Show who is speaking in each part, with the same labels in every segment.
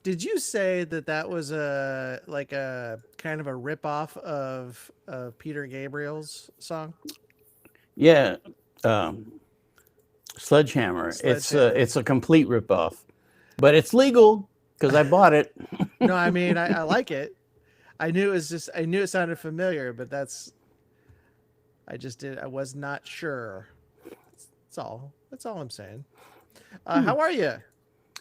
Speaker 1: Did you say that that was a like a kind of a ripoff of Peter Gabriel's song
Speaker 2: Yeah, um, Sledgehammer.
Speaker 1: Sledgehammer?
Speaker 2: It's a complete ripoff, but it's legal because I bought it.
Speaker 1: No, I mean I like it. I knew it was just I knew it sounded familiar, but I just did I was not sure. That's all. That's all I'm saying.
Speaker 2: Hmm.
Speaker 1: How are you?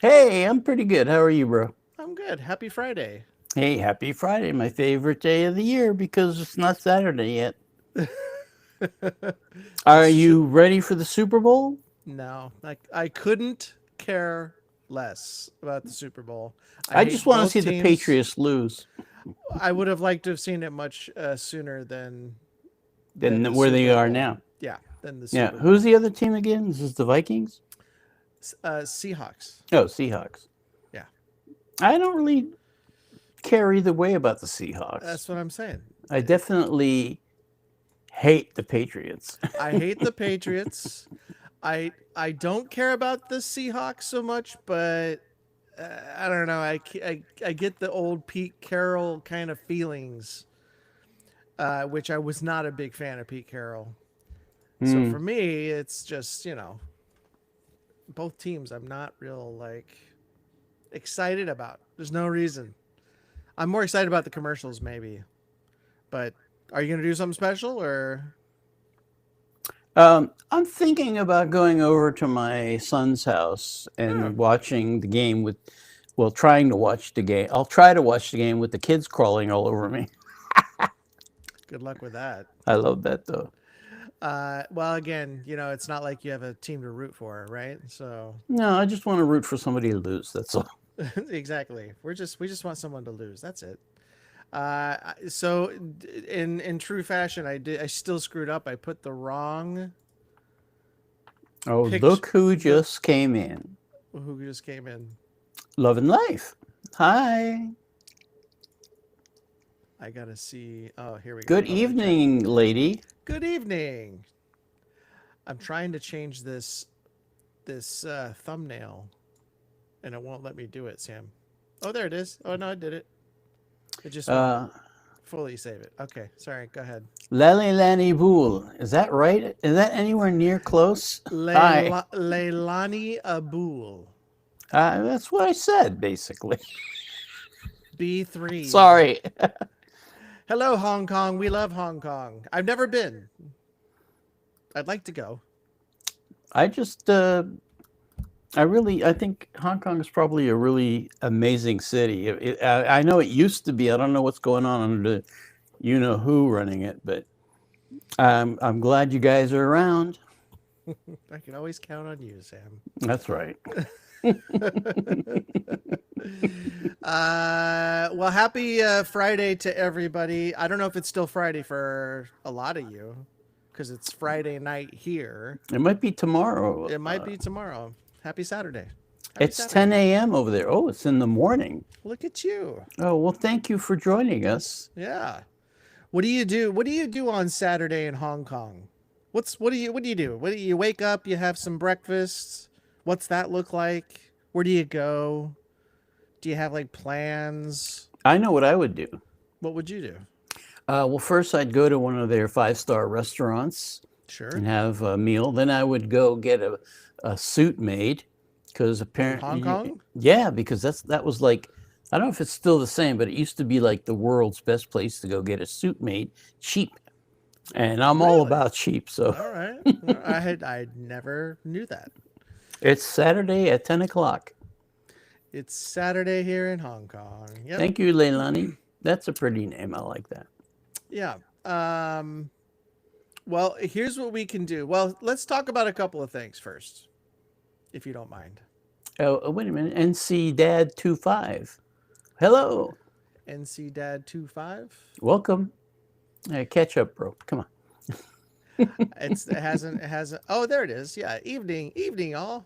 Speaker 2: Hey, I'm pretty good. How are you, bro?
Speaker 1: I'm good. Happy Friday.
Speaker 2: Hey, happy Friday, my favorite day of the year because it's not Saturday yet. Are
Speaker 1: This should
Speaker 2: you ready for the Super Bowl?
Speaker 1: no. I couldn't care less about the Super Bowl. I
Speaker 2: I just
Speaker 1: hate
Speaker 2: want to
Speaker 1: both
Speaker 2: see the
Speaker 1: teams.
Speaker 2: Patriots lose.
Speaker 1: I would have liked to have seen it much sooner than
Speaker 2: Than
Speaker 1: the
Speaker 2: where they
Speaker 1: Super
Speaker 2: are
Speaker 1: Bowl.
Speaker 2: now.
Speaker 1: Yeah, than the
Speaker 2: Yeah.
Speaker 1: Super
Speaker 2: Who's
Speaker 1: Bowl.
Speaker 2: the other team again? This is the Vikings?
Speaker 1: Seahawks.
Speaker 2: Oh, Seahawks.
Speaker 1: Yeah,
Speaker 2: I don't really care either way about the Seahawks.
Speaker 1: that's what I'm saying.
Speaker 2: I definitely hate the Patriots.
Speaker 1: I hate the Patriots. I don't care about the Seahawks so much, but I don't know. I get the old Pete Carroll kind of feelings, which I was not a big fan of Pete Carroll. So
Speaker 2: Hmm.
Speaker 1: for me, it's just both teams. I'm not real like excited about. There's no reason. I'm more excited about the commercials, maybe. But are you gonna do something special or?
Speaker 2: I'm thinking about going over to my son's house
Speaker 1: Oh,
Speaker 2: and watching the game with, well, trying to watch the game. I'll try to watch the game with the kids crawling all over me.
Speaker 1: good luck with that.
Speaker 2: I love that though.
Speaker 1: Well, again, it's not like you have a team to root for, right? So
Speaker 2: No, I just want to root for somebody to lose. That's all.
Speaker 1: exactly, we just want someone to lose. That's it. So in true fashion, I still screwed up. I put the wrong
Speaker 2: Oh,
Speaker 1: picture.
Speaker 2: look who
Speaker 1: The
Speaker 2: just came in.
Speaker 1: who just came in.
Speaker 2: Love and Life. Hi.
Speaker 1: I gotta see. Oh, here we go.
Speaker 2: Good
Speaker 1: Public chat.
Speaker 2: evening, lady.
Speaker 1: Good evening. I'm trying to change this thumbnail, and it won't let me do it, Sam. Oh, there it is. Oh no, I did it. It just won't
Speaker 2: Uh,
Speaker 1: fully save it. Okay, sorry. Go ahead.
Speaker 2: Lally Lanny Bool. Is that right? Is that anywhere near close? Hi.
Speaker 1: Leilani Abul.
Speaker 2: That's what I said, basically.
Speaker 1: B3.
Speaker 2: Sorry.
Speaker 1: Hello, Hong Kong. We love Hong Kong. I've never been. I'd like to go.
Speaker 2: I just, I think Hong Kong is probably a really amazing city. I know it used to be. I don't know what's going on under the, you know who running it, but I'm glad you guys are around.
Speaker 1: I can always count on you, Sam.
Speaker 2: That's right.
Speaker 1: Well, happy Friday to everybody. I don't know if it's still Friday for a lot of you because it's Friday night here.
Speaker 2: It might be tomorrow.
Speaker 1: It might be tomorrow. Happy Saturday. Happy
Speaker 2: It's
Speaker 1: Saturday.
Speaker 2: 10 a.m. over there. Oh, it's in the morning.
Speaker 1: Look at you.
Speaker 2: Oh, well, thank you for joining us.
Speaker 1: Yeah. What do you do? What do you do on Saturday in Hong Kong? What do you do? What do you wake up, you have some breakfast? What's that look like? Where do you go? Do you have like plans?
Speaker 2: I know what I would do.
Speaker 1: What would you do?
Speaker 2: Well, first, I'd go to one of their five-star restaurants and
Speaker 1: Sure.
Speaker 2: have a meal. Then I would go get a suit made because
Speaker 1: In Hong
Speaker 2: apparently,
Speaker 1: Kong?
Speaker 2: yeah, because that was like, I don't know if it's still the same, but it used to be like the world's best place to go get a suit made cheap. And I'm all
Speaker 1: Really?
Speaker 2: about cheap. So
Speaker 1: All right. I never knew that.
Speaker 2: it's Saturday at 10 o'clock.
Speaker 1: It's Saturday here in Hong Kong. Yep.
Speaker 2: Thank you, Leilani. That's a pretty name. I like that.
Speaker 1: Yeah. Well, here's what we can do. Well, let's talk about a couple of things first, if you don't mind.
Speaker 2: Oh, wait a minute. NC Dad 25. Hello.
Speaker 1: NC Dad 25.
Speaker 2: Welcome. Catch up, bro. Come on.
Speaker 1: It hasn't. Oh, there it is. Yeah. Evening, all.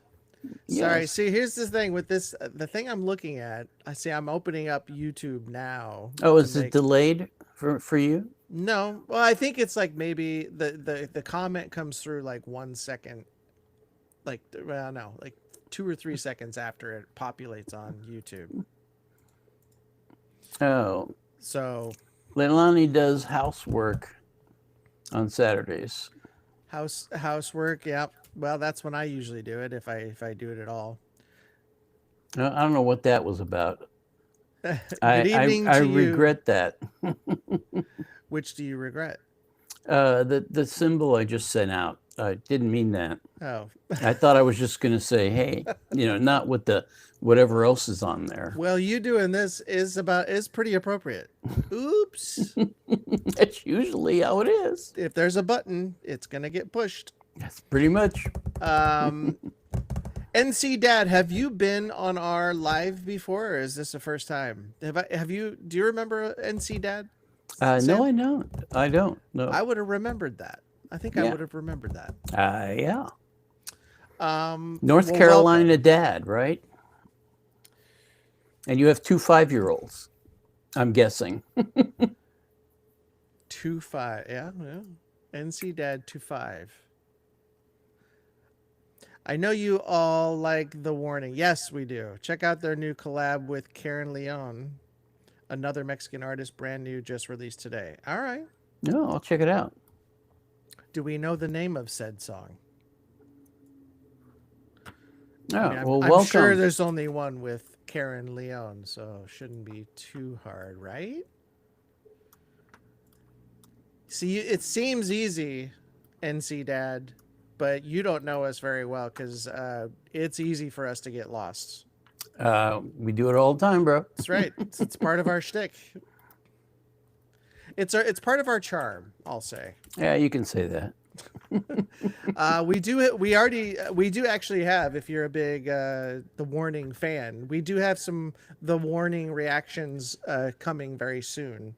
Speaker 1: Sorry.
Speaker 2: Yes.
Speaker 1: See, here's the thing with this. The thing I'm looking at. I see. I'm opening up YouTube now
Speaker 2: Oh,
Speaker 1: to
Speaker 2: is it
Speaker 1: make.
Speaker 2: delayed for you?
Speaker 1: No. Well, I think it's like maybe the comment comes through like 1 second. Like, well, no, like 2 or 3 seconds after it populates on YouTube.
Speaker 2: Oh,
Speaker 1: So
Speaker 2: Leilani does housework on Saturdays.
Speaker 1: housework. Yeah. Well, that's when I usually do it if I do it at all.
Speaker 2: I don't know what that was about.
Speaker 1: Good evening
Speaker 2: I
Speaker 1: to you.
Speaker 2: regret that.
Speaker 1: Which do you regret?
Speaker 2: The symbol I just sent out. I didn't mean that.
Speaker 1: Oh,
Speaker 2: I thought I was just going to say, hey, not with the whatever else is on there.
Speaker 1: well, you doing this is pretty appropriate. Oops.
Speaker 2: That's usually how it is.
Speaker 1: If there's a button, it's gonna get pushed.
Speaker 2: That's pretty much.
Speaker 1: NC Dad, have you been on our live before, or is this the first time? Have you? Do you remember NC Dad?
Speaker 2: No, I don't. I don't. No.
Speaker 1: I would have remembered that. I think I would have remembered that.
Speaker 2: Yeah. North
Speaker 1: well,
Speaker 2: Carolina
Speaker 1: welcome.
Speaker 2: dad, right? And you have 2 5-year-olds, I'm guessing.
Speaker 1: 2-5, yeah. NC Dad 2-5. I know you all like The Warning. Yes, we do. Check out their new collab with Karen Leon, another Mexican artist, brand new, just released today. All right.
Speaker 2: No, I'll check it out.
Speaker 1: Do we know the name of said song?
Speaker 2: Oh,
Speaker 1: I mean,
Speaker 2: well,
Speaker 1: I'm
Speaker 2: welcome.
Speaker 1: sure there's only one with Karen Leon, so shouldn't be too hard, right? See, it seems easy, NC Dad, but you don't know us very well because it's easy for us to get lost.
Speaker 2: We do it all the time, bro.
Speaker 1: That's right. It's part of our shtick. It's part of our charm, I'll say.
Speaker 2: Yeah, you can say that.
Speaker 1: We do actually have, if you're a big The Warning fan, we do have some The Warning reactions coming very soon.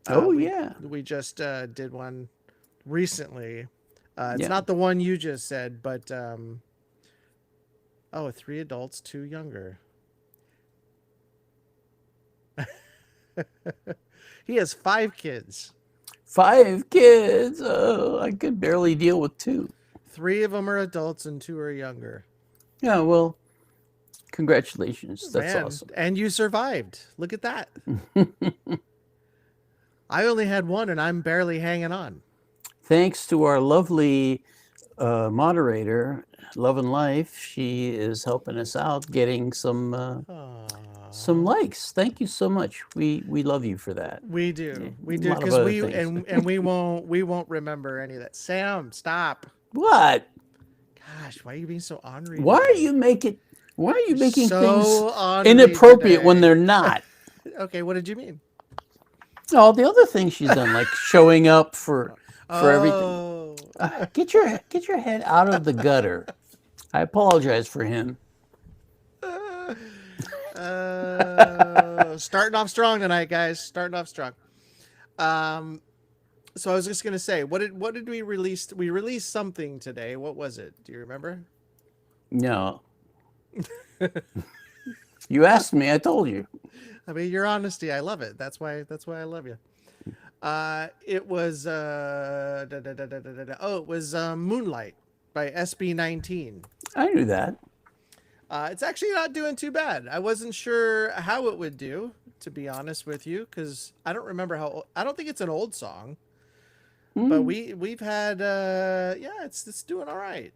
Speaker 2: Yeah.
Speaker 1: We just did one recently. It's not the one you just said, but 3 adults, 2 younger. He has 5 kids.
Speaker 2: 5 kids. Oh, I could barely deal with 2.
Speaker 1: 3 of them are adults and 2 are younger.
Speaker 2: Yeah, well, congratulations. That's awesome.
Speaker 1: And you survived. Look at that. I only had 1 and I'm barely hanging on.
Speaker 2: Thanks to our lovely moderator, Love and Life. She is helping us out getting some likes. Thank you so much. We love you for that.
Speaker 1: We do. We do, because we won't remember any of that. Sam, stop.
Speaker 2: What?
Speaker 1: Gosh, why are you being so ornery?
Speaker 2: Why are you making
Speaker 1: so
Speaker 2: things inappropriate when they're not?
Speaker 1: Okay, what did you mean?
Speaker 2: Oh, the other things she's done, like showing up for everything. Get your head out of the gutter. I apologize for him.
Speaker 1: Starting off strong tonight, guys. Starting off strong. So I was just gonna say, what did we release? We released something today. What was it? Do you remember?
Speaker 2: No. You asked me. I told you.
Speaker 1: I mean, your honesty, I love it. That's why I love you. It was it was Moonlight by SB19.
Speaker 2: I knew that.
Speaker 1: It's actually not doing too bad. I wasn't sure how it would do, to be honest with you, because I don't remember how. I don't think it's an old song, but we've had it's doing all right.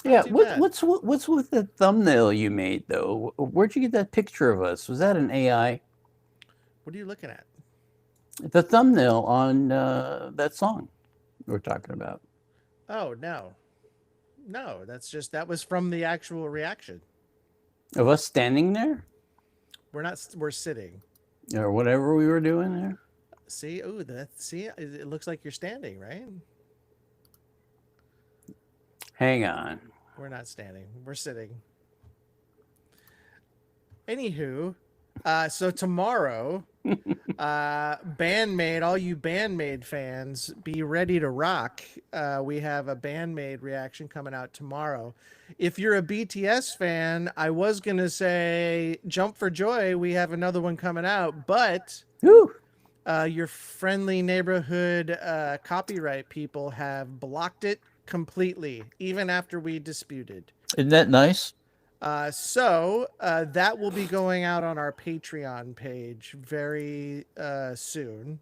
Speaker 2: Yeah, what's with the thumbnail you made though? Where'd you get that picture of us? Was that an AI?
Speaker 1: What are you looking at?
Speaker 2: The thumbnail on that song we're talking about.
Speaker 1: Oh no, that was from the actual reaction.
Speaker 2: Of us standing there?
Speaker 1: We're sitting.
Speaker 2: Or whatever we were doing there.
Speaker 1: See, it looks like you're standing, right?
Speaker 2: Hang on.
Speaker 1: We're not standing. We're sitting. Anywho, so tomorrow, Bandmaid, all you Bandmaid fans, be ready to rock. We have a Bandmaid reaction coming out tomorrow. If you're a BTS fan, I was going to say jump for joy. We have another one coming out, but your friendly neighborhood copyright people have blocked it completely, even after we disputed.
Speaker 2: Isn't that nice?
Speaker 1: So that will be going out on our Patreon page very soon.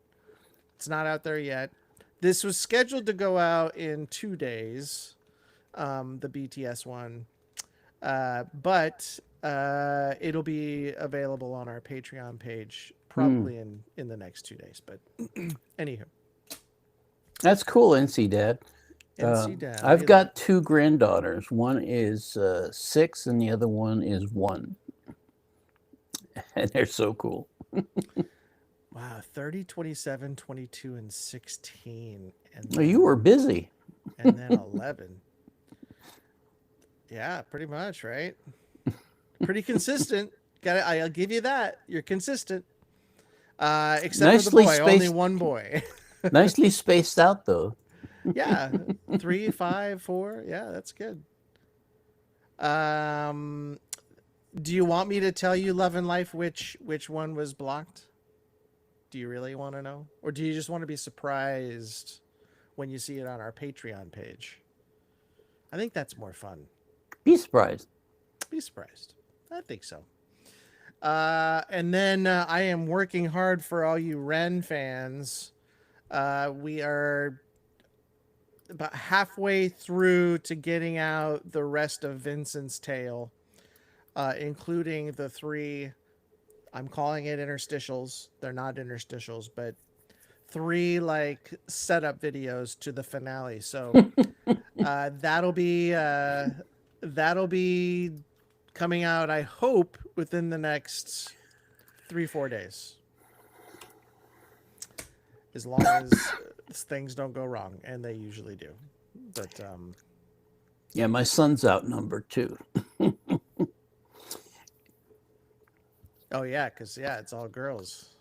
Speaker 1: It's not out there yet. This was scheduled to go out in 2 days, the BTS one, but it'll be available on our Patreon page probably in the next 2 days. But anywho,
Speaker 2: That's cool, NC Dad.
Speaker 1: NC Dad.
Speaker 2: I've got two granddaughters. One is 6 and the other one is 1. And they're so cool.
Speaker 1: Wow, 30, 27, 22, and 16. And
Speaker 2: Oh, you were busy.
Speaker 1: and then 11. Yeah, pretty much, right? Pretty consistent. I'll give you that. You're consistent. Except
Speaker 2: Nicely
Speaker 1: for the boy, only
Speaker 2: spaced.
Speaker 1: one boy.
Speaker 2: Nicely spaced out, though.
Speaker 1: Yeah, 3, 5, 4. Yeah, that's good. Do you want me to tell you Love and Life which one was blocked? Do you really want to know, or do you just want to be surprised when you see it on our Patreon page? I think that's more fun.
Speaker 2: Be surprised.
Speaker 1: Be surprised. I think so. And then I am working hard for all you Ren fans. We are about halfway through to getting out the rest of Vincent's Tale, including the 3, I'm calling it interstitials. They're not interstitials, but 3 like setup videos to the finale. So that'll be coming out, I hope, within the next 3-4 days. As long as things don't go wrong, and they usually do. But
Speaker 2: yeah, my son's outnumbered too.
Speaker 1: oh yeah, because it's all girls.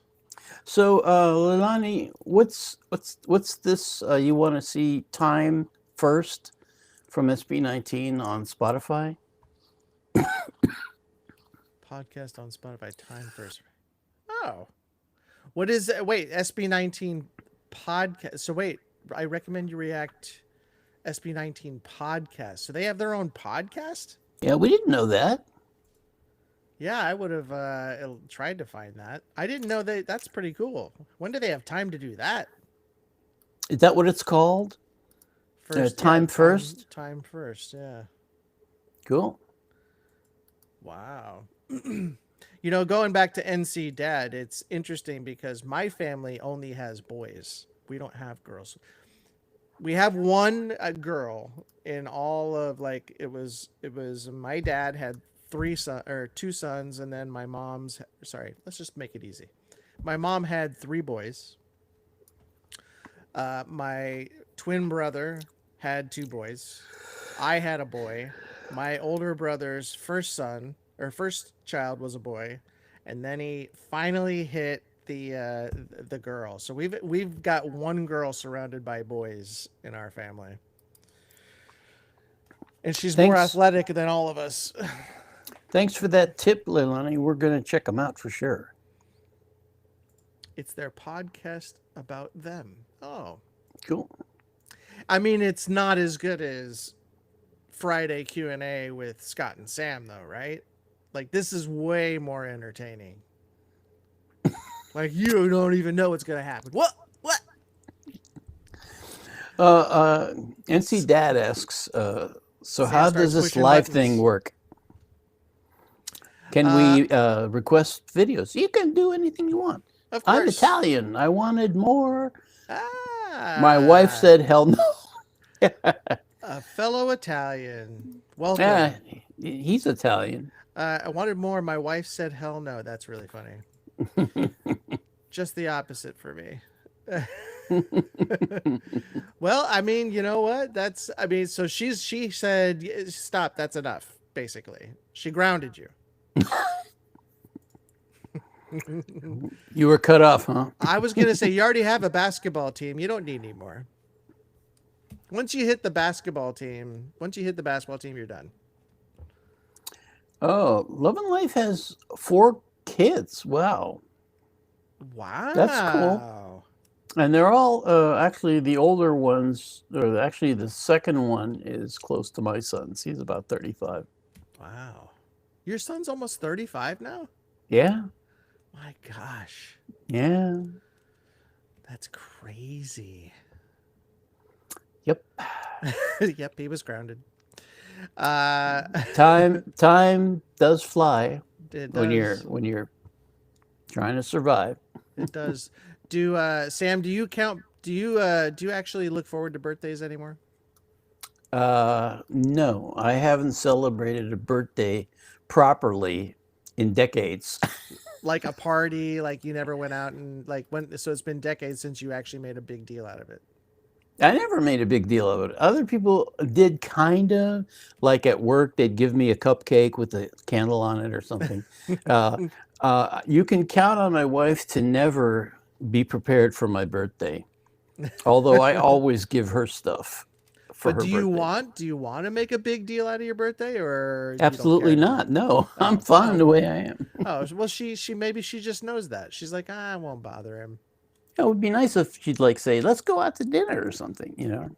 Speaker 2: So, Leilani, what's this? You want to see Time First from SB19 on Spotify?
Speaker 1: Podcast on Spotify. Time First. Oh, what is it? Wait, SB19 podcast. So wait, I recommend you react SB19 podcast. So they have their own podcast?
Speaker 2: Yeah, we didn't know that.
Speaker 1: Yeah, I would have tried to find that. I didn't know that. That's pretty cool. When do they have time to do that?
Speaker 2: Is that what it's called? Time First?
Speaker 1: Time First, yeah.
Speaker 2: Cool.
Speaker 1: Wow. Going back to NC Dad, it's interesting because my family only has boys. We don't have girls. We have one girl in all of it was my dad had 2 sons, and then my mom's, sorry, let's just make it easy. My mom had 3 boys. My twin brother had 2 boys. I had a boy. My older brother's first child was a boy, and then he finally hit the girl. So we've got one girl surrounded by boys in our family, and she's more athletic than all of us.
Speaker 2: Thanks for that tip, Leilani. We're going to check them out for sure.
Speaker 1: It's their podcast about them. Oh,
Speaker 2: cool.
Speaker 1: I mean, it's not as good as Friday Q&A with Scott and Sam, though, right? Like, this is way more entertaining. Like, you don't even know what's going to happen. What?
Speaker 2: NC Dad asks, so Sam, how does this live thing work? Can we request videos? You can do anything you want.
Speaker 1: Of course.
Speaker 2: I'm Italian. I wanted more. My wife said, hell no.
Speaker 1: A fellow Italian. Welcome.
Speaker 2: He's Italian.
Speaker 1: I wanted more. My wife said, hell no. That's really funny. Just the opposite for me. Well, I mean, you know what? So she said, stop. That's enough, basically. She grounded you.
Speaker 2: You were cut off, huh?
Speaker 1: I was going to say, you already have a basketball team. You don't need any more. Once you hit the basketball team, you're done.
Speaker 2: Oh, Love and Life has 4 kids. Wow. That's cool. And they're all actually the older ones, or actually the second one is close to my son's. He's about 35.
Speaker 1: Wow. Your son's almost 35 now?
Speaker 2: Yeah,
Speaker 1: My gosh.
Speaker 2: yeah,
Speaker 1: That's crazy.
Speaker 2: yep.
Speaker 1: Yep, he was grounded. Uh,
Speaker 2: Time does fly
Speaker 1: it
Speaker 2: when
Speaker 1: does.
Speaker 2: you're trying to survive.
Speaker 1: It does. Do Sam? Do you count? Do you actually look forward to birthdays anymore?
Speaker 2: No, I haven't celebrated a birthday properly in decades.
Speaker 1: Like a party, like you never went out and like when. So it's been decades since you actually made a big deal out of it.
Speaker 2: I never made a big deal of it. Other people did kind of, like at work, they'd give me a cupcake with a candle on it or something. Uh, you can count on my wife to never be prepared for my birthday, although I always give her stuff for
Speaker 1: But
Speaker 2: her birthday.
Speaker 1: do you want to make a big deal out of your birthday, or you don't care
Speaker 2: Absolutely
Speaker 1: anymore?
Speaker 2: not. No, I'm
Speaker 1: Oh,
Speaker 2: fine
Speaker 1: oh,
Speaker 2: the way I am.
Speaker 1: oh. Well, she maybe she just knows that. She's like, I won't bother him.
Speaker 2: It would be nice if she'd like say, "Let's go out to dinner" or something. You know,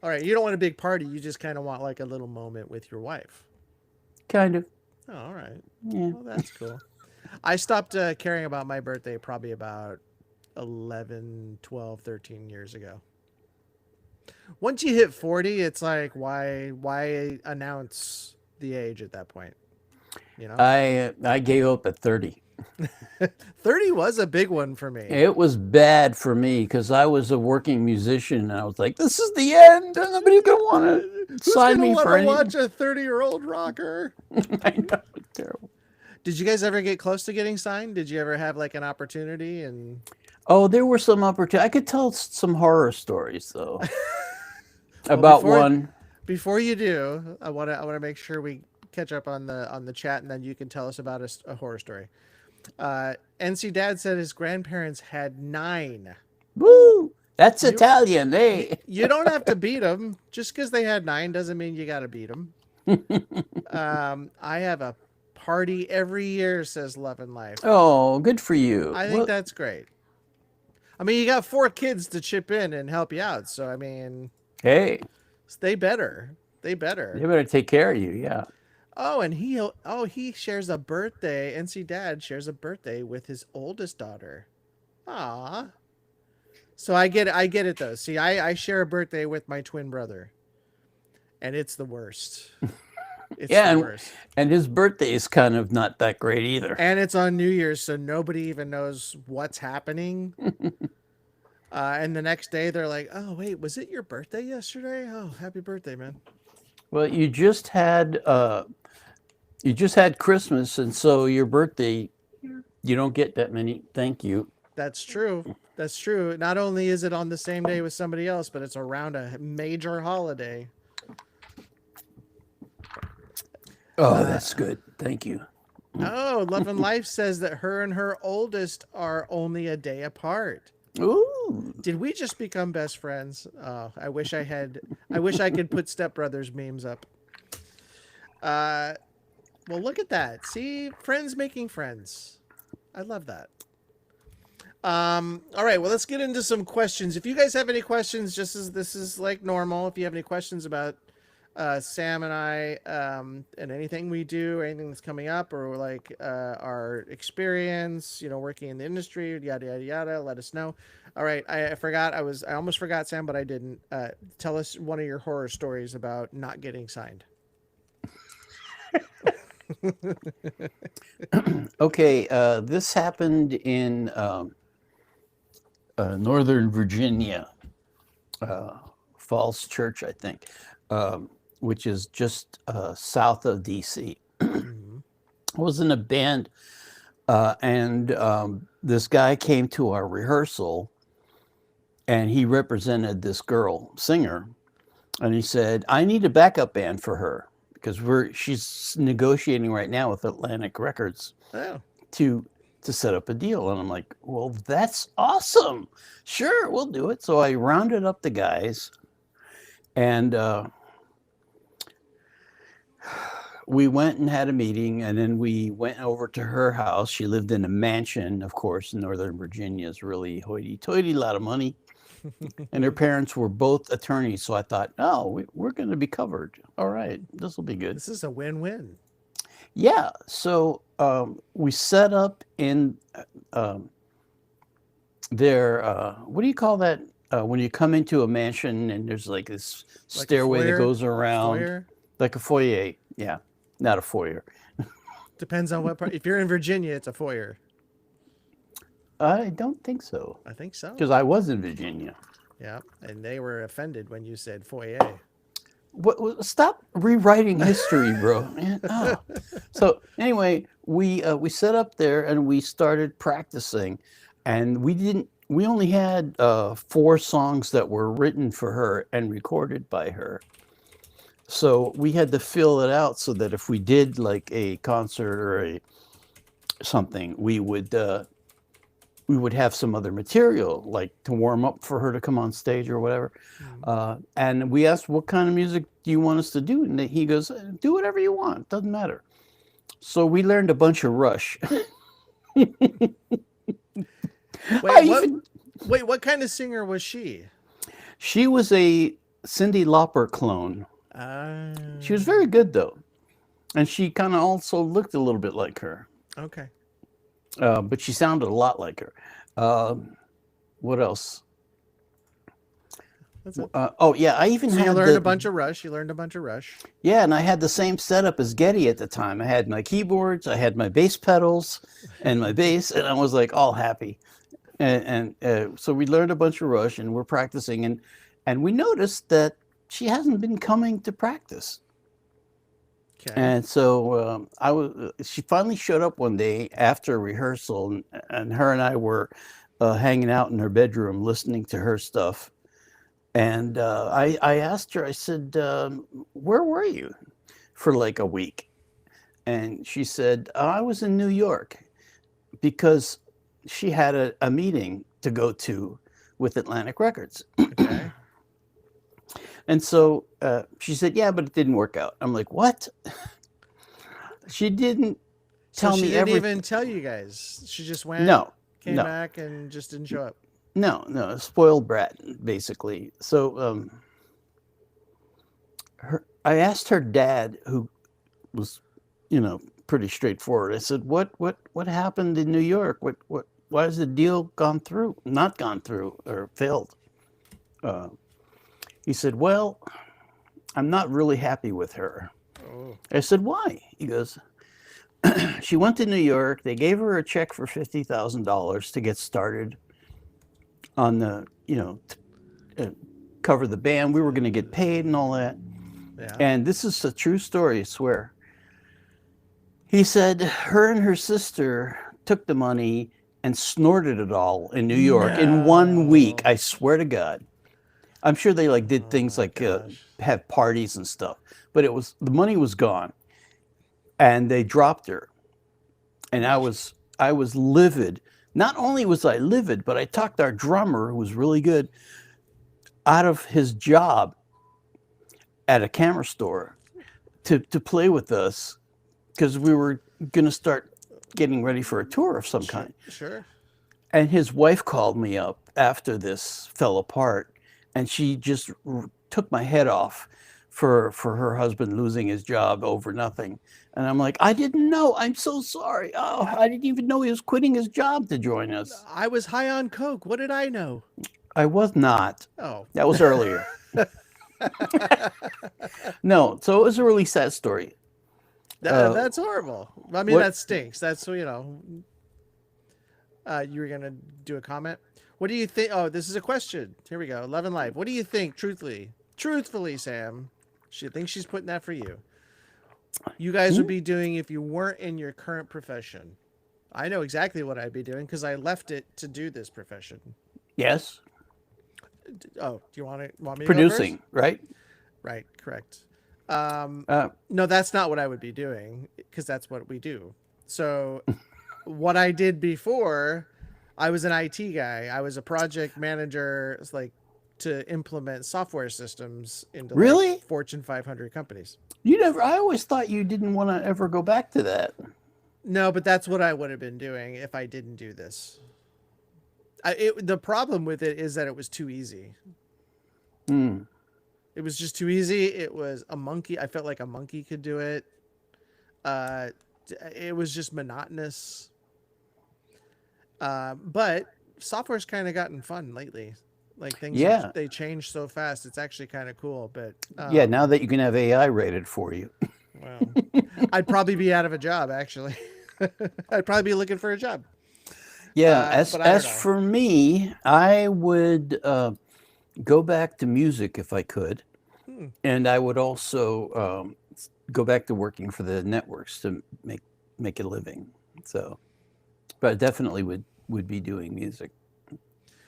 Speaker 1: All right, you don't want a big party. You just kind of want like a little moment with your wife.
Speaker 2: kind of.
Speaker 1: Oh, all right.
Speaker 2: Yeah.
Speaker 1: Well, that's cool. I stopped caring about my birthday probably about 11, 12, 13 years ago. Once you hit 40, it's like why announce the age at that point, you know?
Speaker 2: I gave up at 30.
Speaker 1: 30 was a big one for me.
Speaker 2: It was bad for me because I was a working musician and I was like, this is the end. And nobody's going to want to
Speaker 1: Who's
Speaker 2: sign
Speaker 1: going to
Speaker 2: me
Speaker 1: want
Speaker 2: for
Speaker 1: to watch
Speaker 2: anything.
Speaker 1: a 30-year-old rocker?
Speaker 2: I know. It's terrible.
Speaker 1: Did you guys ever get close to getting signed? Did you ever have like an opportunity and
Speaker 2: Oh, there were some opportunities. I could tell some horror stories though
Speaker 1: well,
Speaker 2: about one.
Speaker 1: before you do, I want to make sure we catch up on the chat, and then you can tell us about a horror story. NC Dad said his grandparents had 9.
Speaker 2: Woo! That's
Speaker 1: You
Speaker 2: Italian, eh?
Speaker 1: you don't have to beat them. Just because they had 9 doesn't mean you got to beat them. I have a party every year, says Love and Life.
Speaker 2: Oh, good for you.
Speaker 1: I think that's great. I mean, you got 4 kids to chip in and help you out, so I mean,
Speaker 2: hey,
Speaker 1: they better. They
Speaker 2: they
Speaker 1: better.
Speaker 2: better take care of you. Yeah.
Speaker 1: Oh, and he shares a birthday. NC Dad shares a birthday with his oldest daughter. Ah. So I get it though. See, I share a birthday with my twin brother, and it's the worst. It's
Speaker 2: Yeah,
Speaker 1: the worst.
Speaker 2: and his birthday is kind of not that great either.
Speaker 1: And it's on New Year's, so nobody even knows what's happening. And the next day they're like, "Oh wait, was it your birthday yesterday? Oh, happy birthday, man!"
Speaker 2: Well, you just had Christmas, and so your birthday, you don't get that many. Thank you.
Speaker 1: That's true. That's true. Not only is it on the same day with somebody else, but it's around a major holiday.
Speaker 2: Oh, that's good. Thank you.
Speaker 1: Oh, Love and Life says that her and her oldest are only a day apart.
Speaker 2: Ooh.
Speaker 1: Did we just become best friends? Oh, I wish I could put stepbrothers memes up. Well, look at that. See, friends making friends. I love that. All right, well, let's get into some questions. If you guys have any questions, just as this is like normal, if you have any questions about Sam and I, and anything we do, anything that's coming up, or like our experience, working in the industry, yada yada yada, let us know. All right, I forgot. I almost forgot, Sam, but I didn't. Tell us one of your horror stories about not getting signed.
Speaker 2: Okay, this happened in Northern Virginia, Falls Church, I think, which is just south of DC. I was in a band, and this guy came to our rehearsal, and he represented this girl singer, and he said, "I need a backup band for her." Because she's negotiating right now with Atlantic Records
Speaker 1: Oh.
Speaker 2: to set up a deal. And I'm like, well, that's awesome. Sure, we'll do it. So I rounded up the guys, and we went and had a meeting, and then we went over to her house. She lived in a mansion, of course. Northern Virginia is really hoity-toity, a lot of money. And her parents were both attorneys, so I thought, oh, we're going to be covered. All right, this will be good.
Speaker 1: This is a win-win.
Speaker 2: Yeah. So we set up in um, their, what do you call that? When you come into a mansion and there's like this
Speaker 1: Like a
Speaker 2: stairway that
Speaker 1: foyer?
Speaker 2: goes around,
Speaker 1: Foyer?
Speaker 2: like a foyer. Yeah. Not a foyer.
Speaker 1: Depends on what part. If you're in Virginia, it's a foyer.
Speaker 2: I don't think so.
Speaker 1: I think so.
Speaker 2: Because I was in Virginia.
Speaker 1: Yeah. And they were offended when you said foyer.
Speaker 2: Stop rewriting history, bro. Man. Oh. So anyway, we set up there and we started practicing, and we only had 4 songs that were written for her and recorded by her. So we had to fill it out so that if we did like a concert or a something, we would have some other material, like to warm up for her to come on stage or whatever. And we asked, what kind of music do you want us to do? And he goes, do whatever you want. Doesn't matter. So we learned a bunch of Rush.
Speaker 1: Wait, what kind of singer was she?
Speaker 2: She was a Cyndi Lauper clone. She was very good, though. And she kind of also looked a little bit like her.
Speaker 1: Okay.
Speaker 2: But she sounded a lot like her. What else?
Speaker 1: That's it.
Speaker 2: Oh, yeah, I even
Speaker 1: So
Speaker 2: had
Speaker 1: you learned a bunch of Rush. You learned a bunch of Rush.
Speaker 2: Yeah, and I had the same setup as Getty at the time. I had my keyboards, I had my bass pedals, and my bass, and I was like all happy. And so we learned a bunch of Rush, and we're practicing, and we noticed that she hasn't been coming to practice.
Speaker 1: Okay.
Speaker 2: And so she finally showed up one day after rehearsal, and her and I were hanging out in her bedroom listening to her stuff. And I asked her, I said, where were you for like a week? And she said, I was in New York, because she had a meeting to go to with Atlantic Records.
Speaker 1: Okay.
Speaker 2: And so she said, yeah, but it didn't work out. I'm like, what? She didn't tell
Speaker 1: she
Speaker 2: me
Speaker 1: didn't
Speaker 2: everything.
Speaker 1: even tell you guys. She just went,
Speaker 2: No,
Speaker 1: came
Speaker 2: no,
Speaker 1: back, and just didn't show up.
Speaker 2: no, spoiled brat, basically. So I asked her dad, who was, pretty straightforward. I said, what happened in New York? Why has the deal not gone through, or failed? He said, well, I'm not really happy with her.
Speaker 1: Oh.
Speaker 2: I said, why? He goes, she went to New York. They gave her a check for $50,000 to get started on the, cover the band. We were going to get paid and all that.
Speaker 1: Yeah.
Speaker 2: And this is a true story, I swear. He said her and her sister took the money and snorted it all in New York in 1 week. I swear to God. I'm sure they did things like have parties and stuff, but the money was gone, and they dropped her. And I was livid. Not only was I livid, but I talked our drummer, who was really good, out of his job at a camera store to play with us, because we were going to start getting ready for a tour of some kind.
Speaker 1: Sure.
Speaker 2: And his wife called me up after this fell apart, and she just took my head off for her husband losing his job over nothing. And I'm like, I didn't know. I'm so sorry. Oh, I didn't even know he was quitting his job to join us.
Speaker 1: I was high on coke. What did I know?
Speaker 2: I was not.
Speaker 1: Oh.
Speaker 2: That was earlier. No, so it was a really sad story.
Speaker 1: That's horrible. I mean, that stinks. That's, you were going to do a comment. What do you think? Oh, this is a question. Here we go. 11 Live. What do you think, truthfully, Sam? She thinks she's putting that for you. You guys would be doing if you weren't in your current profession. I know exactly what I'd be doing, because I left it to do this profession.
Speaker 2: Yes.
Speaker 1: Oh, do you want me to
Speaker 2: producing,
Speaker 1: go first?
Speaker 2: Right?
Speaker 1: Right, correct. No, that's not what I would be doing, because that's what we do. So what I did before, I was an IT guy. I was a project manager, to implement software systems into
Speaker 2: Really?
Speaker 1: Fortune 500 companies.
Speaker 2: I always thought you didn't want to ever go back to that.
Speaker 1: No, but that's what I would have been doing if I didn't do this. The problem with it is that it was too easy. It was just too easy. It was a monkey. I felt like a monkey could do it. It was just monotonous. But software's kind of gotten fun lately. Like things are
Speaker 2: Yeah.
Speaker 1: they change so fast. It's actually kind of cool. But
Speaker 2: Yeah, now that you can have AI rated for you.
Speaker 1: well, I'd probably be out of a job. Actually, I'd probably be looking for a job.
Speaker 2: Yeah,
Speaker 1: But I don't
Speaker 2: as
Speaker 1: know.
Speaker 2: for me, I would go back to music if I could,
Speaker 1: Hmm.
Speaker 2: and I would also go back to working for the networks to make a living. So, but I definitely would be doing music.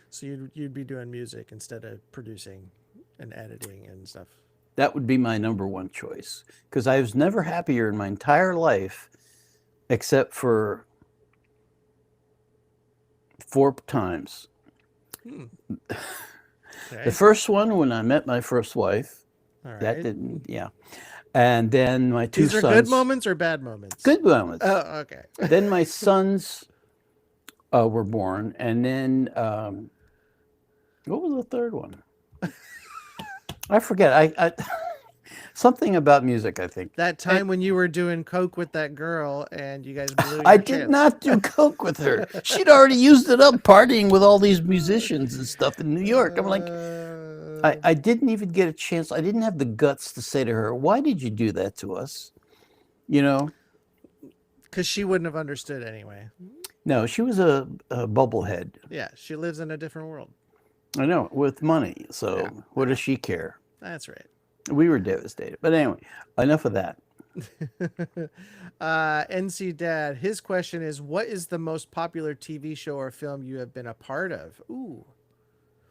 Speaker 1: So you'd be doing music instead of producing and editing and stuff.
Speaker 2: That would be my number one choice because I was never happier in my entire life, except for 4 times.
Speaker 1: Hmm.
Speaker 2: The
Speaker 1: Okay.
Speaker 2: first one when I met my first wife,
Speaker 1: All
Speaker 2: that
Speaker 1: right.
Speaker 2: didn't, yeah. And then my two
Speaker 1: These are good
Speaker 2: sons,
Speaker 1: moments or bad moments?
Speaker 2: good moments.
Speaker 1: Oh, okay.
Speaker 2: Then my sons were born, and then what was the third one? I forget. I something about music. I think.
Speaker 1: That
Speaker 2: And
Speaker 1: time when you were doing coke with that girl and you guys blew
Speaker 2: I
Speaker 1: your
Speaker 2: did
Speaker 1: chance.
Speaker 2: not do coke with her. She'd already used it up partying with all these musicians and stuff in New York. I'm like, I didn't even get a chance. I didn't have the guts to say to her, "Why did you do that to us?" You know.
Speaker 1: Because she wouldn't have understood anyway.
Speaker 2: No, she was a bubblehead.
Speaker 1: Yeah, she lives in a different world.
Speaker 2: I know, with money.
Speaker 1: Yeah,
Speaker 2: So what does she care?
Speaker 1: that's right.
Speaker 2: We were devastated. But anyway, enough of that.
Speaker 1: NC Dad, his question is, what is the most popular TV show or film you have been a part of? Ooh,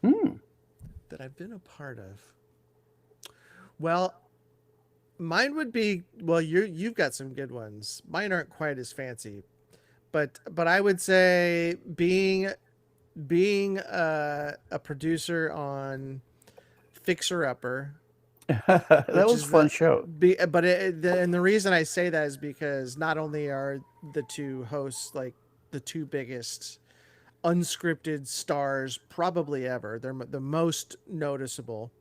Speaker 2: Hmm.
Speaker 1: that I've been a part of. Well, mine would be, well, you've got some good ones. Mine aren't quite as fancy, but I would say being a producer on Fixer Upper,
Speaker 2: That
Speaker 1: which
Speaker 2: was a
Speaker 1: is
Speaker 2: fun show.
Speaker 1: and the reason I say that is because not only are the two hosts like the two biggest unscripted stars probably ever, they're the most noticeable,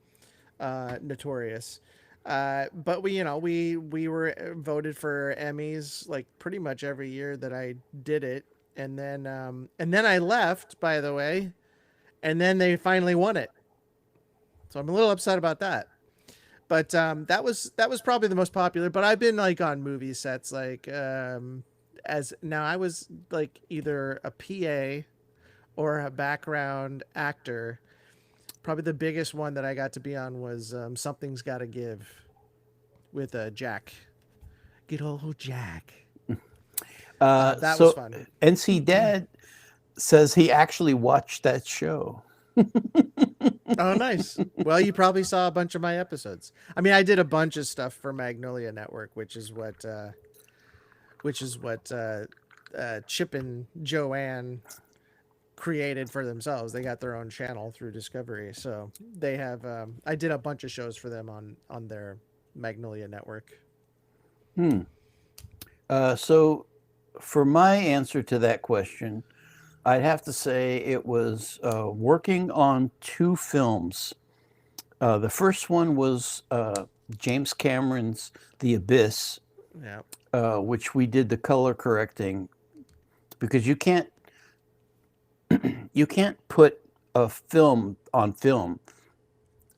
Speaker 1: notorious. But we were voted for Emmys like pretty much every year that I did it, and then I left, by the way, and then they finally won it. So I'm a little upset about that. But that was probably the most popular. But I've been like on movie sets, like as now I was like either a PA or a background actor. Probably the biggest one that I got to be on was Something's Gotta Give with Jack. Good old Jack. That was
Speaker 2: So
Speaker 1: fun.
Speaker 2: NC Dad says he actually watched that show.
Speaker 1: Oh, nice. Well, you probably saw a bunch of my episodes. I mean, I did a bunch of stuff for Magnolia Network, which is what Chip and Joanne created for themselves. They got their own channel through Discovery, so they have. I did a bunch of shows for them on their Magnolia Network.
Speaker 2: Hmm. So for my answer to that question, I'd have to say it was working on 2 films. The first one was James Cameron's The Abyss,
Speaker 1: Yeah.
Speaker 2: which we did the color correcting because you can't put a film on film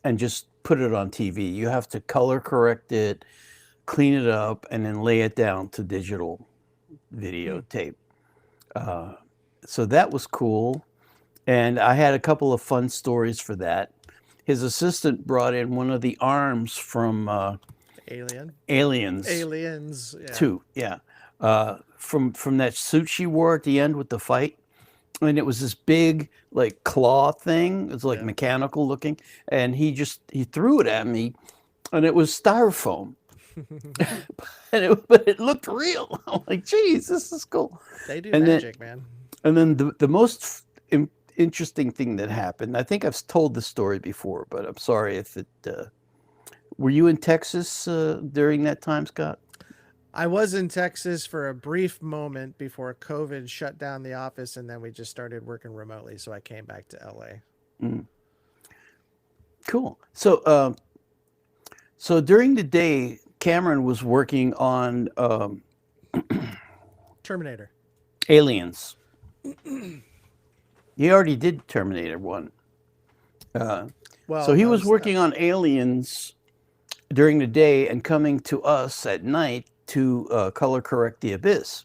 Speaker 2: and just put it on TV. You have to color correct it, clean it up, and then lay it down to digital videotape. So that was cool. And I had a couple of fun stories for that. His assistant brought in one of the arms from
Speaker 1: Alien.
Speaker 2: Aliens
Speaker 1: Aliens. Yeah.
Speaker 2: 2. Yeah. From that suit she wore at the end with the fight. And it was this big like claw thing. It's like
Speaker 1: Yeah.
Speaker 2: mechanical looking. And he threw it at me and it was styrofoam. But it looked real. I'm like, geez, this is cool.
Speaker 1: They do
Speaker 2: And then
Speaker 1: magic, man.
Speaker 2: And then the most interesting thing that happened, I think I've told this story before, but I'm sorry if it. Were you in Texas during that time, Scott?
Speaker 1: I was in Texas for a brief moment before COVID shut down the office, and then we just started working remotely. So I came back to LA.
Speaker 2: Mm. Cool. So during the day, Cameron was working on
Speaker 1: Terminator.
Speaker 2: Aliens. He already did Terminator 1.
Speaker 1: Well,
Speaker 2: So he
Speaker 1: that
Speaker 2: was working on Aliens during the day and coming to us at night to color correct the Abyss.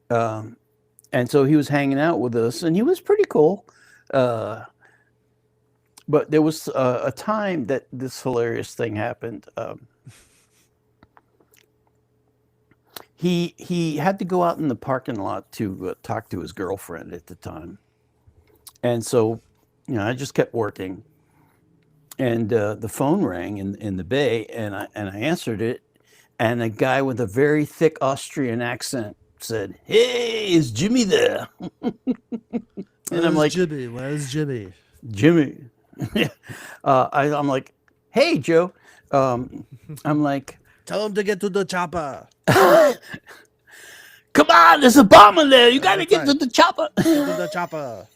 Speaker 2: And so he was hanging out with us, and he was pretty cool. But there was a time that this hilarious thing happened. He had to go out in the parking lot to talk to his girlfriend at the time. And so, I just kept working. And the phone rang in the bay, and I answered it. And a guy with a very thick Austrian accent said, "Hey, is Jimmy there?" And I'm like,
Speaker 1: Jimmy? Where's Jimmy?
Speaker 2: "Jimmy." I'm like, "Hey, Joe." I'm like,
Speaker 1: "Tell him to get to the chopper."
Speaker 2: "Come on, there's a bomb in there. You got to get to the chopper."
Speaker 1: Get to the chopper.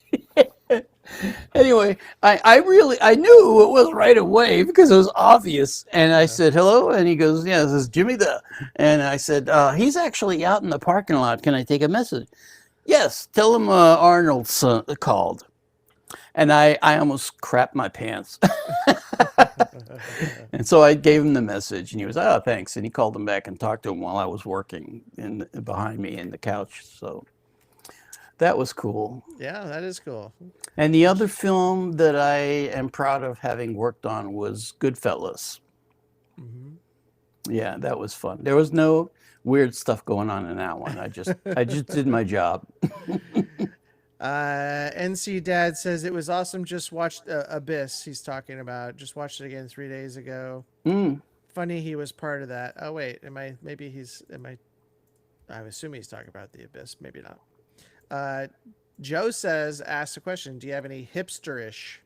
Speaker 2: Anyway, I knew who it was right away because it was obvious. And I said, "Hello?" And he goes, "Yeah, this is Jimmy there." And I said, "He's actually out in the parking lot. Can I take a message?" "Yes, tell him Arnold's called." And I almost crapped my pants. And so I gave him the message, and he was, "Oh, thanks." And he called him back and talked to him while I was working behind me in the couch. So that was cool.
Speaker 1: Yeah, that is cool.
Speaker 2: And the other film that I am proud of having worked on was Goodfellas. Yeah, that was fun. There was no weird stuff going on in that one. I just did my job.
Speaker 1: NC Dad says it was awesome. Just watched Abyss. He's talking about just watched it again 3 days ago. Funny he was part of that. Oh wait, I assume he's talking about the Abyss. Maybe not. Joe asked a question. Do you have any hipsterish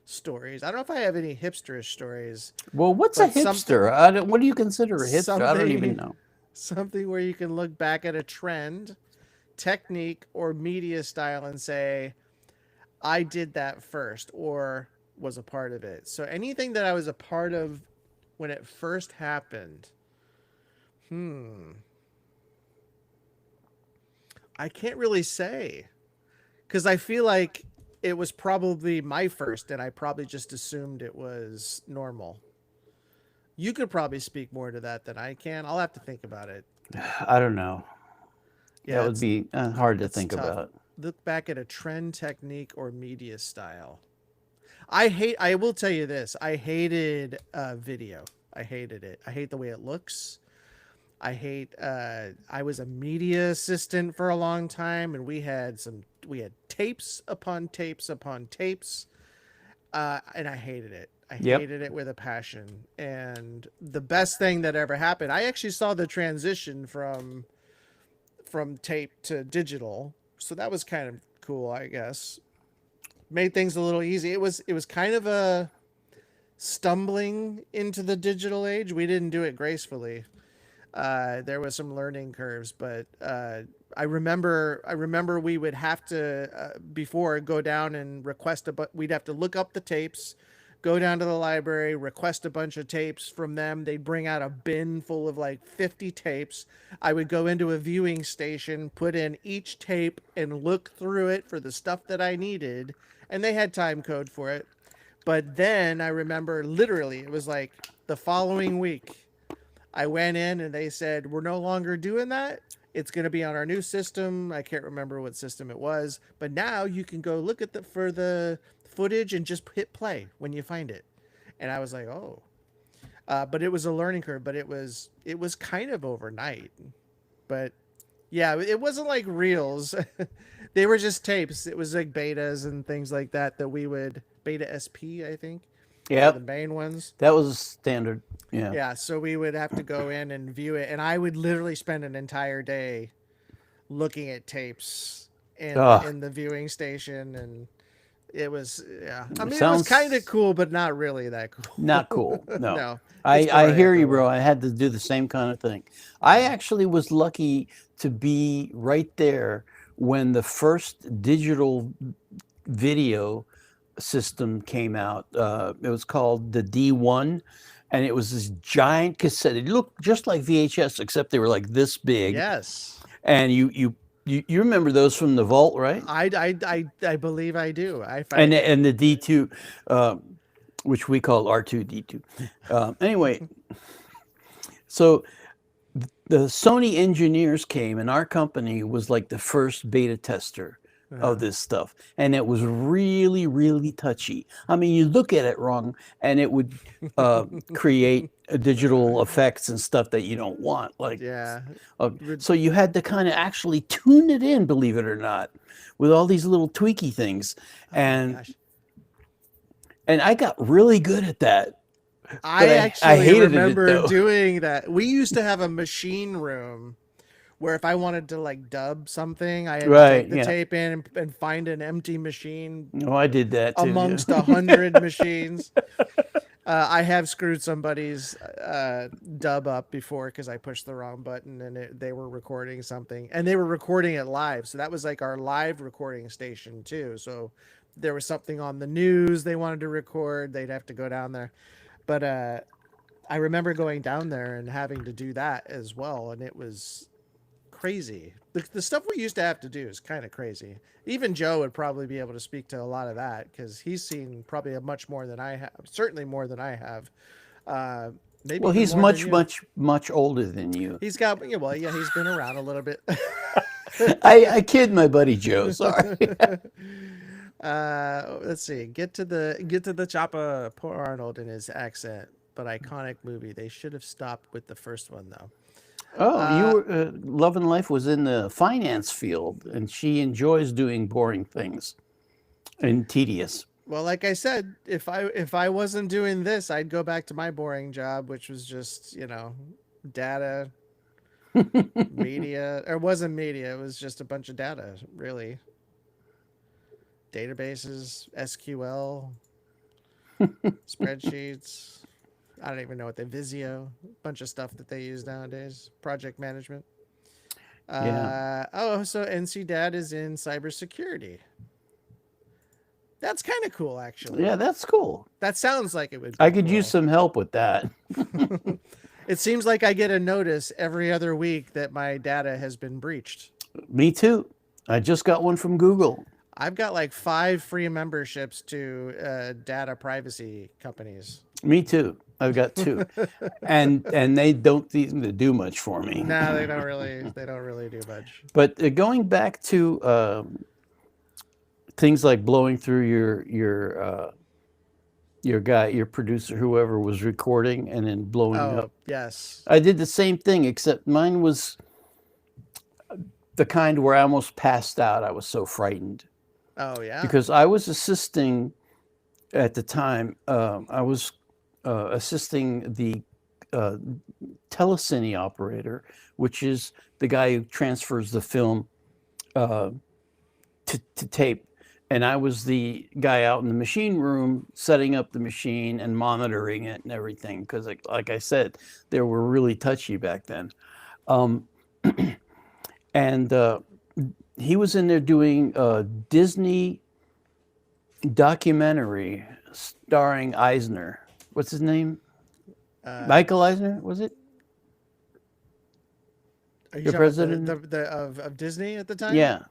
Speaker 1: stories? I don't know if I have any hipsterish stories.
Speaker 2: Well, what's a hipster? What do you consider a hipster? I don't even know.
Speaker 1: Something where you can look back at a trend, technique, or media style and say, I did that first or was a part of it. So anything that I was a part of when it first happened. I can't really say, because I feel like it was probably my first and I probably just assumed it was normal. You could probably speak more to that than I can. I'll have to think about it.
Speaker 2: I don't know.
Speaker 1: Yeah,
Speaker 2: that would be hard to think about.
Speaker 1: Look back at a trend, technique, or media style. I will tell you this. I hated video. I hated it. I hate the way it looks. I was a media assistant for a long time, and we had tapes upon tapes upon tapes. And I hated it. I hated it with a passion. And the best thing that ever happened, I actually saw the transition from tape to digital. So that was kind of cool, I guess. Made things a little easy. It was kind of a stumbling into the digital age. We didn't do it gracefully. There was some learning curves, but I remember we would have to before go down and request we'd have to look up the tapes, go down to the library, request a bunch of tapes from them. They'd bring out a bin full of like 50 tapes. I would go into a viewing station, put in each tape and look through it for the stuff that I needed, and they had time code for it. But then I remember literally it was like the following week I went in and they said, we're no longer doing that. It's going to be on our new system. I can't remember what system it was, but now you can go look at for the footage and just hit play when you find it. And I was like, oh, but it was a learning curve, but it was kind of overnight. But yeah, it wasn't like reels. They were just tapes. It was like betas and things like that we would beta SP, I think.
Speaker 2: Yeah,
Speaker 1: the main ones.
Speaker 2: That was standard. Yeah.
Speaker 1: Yeah. So we would have to go in and view it, and I would literally spend an entire day looking at tapes in the viewing station, and it was I mean, it was kind of cool, but not really that cool.
Speaker 2: Not cool. No.
Speaker 1: No.
Speaker 2: I hear you, bro. I had to do the same kind of thing. I actually was lucky to be right there when the first digital video system came out. It was called the D1, and it was this giant cassette. It looked just like VHS, except they were like this big.
Speaker 1: Yes.
Speaker 2: And you remember those from the vault, right?
Speaker 1: I believe I do.
Speaker 2: And the D2, which we call R2D2. Anyway, so the Sony engineers came, and our company was like the first beta tester of this stuff, and it was really, really touchy. I mean, you look at it wrong, and it would create digital effects and stuff that you don't want. Like,
Speaker 1: yeah.
Speaker 2: So you had to kind of actually tune it in, believe it or not, with all these little tweaky things, and I got really good at that.
Speaker 1: I actually
Speaker 2: hated
Speaker 1: remember doing that. We used to have a machine room where if I wanted to like dub something, I had to take the tape in and find an empty machine.
Speaker 2: Oh, I did that too,
Speaker 1: amongst 100 machines. I have screwed somebody's dub up before because I pushed the wrong button and they were recording something, and they were recording it live. So that was like our live recording station too. So there was something on the news they wanted to record, they'd have to go down there. But I remember going down there and having to do that as well, and it was crazy. The stuff we used to have to do is kind of crazy. Even Joe would probably be able to speak to a lot of that because he's seen probably a much more than I have. Certainly more than I have. Maybe.
Speaker 2: Well, he's much older than you.
Speaker 1: He's got he's been around a little bit.
Speaker 2: I kid my buddy Joe. Sorry.
Speaker 1: Let's see. Get to the choppa. Poor Arnold in his accent, but iconic movie. They should have stopped with the first one though.
Speaker 2: Oh, you were, Love and Life was in the finance field, and she enjoys doing boring things and tedious.
Speaker 1: Well, like I said, if I wasn't doing this, I'd go back to my boring job, which was just, data, media. Or it wasn't media, it was just a bunch of data, really. Databases, SQL, spreadsheets. I don't even know what Visio, a bunch of stuff that they use nowadays. Project management. So NC Dad is in cybersecurity. That's kind of cool, actually.
Speaker 2: Yeah, that's cool.
Speaker 1: That sounds like it would be
Speaker 2: I could use some help with that.
Speaker 1: It seems like I get a notice every other week that my data has been breached.
Speaker 2: Me too. I just got one from Google.
Speaker 1: I've got like 5 free memberships to data privacy companies.
Speaker 2: Me too. I've got 2, and they don't seem to do much for me.
Speaker 1: No, they don't really do much.
Speaker 2: But going back to things like blowing through your producer, whoever was recording, and then blowing up.
Speaker 1: Yes.
Speaker 2: I did the same thing, except mine was the kind where I almost passed out. I was so frightened.
Speaker 1: Oh yeah.
Speaker 2: Because I was assisting at the time. I was assisting the telecine operator, which is the guy who transfers the film to tape. And I was the guy out in the machine room setting up the machine and monitoring it and everything. Because like I said, they were really touchy back then. And he was in there doing a Disney documentary starring Eisner. What's his name? Michael Eisner, was it?
Speaker 1: Are you president of Disney at the time?
Speaker 2: Yeah.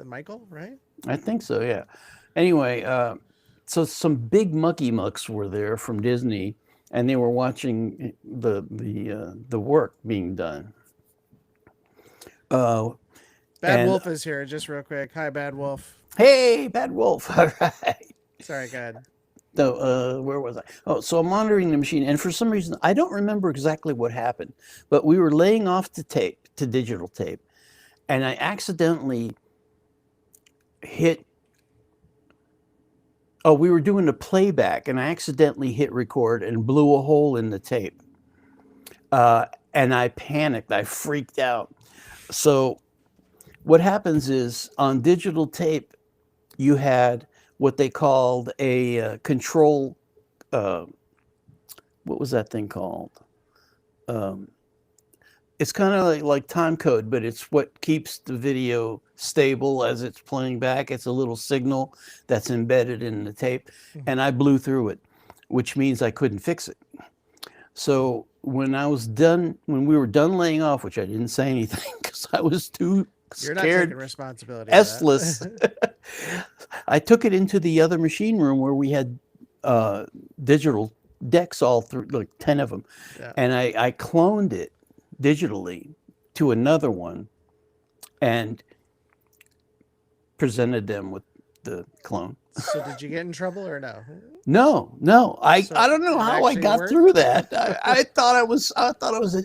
Speaker 1: Michael, right?
Speaker 2: I think so. Yeah. Anyway, so some big mucky mucks were there from Disney, and they were watching the work being done.
Speaker 1: Bad Wolf is here, just real quick. Hi, Bad Wolf.
Speaker 2: Hey, Bad Wolf. All right.
Speaker 1: Sorry, go ahead.
Speaker 2: So, where was I? Oh, so I'm monitoring the machine, and for some reason, I don't remember exactly what happened, but we were laying off to digital tape, and I accidentally hit. Oh, we were doing a playback, and I accidentally hit record and blew a hole in the tape. And I panicked. I freaked out. So what happens is on digital tape, you had what they called a control. What was that thing called? It's kind of like time code, but it's what keeps the video stable as it's playing back. It's a little signal that's embedded in the tape, and I blew through it, which means I couldn't fix it. So when we were done laying off, which I didn't say anything because I was too
Speaker 1: You're not taking
Speaker 2: scared,
Speaker 1: responsibility for
Speaker 2: S-less,
Speaker 1: that.
Speaker 2: I took it into the other machine room where we had digital decks all through, like 10 of them.
Speaker 1: Yeah.
Speaker 2: And I cloned it digitally to another one and presented them with the clone.
Speaker 1: So did you get in trouble or no?
Speaker 2: No. I
Speaker 1: So
Speaker 2: don't know
Speaker 1: it
Speaker 2: how I
Speaker 1: actually
Speaker 2: got
Speaker 1: worked?
Speaker 2: through that. I thought I was,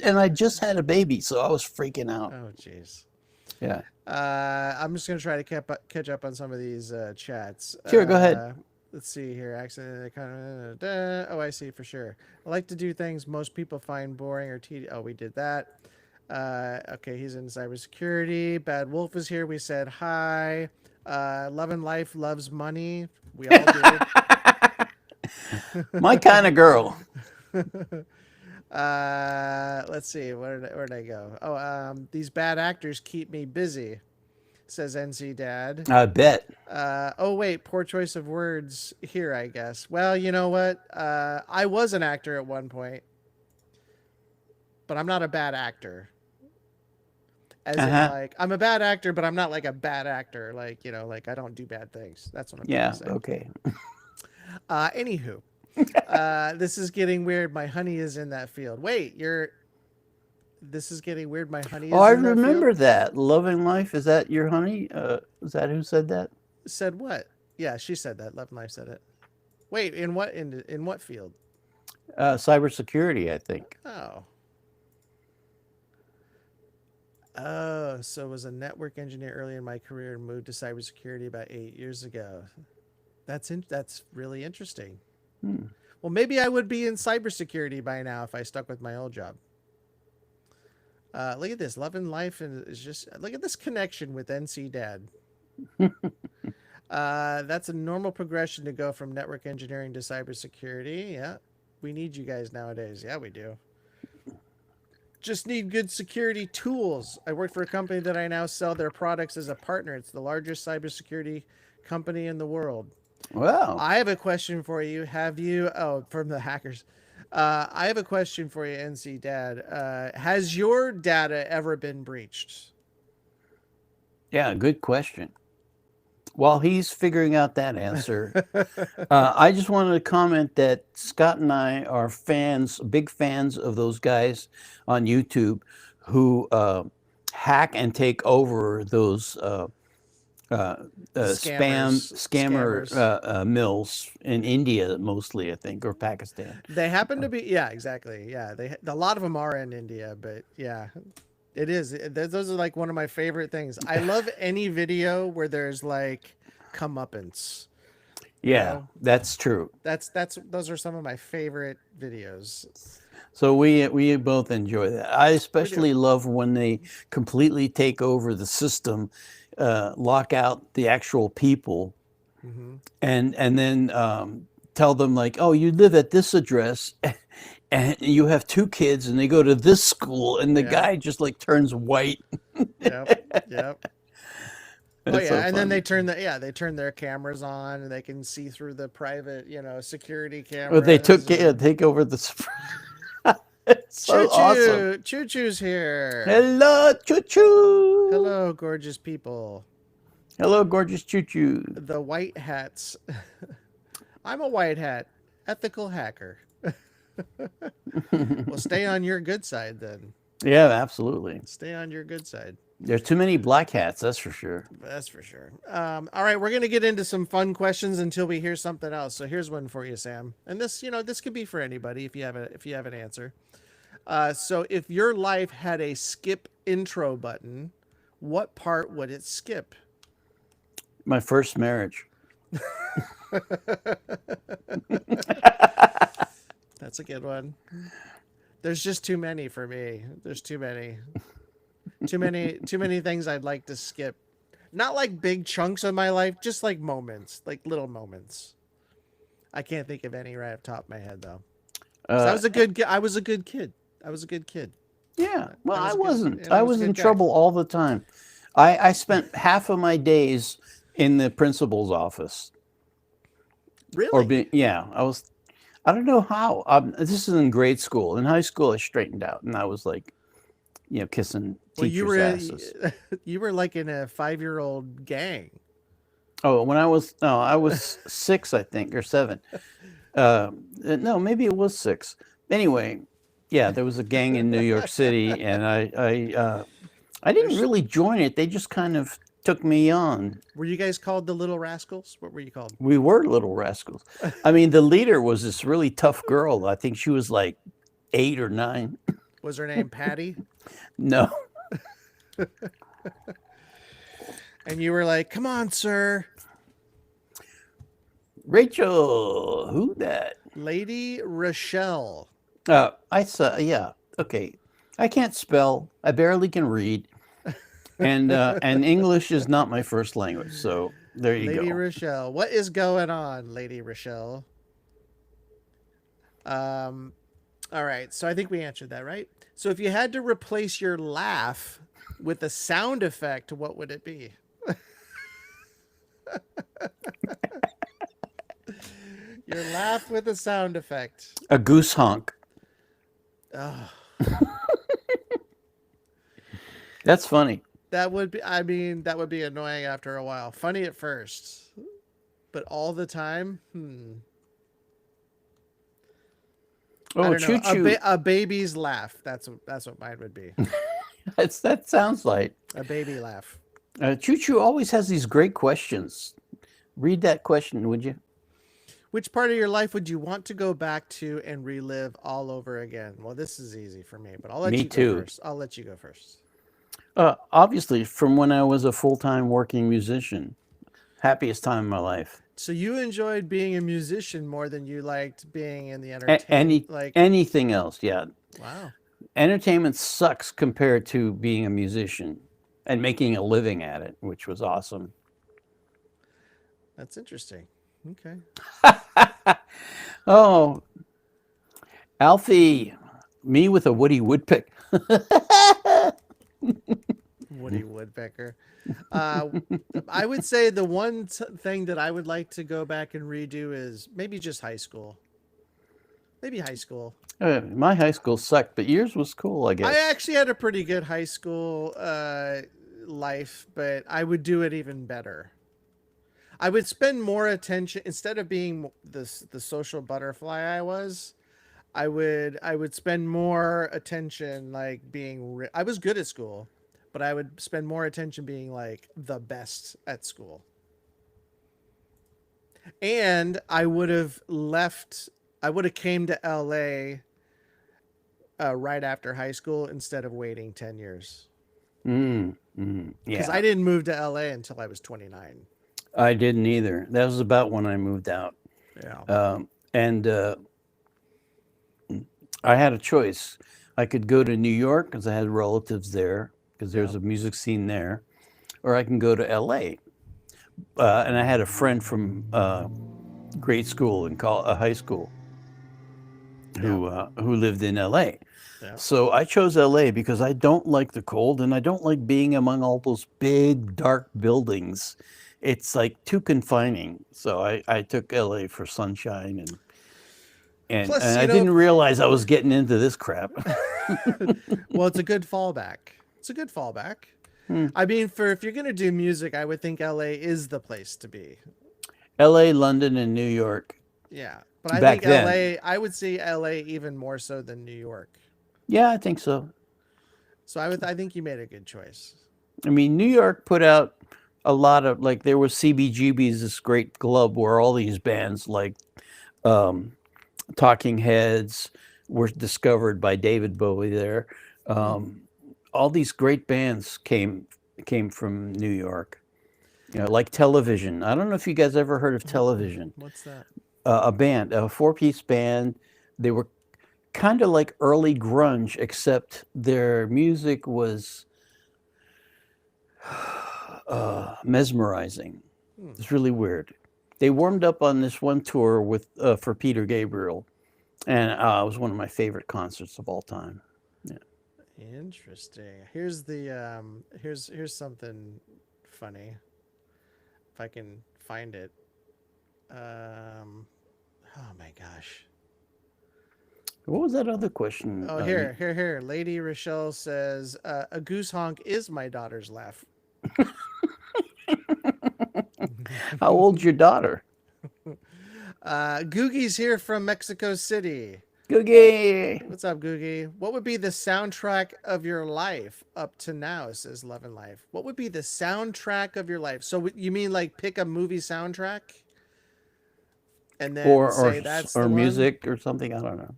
Speaker 2: and I just had a baby, so I was freaking out.
Speaker 1: Oh, jeez.
Speaker 2: Yeah.
Speaker 1: I'm just gonna try to catch up on some of these chats.
Speaker 2: Sure, go ahead.
Speaker 1: Let's see here. Accident. Oh, I see for sure. I like to do things most people find boring or tedious. Oh, we did that. Okay, he's in cybersecurity. Bad Wolf is here. We said hi. Love and Life loves money. We all do.
Speaker 2: My kind of girl.
Speaker 1: Let's see. Where'd I go? Oh, these bad actors keep me busy, says NC Dad.
Speaker 2: I bet.
Speaker 1: Oh wait, poor choice of words here, I guess. Well, you know what? I was an actor at one point, but I'm not a bad actor. As in, like, I'm a bad actor, but I'm not like a bad actor. Like, like I don't do bad things. That's what I'm trying to say.
Speaker 2: Okay.
Speaker 1: Anywho, this is getting weird. My honey is in that field. Wait, this is getting weird. My honey is
Speaker 2: Oh, I
Speaker 1: in that
Speaker 2: remember
Speaker 1: field?
Speaker 2: that. Loving Life. Is that your honey? Is that who said that?
Speaker 1: Said what? Yeah, she said that. Love and Life said it. Wait, in what field?
Speaker 2: Cybersecurity, I think.
Speaker 1: Oh, so was a network engineer early in my career and moved to cybersecurity about 8 years ago. That's really interesting. Well, maybe I would be in cybersecurity by now if I stuck with my old job. Look at this. Love and Life is just, look at this connection with NC Dad. That's a normal progression to go from network engineering to cybersecurity. Yeah. We need you guys nowadays. Yeah, we do. Just need good security tools. I work for a company that I now sell their products as a partner. It's the largest cybersecurity company in the world.
Speaker 2: Wow.
Speaker 1: I have a question for you. From the hackers. I have a question for you, NC Dad. Has your data ever been breached?
Speaker 2: Yeah, good question. While he's figuring out that answer, I just wanted to comment that Scott and I are big fans of those guys on YouTube who scammer mills in India mostly, I think, or Pakistan.
Speaker 1: They happen to be, yeah, exactly. Yeah, a lot of them are in India, but yeah. It is. Those are like one of my favorite things. I love any video where there's like comeuppance.
Speaker 2: Yeah, that's true.
Speaker 1: Those are some of my favorite videos.
Speaker 2: So we both enjoy that. I especially love when they completely take over the system, lock out the actual people, and then tell them like, oh, you live at this address. And you have 2 kids and they go to this school and the guy just like turns white.
Speaker 1: Yep. Oh yeah, and then they turn their cameras on and they can see through the private, security cameras.
Speaker 2: Well, they take over the it's so awesome.
Speaker 1: Choo-choo's here.
Speaker 2: Hello, choo-choo.
Speaker 1: Hello, gorgeous people.
Speaker 2: Hello, gorgeous choo-choo.
Speaker 1: The white hats. I'm a white hat, ethical hacker. Well, stay on your good side then.
Speaker 2: Yeah, absolutely.
Speaker 1: Stay on your good side.
Speaker 2: There's too many black hats, that's for sure.
Speaker 1: That's for sure. All right, we're gonna get into some fun questions until we hear something else. So here's one for you, Sam. And this could be for anybody if you have an answer. So if your life had a skip intro button, what part would it skip?
Speaker 2: My first marriage.
Speaker 1: That's a good one. There's just too many for me. There's too many. Too many things I'd like to skip. Not like big chunks of my life, just like moments, like little moments. I can't think of any right off the top of my head though. I was a good kid.
Speaker 2: Yeah. Well, I wasn't. I was in trouble all the time. I spent half of my days in the principal's office.
Speaker 1: Really?
Speaker 2: Yeah, I don't know how. This is in grade school. In high school, I straightened out, and I was like, kissing
Speaker 1: Well,
Speaker 2: teachers' asses.
Speaker 1: you were like in a 5-year-old gang.
Speaker 2: Oh, when I was no, I was 6, I think, or 7. No, maybe it was 6. Anyway, yeah, there was a gang in New York City, and I didn't
Speaker 1: There's,
Speaker 2: really join it. They just kind of took me on.
Speaker 1: were you guys called the Little Rascals? What were you called?
Speaker 2: We were little rascals. I mean, the leader was this really tough girl. I think she was like 8 or 9.
Speaker 1: Was her name Patty?
Speaker 2: No,
Speaker 1: And you were like, "Come on, sir."
Speaker 2: Rachel, who that?
Speaker 1: Lady Rochelle.
Speaker 2: I saw. Yeah, okay. I can't spell. I barely can read, and English is not my first language. So there you
Speaker 1: Lady
Speaker 2: go.
Speaker 1: Rochelle. What is going on, Lady Rochelle? Um, all right. So I think we answered that, right? So if you had to replace your laugh with a sound effect, what would it be? Your laugh with a sound effect.
Speaker 2: A goose honk.
Speaker 1: Oh,
Speaker 2: That's funny.
Speaker 1: that would be, I mean, that would be annoying after a while. Funny at first, but all the time? I
Speaker 2: Oh,
Speaker 1: don't know.
Speaker 2: choo choo.
Speaker 1: A baby's laugh. That's what mine would be.
Speaker 2: That sounds like
Speaker 1: A baby laugh.
Speaker 2: Choo Choo always has these great questions. Read that question, would you?
Speaker 1: Which part of your life would you want to go back to and relive all over again? Well, this is easy for me, but I'll let
Speaker 2: Me
Speaker 1: you go
Speaker 2: too.
Speaker 1: first. I'll let you go first.
Speaker 2: Obviously, from when I was a full-time working musician, happiest time of my life.
Speaker 1: So you enjoyed being a musician more than you liked being in the
Speaker 2: Any
Speaker 1: like,
Speaker 2: anything else? Yeah,
Speaker 1: wow.
Speaker 2: entertainment sucks compared to being a musician and making a living at it, which was awesome.
Speaker 1: That's interesting. Okay.
Speaker 2: Oh, Alfie, me with a Woody Woodpecker.
Speaker 1: Woody Woodpecker. Uh, I would say the one thing that I would like to go back and redo is maybe just high school. Maybe high school.
Speaker 2: My high school sucked, but yours was cool, I
Speaker 1: I
Speaker 2: guess.
Speaker 1: actually had a pretty good high school life, but I would do it even better. I would spend more attention instead of being the social butterfly I was. I would spend more attention like being. I was good at school, but I would spend more attention being like the best at school. And I would have left. I would have came to LA right after high school instead of waiting 10 years. Because
Speaker 2: Yeah,
Speaker 1: I didn't move to LA until I was 29.
Speaker 2: I didn't either. That was about when I moved out.
Speaker 1: Yeah.
Speaker 2: And I had a choice. I could go to New York because I had relatives there, because there's
Speaker 1: Yeah.
Speaker 2: a music scene there, or I can go to LA. And I had a friend from grade school and high school
Speaker 1: Yeah.
Speaker 2: who lived in LA.
Speaker 1: Yeah.
Speaker 2: So I chose LA because I don't like the cold and I don't like being among all those big dark buildings. It's like too confining. So I took LA for sunshine and
Speaker 1: Plus,
Speaker 2: I didn't realize I was getting into this crap.
Speaker 1: well, it's a good fallback. It's a good fallback. I mean, for if you're gonna do music, I would think LA is the place to be.
Speaker 2: LA, London, and New York
Speaker 1: Yeah, but I
Speaker 2: back
Speaker 1: think
Speaker 2: then.
Speaker 1: LA. I would say LA even more so than New York.
Speaker 2: Yeah, I think so.
Speaker 1: So I think you made a good choice.
Speaker 2: I mean, New York put out a lot of, like, there was CBGB's, this great club where all these bands like um, Talking Heads were discovered by David Bowie there. Um, all these great bands came from New York. Like Television. I don't know if you guys ever heard of Television.
Speaker 1: What's that?
Speaker 2: A band, a 4-piece band. They were kind of like early grunge, except their music was mesmerizing. It's really weird. They warmed up on this one tour with for Peter Gabriel, and it was one of my favorite concerts of all time. Yeah.
Speaker 1: Interesting. Here's something funny. If I can find it. Oh my gosh.
Speaker 2: What was that other question?
Speaker 1: Oh, here. Lady Rochelle says, a goose honk is my daughter's laugh.
Speaker 2: How old's your daughter?
Speaker 1: Googie's here from Mexico City.
Speaker 2: Googie.
Speaker 1: What's up, Googie? What would be the soundtrack of your life up to now, says Love and Life. What would be the soundtrack of your life? So you mean like pick a movie soundtrack and then say that's the
Speaker 2: or
Speaker 1: one?
Speaker 2: music or something? I don't know.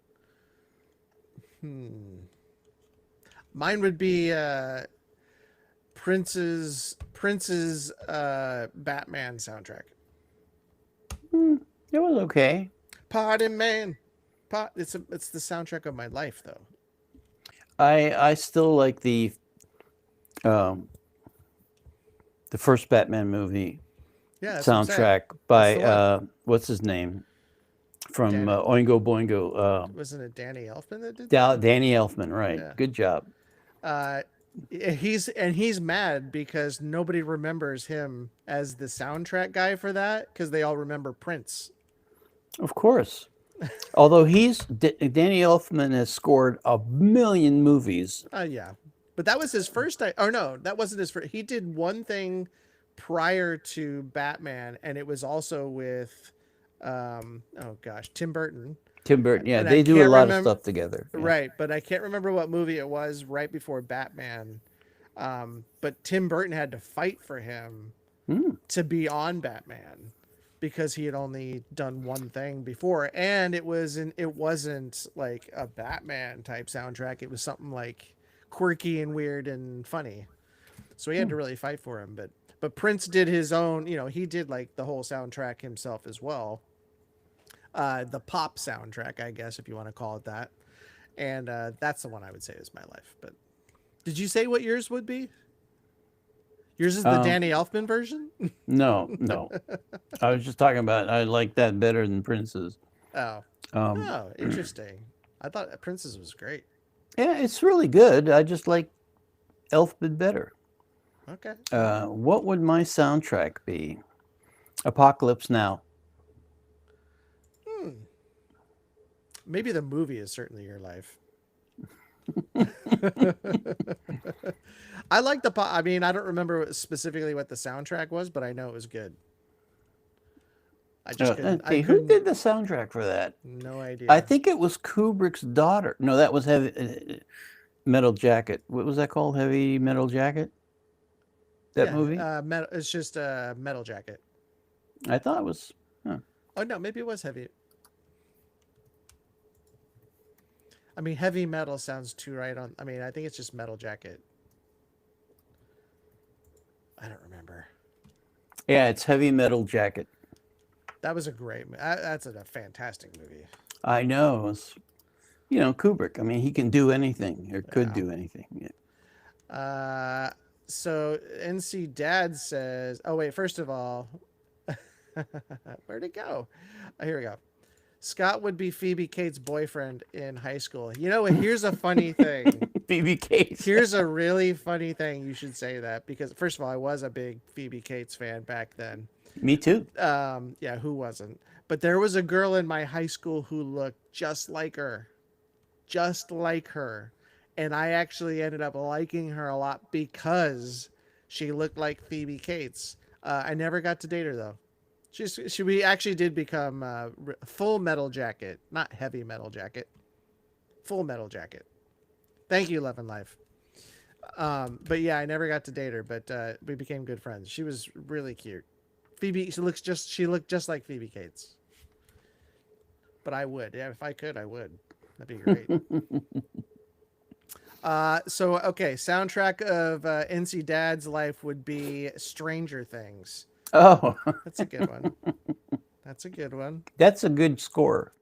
Speaker 1: Mine would be Prince's Batman soundtrack.
Speaker 2: It was okay.
Speaker 1: Pardon, man. It's the soundtrack of my life, though.
Speaker 2: I still like the first Batman movie soundtrack by what's his name from Oingo Boingo.
Speaker 1: Wasn't it Danny Elfman that did that?
Speaker 2: Danny Elfman, right? Yeah. Good job.
Speaker 1: He's mad because nobody remembers him as the soundtrack guy for that because they all remember Prince.
Speaker 2: Of course. Although Danny Elfman has scored 1 million movies.
Speaker 1: Yeah, but that was his first. Or no, that wasn't his first. He did one thing prior to Batman, and it was also with, Tim Burton.
Speaker 2: Tim Burton, yeah, they do a lot of stuff together. Yeah.
Speaker 1: Right, but I can't remember what movie it was right before Batman. But Tim Burton had to fight for him to be on Batman because he had only done one thing before, and it wasn't like a Batman type soundtrack. It was something like quirky and weird and funny. So he had to really fight for him. But Prince did his own. He did like the whole soundtrack himself as well. The pop soundtrack, I guess, if you want to call it that. And that's the one I would say is my life. But did you say what yours would be? Yours is the Danny Elfman version?
Speaker 2: No. I was just talking about I like that better than Prince's.
Speaker 1: Oh, interesting. I thought Prince's was great.
Speaker 2: Yeah, it's really good. I just like Elfman better.
Speaker 1: Okay.
Speaker 2: What would my soundtrack be? Apocalypse Now.
Speaker 1: Maybe the movie is certainly your life. I like the pop. I mean, I don't remember specifically what the soundtrack was, but I know it was good. I just
Speaker 2: who did the soundtrack for that?
Speaker 1: No idea.
Speaker 2: I think it was Kubrick's daughter. No, that was Heavy Metal Jacket. What was that called? Heavy Metal Jacket? That movie?
Speaker 1: It's just a Metal Jacket.
Speaker 2: I thought it was.
Speaker 1: Oh no, maybe it was Heavy. I mean, heavy metal sounds too right on. I mean, I think it's just Metal Jacket. I don't remember.
Speaker 2: Yeah, it's Heavy Metal Jacket.
Speaker 1: That was a great. That's a fantastic movie.
Speaker 2: I know. It's, Kubrick. I mean, he can do anything or could do anything.
Speaker 1: Yeah. So NC Dad says, "Oh wait, first of all, where'd it go? Oh, here we go. Scott would be Phoebe Cates' boyfriend in high school. Here's a funny thing.
Speaker 2: Phoebe Cates.
Speaker 1: Here's a really funny thing. You should say that because, first of all, I was a big Phoebe Cates fan back then.
Speaker 2: Me too.
Speaker 1: Yeah, who wasn't? But there was a girl in my high school who looked just like her. And I actually ended up liking her a lot because she looked like Phoebe Cates. I never got to date her, though. We actually did become Full Metal Jacket, not Heavy Metal Jacket. Full Metal Jacket. Thank you, Love and Life. But yeah, I never got to date her, but we became good friends. She was really cute. Phoebe, she looked just like Phoebe Cates. But I would, yeah, if I could, I would. That'd be great. Soundtrack of NC Dad's life would be Stranger Things.
Speaker 2: Oh,
Speaker 1: that's a good one. That's a good
Speaker 2: score.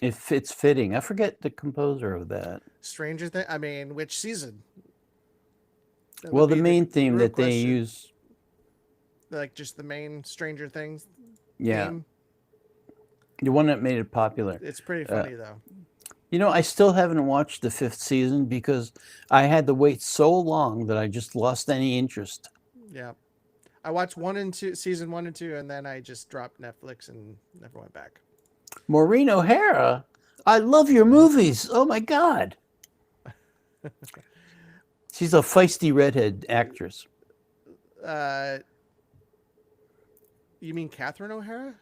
Speaker 2: If it's fitting. I forget the composer of that.
Speaker 1: Stranger Things. I mean, which season?
Speaker 2: Well, the main theme that they use.
Speaker 1: Like just the main Stranger Things.
Speaker 2: Yeah.
Speaker 1: Theme?
Speaker 2: The one that made it popular.
Speaker 1: It's pretty funny though.
Speaker 2: I still haven't watched the 5th season because I had to wait so long that I just lost any interest.
Speaker 1: Yeah. I watched season 1 and 2, and then I just dropped Netflix and never went back.
Speaker 2: Maureen O'Hara, I love your movies. Oh my God. She's a feisty redhead actress.
Speaker 1: Uh, you mean Catherine O'Hara?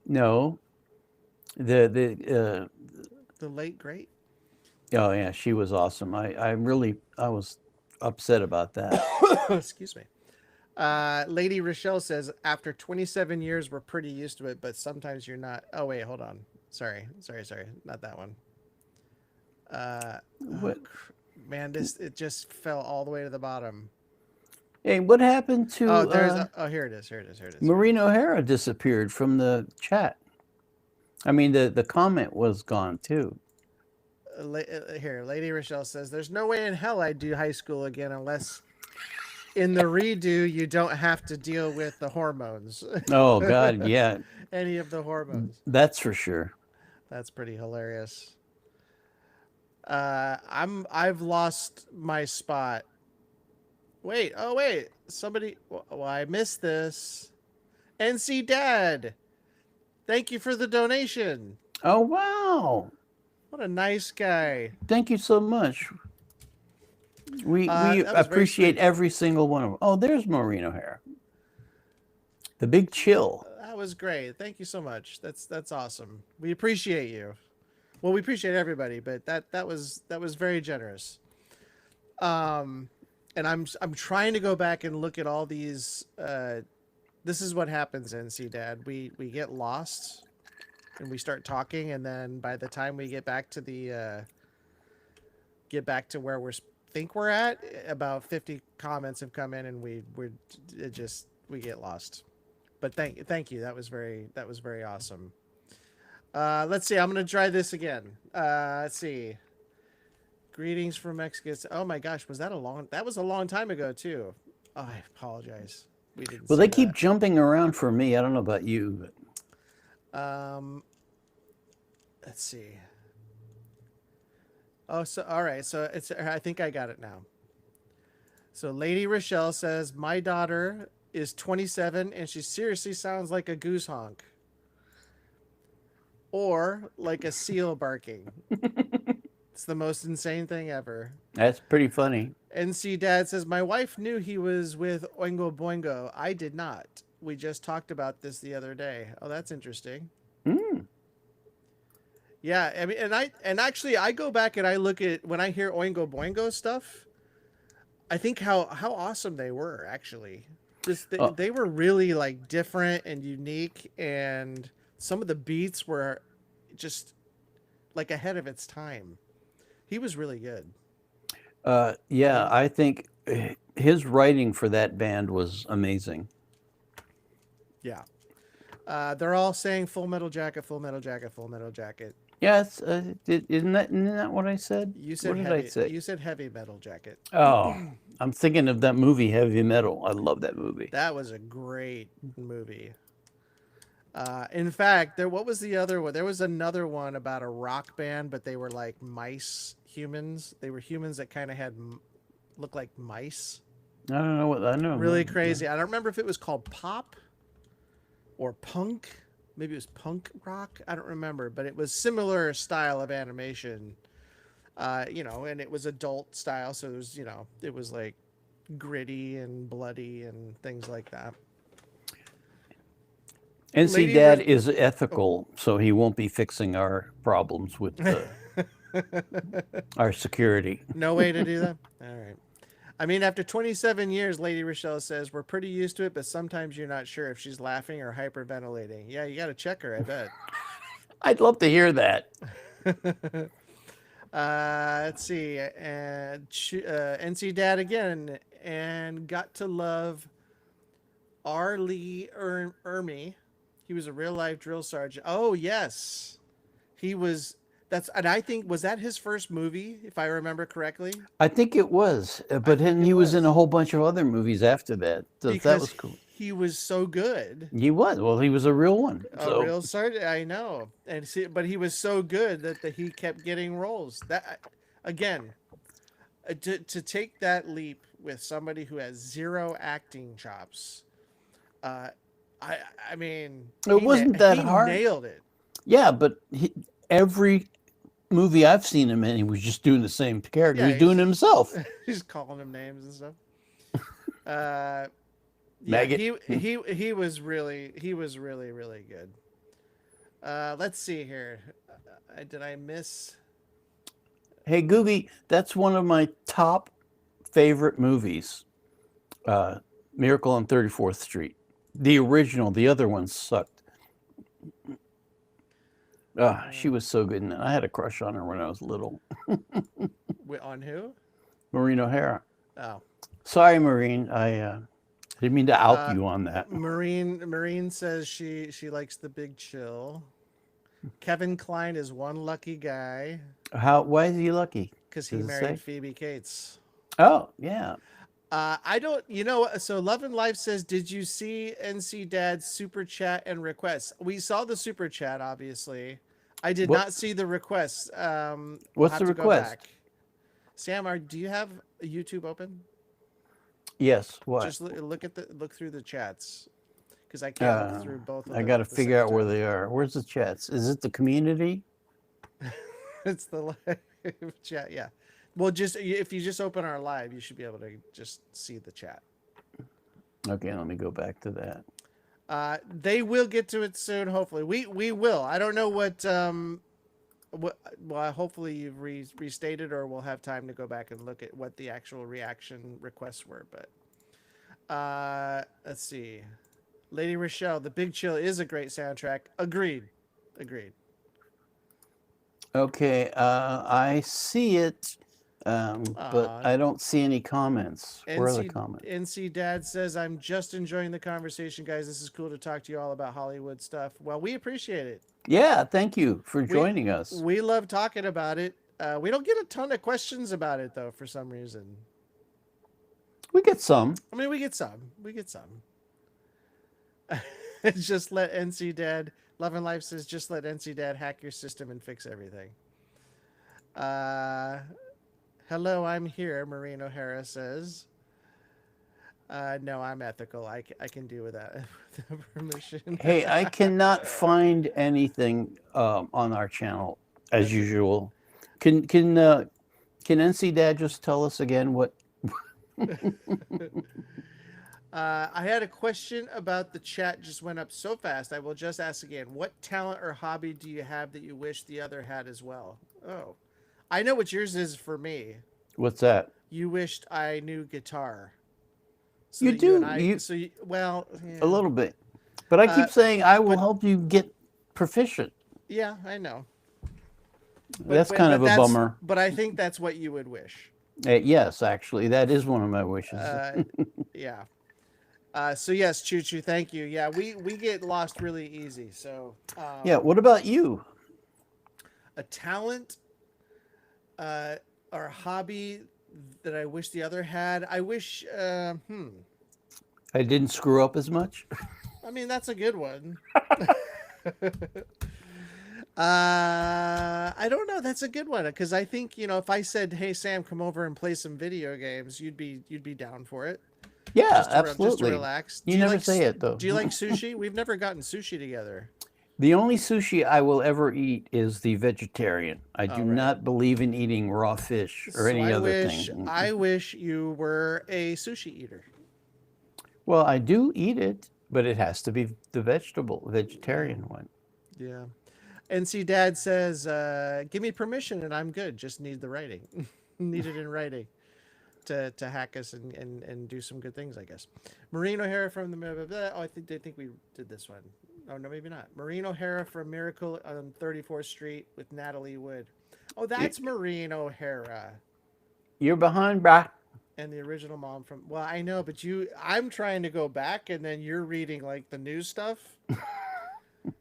Speaker 2: No, the
Speaker 1: The late great?
Speaker 2: oh yeah, she was awesome. I was upset about that.
Speaker 1: Excuse me. Lady Rochelle says, after 27 years, we're pretty used to it, but sometimes you're not. Oh, wait, hold on. Sorry. Not that one. Uh, oh,
Speaker 2: What?
Speaker 1: man, it just fell all the way to the bottom.
Speaker 2: Hey, what happened
Speaker 1: Oh,
Speaker 2: to
Speaker 1: here it is. Here it is. Here it is.
Speaker 2: Maureen O'Hara? Disappeared from the chat. I mean, the comment was gone too.
Speaker 1: Here, Lady Rochelle says, there's no way in hell I'd do high school again unless in the redo you don't have to deal with the hormones.
Speaker 2: Oh God, yeah,
Speaker 1: Any of the hormones.
Speaker 2: that's for sure.
Speaker 1: That's pretty hilarious. I've lost my spot. Wait, oh wait, somebody. Well, I missed this. NC Dad, thank you for the donation.
Speaker 2: Oh wow,
Speaker 1: What a nice guy.
Speaker 2: thank you so much. We
Speaker 1: That was very
Speaker 2: appreciate
Speaker 1: sweet.
Speaker 2: every single one of them. Oh, there's Maureen O'Hara. The big chill.
Speaker 1: That was great. Thank you so much. That's awesome. We appreciate you. Well, we appreciate everybody, but that was very generous. And I'm trying to go back and look at all these. This is what happens, NC Dad. We get lost, and we start talking, and then by the time we get back to the where think we're at, about 50 comments have come in, and we get lost. But thank you. That was very awesome. Let's see. I'm gonna try this again. Let's see. Greetings from Mexico. Oh my gosh, that was a long time ago too. Oh, I apologize. We didn't.
Speaker 2: Well,
Speaker 1: see
Speaker 2: they keep
Speaker 1: that.
Speaker 2: jumping around for me. I don't know about you, but
Speaker 1: Let's see. Oh, so all right. So I think I got it now. So Lady Rochelle says, my daughter is 27 and she seriously sounds like a goose honk. Or like a seal barking. It's the most insane thing ever.
Speaker 2: that's pretty funny.
Speaker 1: NC Dad says, my wife knew he was with Oingo Boingo. I did not. We just talked about this the other day. Oh, that's interesting. Yeah, I mean, and actually I go back and I look at when I hear Oingo Boingo stuff, I think how awesome they were actually. Just they were really like different and unique, and some of the beats were just like ahead of its time. He was really good.
Speaker 2: Yeah, I think his writing for that band was amazing.
Speaker 1: Yeah. They're all saying Full Metal Jacket, Full Metal Jacket, Full Metal Jacket.
Speaker 2: Yes, isn't that what I said?
Speaker 1: You said
Speaker 2: what did
Speaker 1: heavy.
Speaker 2: I say?
Speaker 1: You said Heavy Metal Jacket.
Speaker 2: Oh, I'm thinking of that movie, Heavy Metal. I love that movie.
Speaker 1: That was a great movie. In fact, what was the other one? There was another one about a rock band, but they were like humans. They were humans that kind of looked like mice.
Speaker 2: I don't know what I know.
Speaker 1: Really crazy. Yeah. I don't remember if it was called pop or punk. Maybe it was punk rock. I don't remember, but it was similar style of animation. And it was adult style, so it was like gritty and bloody and things like that.
Speaker 2: NC Dad is ethical, so he won't be fixing our problems with our security.
Speaker 1: No way to do that? All right. I mean, after 27 years, Lady Rochelle says, we're pretty used to it, but sometimes you're not ssure if she's laughing or hyperventilating. Yeah, you got to check her, I bet.
Speaker 2: I'd love to hear that.
Speaker 1: Let's see. NC Dad again, and got to love R. Lee Ermey. He was a real life drill sergeant. Oh, yes. He was. And I think, was that his first movie, if I remember correctly?
Speaker 2: I think it was, but then he was in a whole bunch of other movies after that. So that was cool.
Speaker 1: He was so good.
Speaker 2: He was. Well, he was a real one.
Speaker 1: A real sergeant, I know. But he was so good that he kept getting roles. That again, to take that leap with somebody who has zero acting chops. I mean,
Speaker 2: it wasn't that hard.
Speaker 1: He nailed it.
Speaker 2: Yeah, but every movie I've seen him in, he was just doing the same character.
Speaker 1: Yeah,
Speaker 2: He was doing it himself.
Speaker 1: he's calling him names and stuff. Uh, yeah,
Speaker 2: Maggot.
Speaker 1: he was really really good. Let's see here. Did I miss?
Speaker 2: Hey, Googie, that's one of my top favorite movies. Miracle on 34th Street. The original. The other ones sucked. She was so good in it. I had a crush on her when I was little.
Speaker 1: On who?
Speaker 2: Maureen O'Hara.
Speaker 1: Oh,
Speaker 2: Sorry, Maureen. I didn't mean to out you on that.
Speaker 1: Marine says she likes The Big Chill. Kevin Kline is one lucky guy
Speaker 2: Why is he lucky?
Speaker 1: because he
Speaker 2: Does it
Speaker 1: married
Speaker 2: say?
Speaker 1: Phoebe Cates.
Speaker 2: Oh, yeah.
Speaker 1: I don't, you know, so Love and Life says, did you see NC Dad's super chat and requests? We saw the super chat, obviously. I did
Speaker 2: What-
Speaker 1: not see the requests. We'll
Speaker 2: What's
Speaker 1: have
Speaker 2: the
Speaker 1: to go
Speaker 2: request?
Speaker 1: back. Sam, do you have YouTube open?
Speaker 2: Yes. What?
Speaker 1: Just look through the chats because I can't look through both of them.
Speaker 2: I got to
Speaker 1: at the
Speaker 2: figure
Speaker 1: same
Speaker 2: out where
Speaker 1: time.
Speaker 2: they are. Where's the chats? Is it the community?
Speaker 1: It's the live chat, yeah. Well, just if you just open our live, you should be able to just see the chat.
Speaker 2: Okay, let me go back to that.
Speaker 1: They will get to it soon. Hopefully, we will. I don't know what. Well, hopefully you've restated, or we'll have time to go back and look at what the actual reaction requests were. But let's see. Lady Rochelle, The Big Chill is a great soundtrack. Agreed.
Speaker 2: Okay, I see it, but I don't see any comments. Where are the comments?
Speaker 1: NC Dad says, I'm just enjoying the conversation, guys. This is cool to talk to you all about Hollywood stuff. Well, we appreciate it.
Speaker 2: Yeah, thank you for joining us.
Speaker 1: We love talking about it. We don't get a ton of questions about it, though, for some reason.
Speaker 2: We get some.
Speaker 1: I mean, we get some. Just let NC Dad, Love and Life says, just let NC Dad hack your system and fix everything. Hello, I'm here, Maureen O'Hara says. No, I'm ethical. I can do without permission.
Speaker 2: Hey, I cannot find anything on our channel as usual. Can NC Dad just tell us again what?
Speaker 1: I had a question about the chat. Just went up so fast. I will just ask again. What talent or hobby do you have that you wish the other had as well? Oh, I know what yours is for me.
Speaker 2: What's that?
Speaker 1: You wished I knew guitar. So
Speaker 2: You do.
Speaker 1: Well,
Speaker 2: a little bit, but I keep saying I will help you get proficient.
Speaker 1: Yeah, I know.
Speaker 2: That's kind of a bummer.
Speaker 1: But I think that's what you would wish.
Speaker 2: Yes, actually, that is one of my wishes.
Speaker 1: Yeah. So yes, Choo Choo, thank you. Yeah, we get lost really easy. So
Speaker 2: yeah. What about you?
Speaker 1: A talent, or a hobby that I wish the other had. I wish.
Speaker 2: I didn't screw up as much.
Speaker 1: I mean, that's a good one. I don't know. That's a good one because I think, you know, if I said, "Hey Sam, come over and play some video games," you'd be down for it.
Speaker 2: Yeah, absolutely.
Speaker 1: Just to relax.
Speaker 2: You never say it though.
Speaker 1: Do you like sushi? We've never gotten sushi together.
Speaker 2: The only sushi I will ever eat is the vegetarian. I do not believe in eating raw fish or any other thing.
Speaker 1: I wish you were a sushi eater.
Speaker 2: Well, I do eat it, but it has to be the vegetarian one.
Speaker 1: Yeah. NC Dad says, give me permission and I'm good. Just need the writing. Need it in writing to hack us and do some good things, I guess. Maureen O'Hara from the... Oh, they think we did this one. Oh, no, maybe not. Maureen O'Hara from Miracle on 34th Street with Natalie Wood. Oh, that's Maureen O'Hara.
Speaker 2: You're behind, brah.
Speaker 1: And the original mom from... Well, I know, but I'm trying to go back, and then you're reading, like, the new stuff.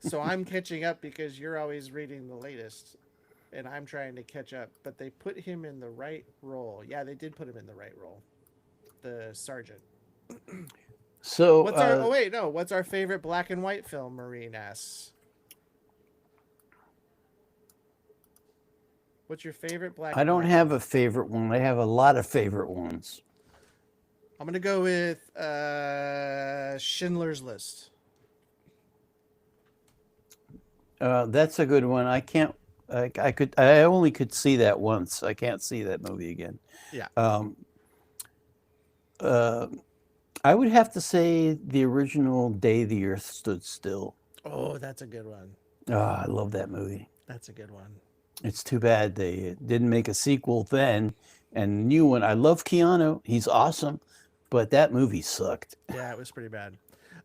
Speaker 1: So I'm catching up because you're always reading the latest. And I'm trying to catch up. But they put him in the right role. Yeah, they did put him in the right role. The sergeant.
Speaker 2: So
Speaker 1: what's our favorite black and white film? Maureen asks. What's your favorite black?
Speaker 2: I don't have a favorite one. I have a lot of favorite ones.
Speaker 1: I'm gonna go with Schindler's List.
Speaker 2: That's a good one. I can't. I could. I only could see that once. I can't see that movie again.
Speaker 1: Yeah.
Speaker 2: Um, uh, I would have to say the original Day the Earth Stood Still.
Speaker 1: Oh, that's a good one.
Speaker 2: I love that movie.
Speaker 1: That's a good one.
Speaker 2: It's too bad they didn't make a sequel then and a new one. I love Keanu. He's awesome, but that movie sucked.
Speaker 1: Yeah, it was pretty bad.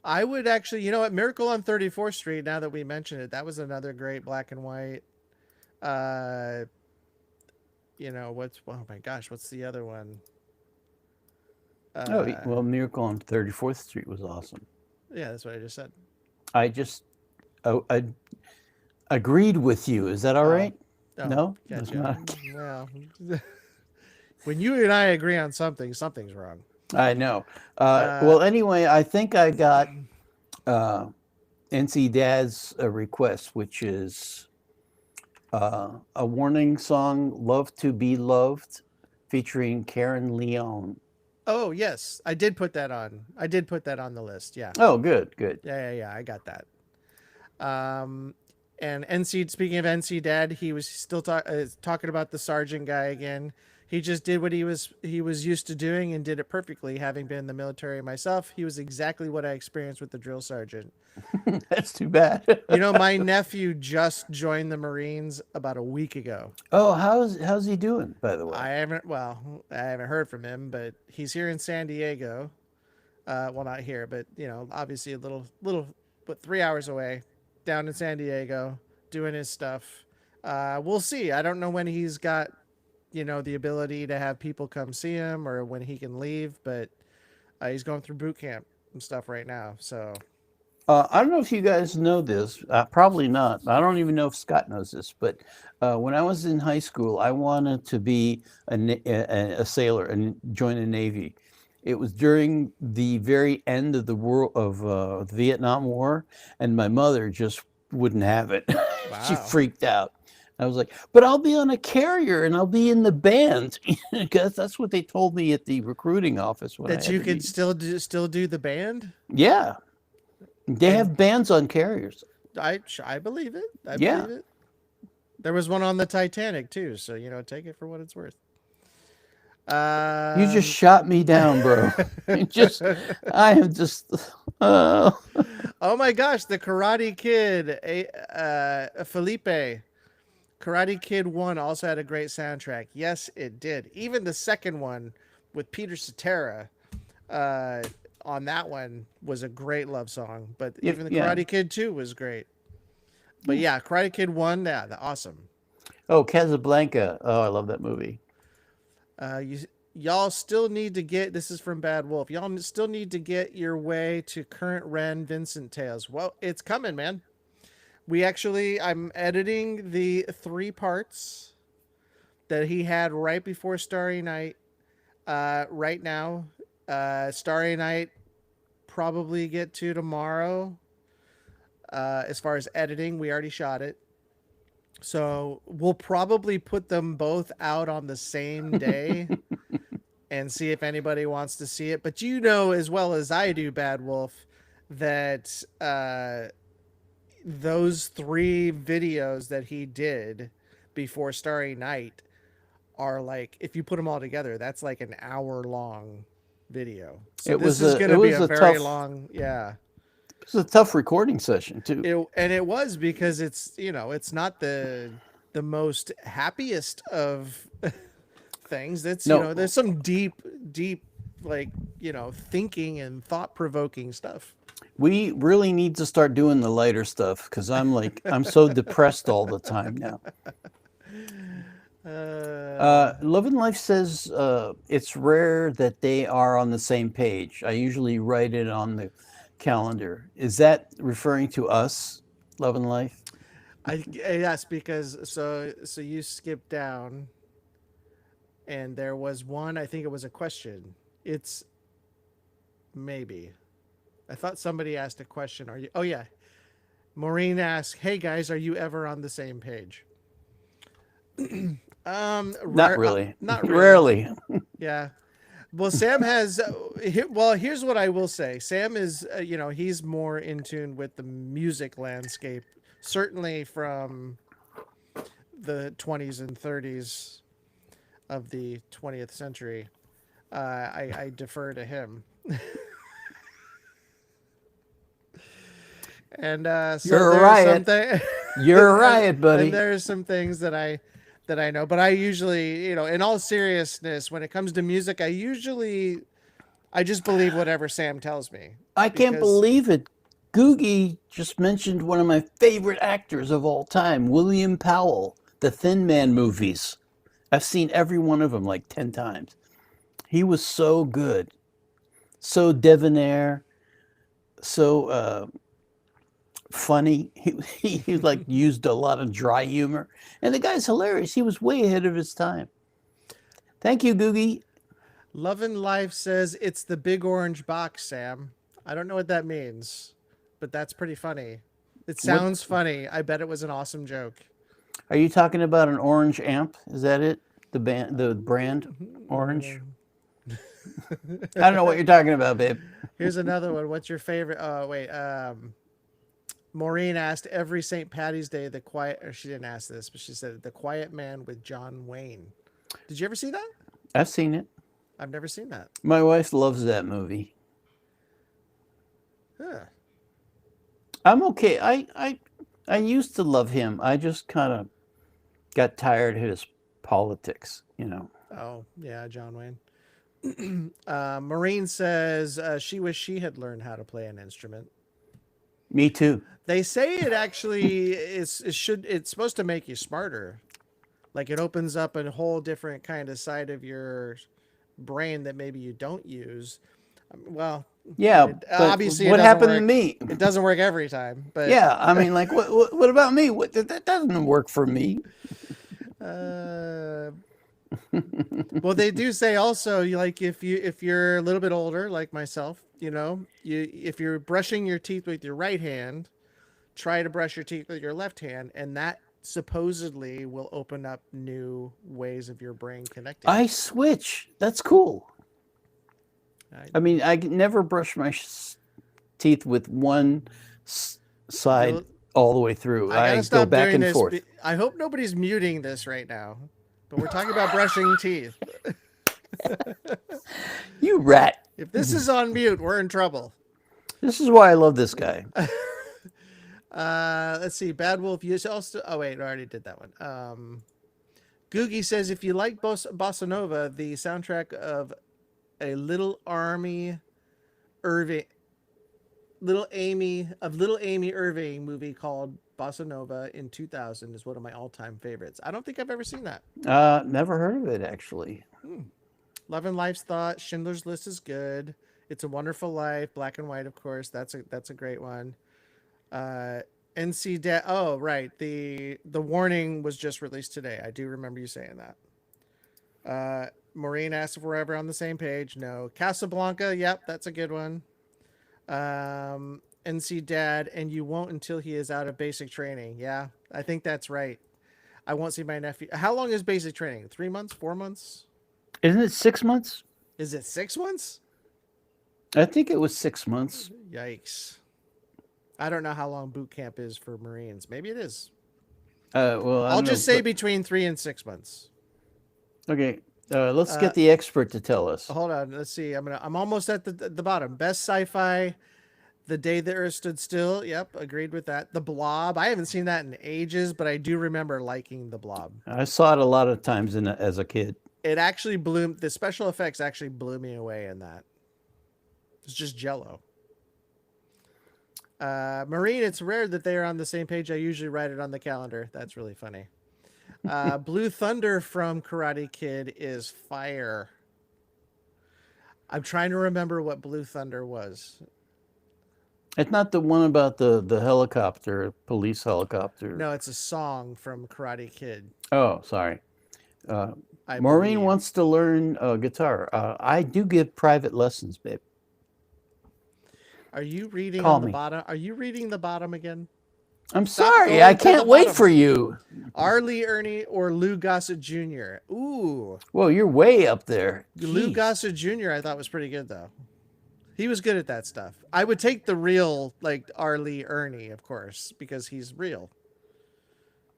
Speaker 1: I would actually, you know what, Miracle on 34th Street, now that we mention it, that was another great black and white. Uh, oh my gosh, what's the other one?
Speaker 2: Oh,
Speaker 1: Uh,
Speaker 2: well, Miracle on 34th Street was awesome.
Speaker 1: yeah, that's what I just said.
Speaker 2: I just I agreed with you. Is that all right?
Speaker 1: Oh,
Speaker 2: No, that's
Speaker 1: gotcha.
Speaker 2: not.
Speaker 1: Well, when you and I agree on something, something's wrong.
Speaker 2: I know.
Speaker 1: Uh,
Speaker 2: Well, anyway, I think I got NC Dad's request, which is a warning song, "Love to Be Loved," featuring Karen Leone.
Speaker 1: oh, yes, I did put that on. I did put that on the list. Yeah.
Speaker 2: Oh, good, good.
Speaker 1: Yeah. I got that. Um, and NC, speaking of NC Dad, he was still talking about the sergeant guy again. He just did what he was used to doing and did it perfectly. Having been in the military myself, he was exactly what I experienced with the drill sergeant.
Speaker 2: That's too bad.
Speaker 1: You know, my nephew just joined the Marines about a week ago.
Speaker 2: Oh, how's he doing, by the way?
Speaker 1: I haven't heard from him, but he's here in San Diego. Well, not here, but obviously a but 3 hours away, down in San Diego, doing his stuff. We'll see. I don't know when he's got, the ability to have people come see him or when he can leave, but he's going through boot camp and stuff right now. So
Speaker 2: I don't know if you guys know this. Probably not. I don't even know if Scott knows this. But when I was in high school, I wanted to be a sailor and join the Navy. It was during the very end of the Vietnam War, and my mother just wouldn't have it. She
Speaker 1: wow.
Speaker 2: freaked out. I was like, "But I'll be on a carrier and I'll be in the band," because that's what they told me at the recruiting office when I
Speaker 1: That
Speaker 2: had
Speaker 1: you
Speaker 2: to
Speaker 1: could
Speaker 2: meet.
Speaker 1: still do the band.
Speaker 2: Yeah, they
Speaker 1: And
Speaker 2: have bands on carriers.
Speaker 1: I believe it. I
Speaker 2: Yeah.
Speaker 1: believe it. There was one on the Titanic too, so take it for what it's worth.
Speaker 2: You just shot me down, bro. I am just. Uh,
Speaker 1: Oh my gosh, the Karate Kid, Felipe, Karate Kid 1 also had a great soundtrack. Yes, it did. Even the second one with Peter Cetera uh, on that one was a great love song. But even the
Speaker 2: yeah.
Speaker 1: Karate Kid 2 was great. But yeah, Karate Kid 1, yeah, awesome.
Speaker 2: Oh, Casablanca. Oh, I love that movie.
Speaker 1: Y'all still need to get, this is from Bad Wolf, y'all still need to get your way to current Ren Vincent Tales. Well, it's coming, man. I'm editing the 3 parts that he had right before Starry Night right now. Starry Night probably get to tomorrow. As far as editing, we already shot it. So we'll probably put them both out on the same day and see if anybody wants to see it. But as well as I do, Bad Wolf, that those 3 videos that he did before Starry Night are like, if you put them all together, that's like an hour long video. So this is going to be a very long, yeah.
Speaker 2: It was a tough recording session too.
Speaker 1: It was because it's not the most happiest of things. That's there's some deep like thinking and thought provoking stuff.
Speaker 2: We really need to start doing the lighter stuff because I'm so depressed all the time now. Love and Life says it's rare that they are on the same page. I usually write it on the calendar. Is that referring to us, Love and Life?
Speaker 1: Yes, because so you skipped down, and there was one. I think it was a question. It's maybe. I thought somebody asked a question. Are you? Oh yeah, Maureen asked, "Hey guys, are you ever on the same page?"
Speaker 2: Not really.
Speaker 1: Not really.
Speaker 2: Rarely.
Speaker 1: Yeah. Well, Sam has. Well, here's what I will say. Sam is, he's more in tune with the music landscape certainly from the 20s and 30s of the 20th century. I defer to him. And so
Speaker 2: You're a
Speaker 1: there's
Speaker 2: riot.
Speaker 1: something.
Speaker 2: You're a riot, buddy.
Speaker 1: And there's some things that I know, but I usually, in all seriousness, when it comes to music, I just believe whatever Sam tells me.
Speaker 2: I can't believe it. Googie just mentioned one of my favorite actors of all time, William Powell, the Thin Man movies. I've seen every one of them like 10 times. He was so good, so debonair, so funny. He like used a lot of dry humor, and the guy's hilarious. He was way ahead of his time. Thank you, Googie.
Speaker 1: Love and Life says it's the big orange box, Sam. I don't know what that means, but that's pretty funny. It sounds funny. I bet it was an awesome joke.
Speaker 2: Are you talking about an orange amp? Is that it? The brand Orange? I don't know what you're talking about, babe.
Speaker 1: Here's another one. What's your favorite? Oh, wait. Maureen asked every St. Patty's Day or she didn't ask this, but she said The Quiet Man with John Wayne. Did you ever see that?
Speaker 2: I've seen it.
Speaker 1: I've never seen that.
Speaker 2: My wife loves that movie.
Speaker 1: Huh.
Speaker 2: I'm okay. I used to love him. I just kind of got tired of his politics,
Speaker 1: Oh, yeah, John Wayne. Maureen says she wished she had learned how to play an instrument.
Speaker 2: Me too.
Speaker 1: They say it actually it's supposed to make you smarter. Like it opens up a whole different kind of side of your brain that maybe you don't use. Well,
Speaker 2: yeah.
Speaker 1: Obviously,
Speaker 2: what happened to me?
Speaker 1: It doesn't work every time. But
Speaker 2: yeah, I mean, like, what about me? That doesn't work for me.
Speaker 1: Well, they do say also, like if you're a little bit older, like myself, if you're brushing your teeth with your right hand, try to brush your teeth with your left hand, and that supposedly will open up new ways of your brain connecting.
Speaker 2: I switch. That's cool. I mean, I never brush my teeth with one side all the way through. I go back and forth.
Speaker 1: I hope nobody's muting this right now, but we're talking about brushing teeth.
Speaker 2: You rat.
Speaker 1: If this is on mute, we're in trouble.
Speaker 2: This is why I love this guy.
Speaker 1: Let's see. Bad Wolf. You also. Oh wait, I already did that one. Googie says if you like bossa nova, the soundtrack of a Little Amy Irving Irving movie called Bossa Nova in 2000 is one of my all-time favorites. I don't think I've ever seen that.
Speaker 2: Never heard of it actually.
Speaker 1: Love and Life's Thought. Schindler's List is good. It's a Wonderful Life. Black and white, of course. That's a great one. NC Dad. Oh, right. The Warning was just released today. I do remember you saying that. Maureen asked if we're ever on the same page. No. Casablanca. Yep, that's a good one. NC Dad, and you won't until he is out of basic training. Yeah, I think that's right. I won't see my nephew. How long is basic training? 3 months? 4 months?
Speaker 2: Isn't it 6 months?
Speaker 1: Is it 6 months?
Speaker 2: I think it was 6 months.
Speaker 1: Yikes. I don't know how long boot camp is for Marines. Maybe it is.
Speaker 2: Well,
Speaker 1: I'll just say between 3 and 6 months.
Speaker 2: Okay. Let's get the expert to tell us.
Speaker 1: Hold on. Let's see. I'm almost at the bottom. Best sci-fi. The Day the Earth Stood Still. Yep, agreed with that. The Blob. I haven't seen that in ages, but I do remember liking The Blob.
Speaker 2: I saw it a lot of times as a kid.
Speaker 1: It actually blew. The special effects actually blew me away in that. It's just Jello. Marine, it's rare that they are on the same page. I usually write it on the calendar. That's really funny. Blue Thunder from Karate Kid is fire. I'm trying to remember what Blue Thunder was.
Speaker 2: It's not the one about the helicopter, police helicopter.
Speaker 1: No, it's a song from Karate Kid.
Speaker 2: Oh, sorry. Maureen wants to learn guitar. I do give private lessons, babe.
Speaker 1: Are you reading on the bottom? Are you reading the bottom again?
Speaker 2: I'm sorry. I can't wait for you.
Speaker 1: R. Lee Ermey or Lou Gossett Jr. Ooh.
Speaker 2: Well, you're way up there.
Speaker 1: Lou Gossett Jr. I thought was pretty good, though. He was good at that stuff. I would take the real, like R. Lee Ernie, of course, because he's real.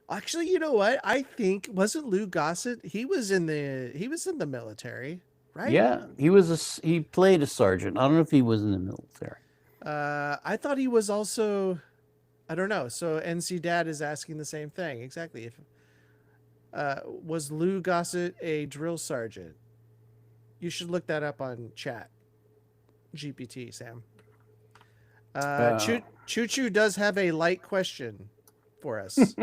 Speaker 1: Actually, you know what? I think wasn't Lou Gossett? He was in the military, right?
Speaker 2: Yeah, he played a sergeant. I don't know if he was in the military.
Speaker 1: I thought he was also. I don't know. So NC Dad is asking the same thing exactly. If was Lou Gossett a drill sergeant? You should look that up on chat GPT, Sam.
Speaker 2: Uh,
Speaker 1: Choo Choo does have a light question for us.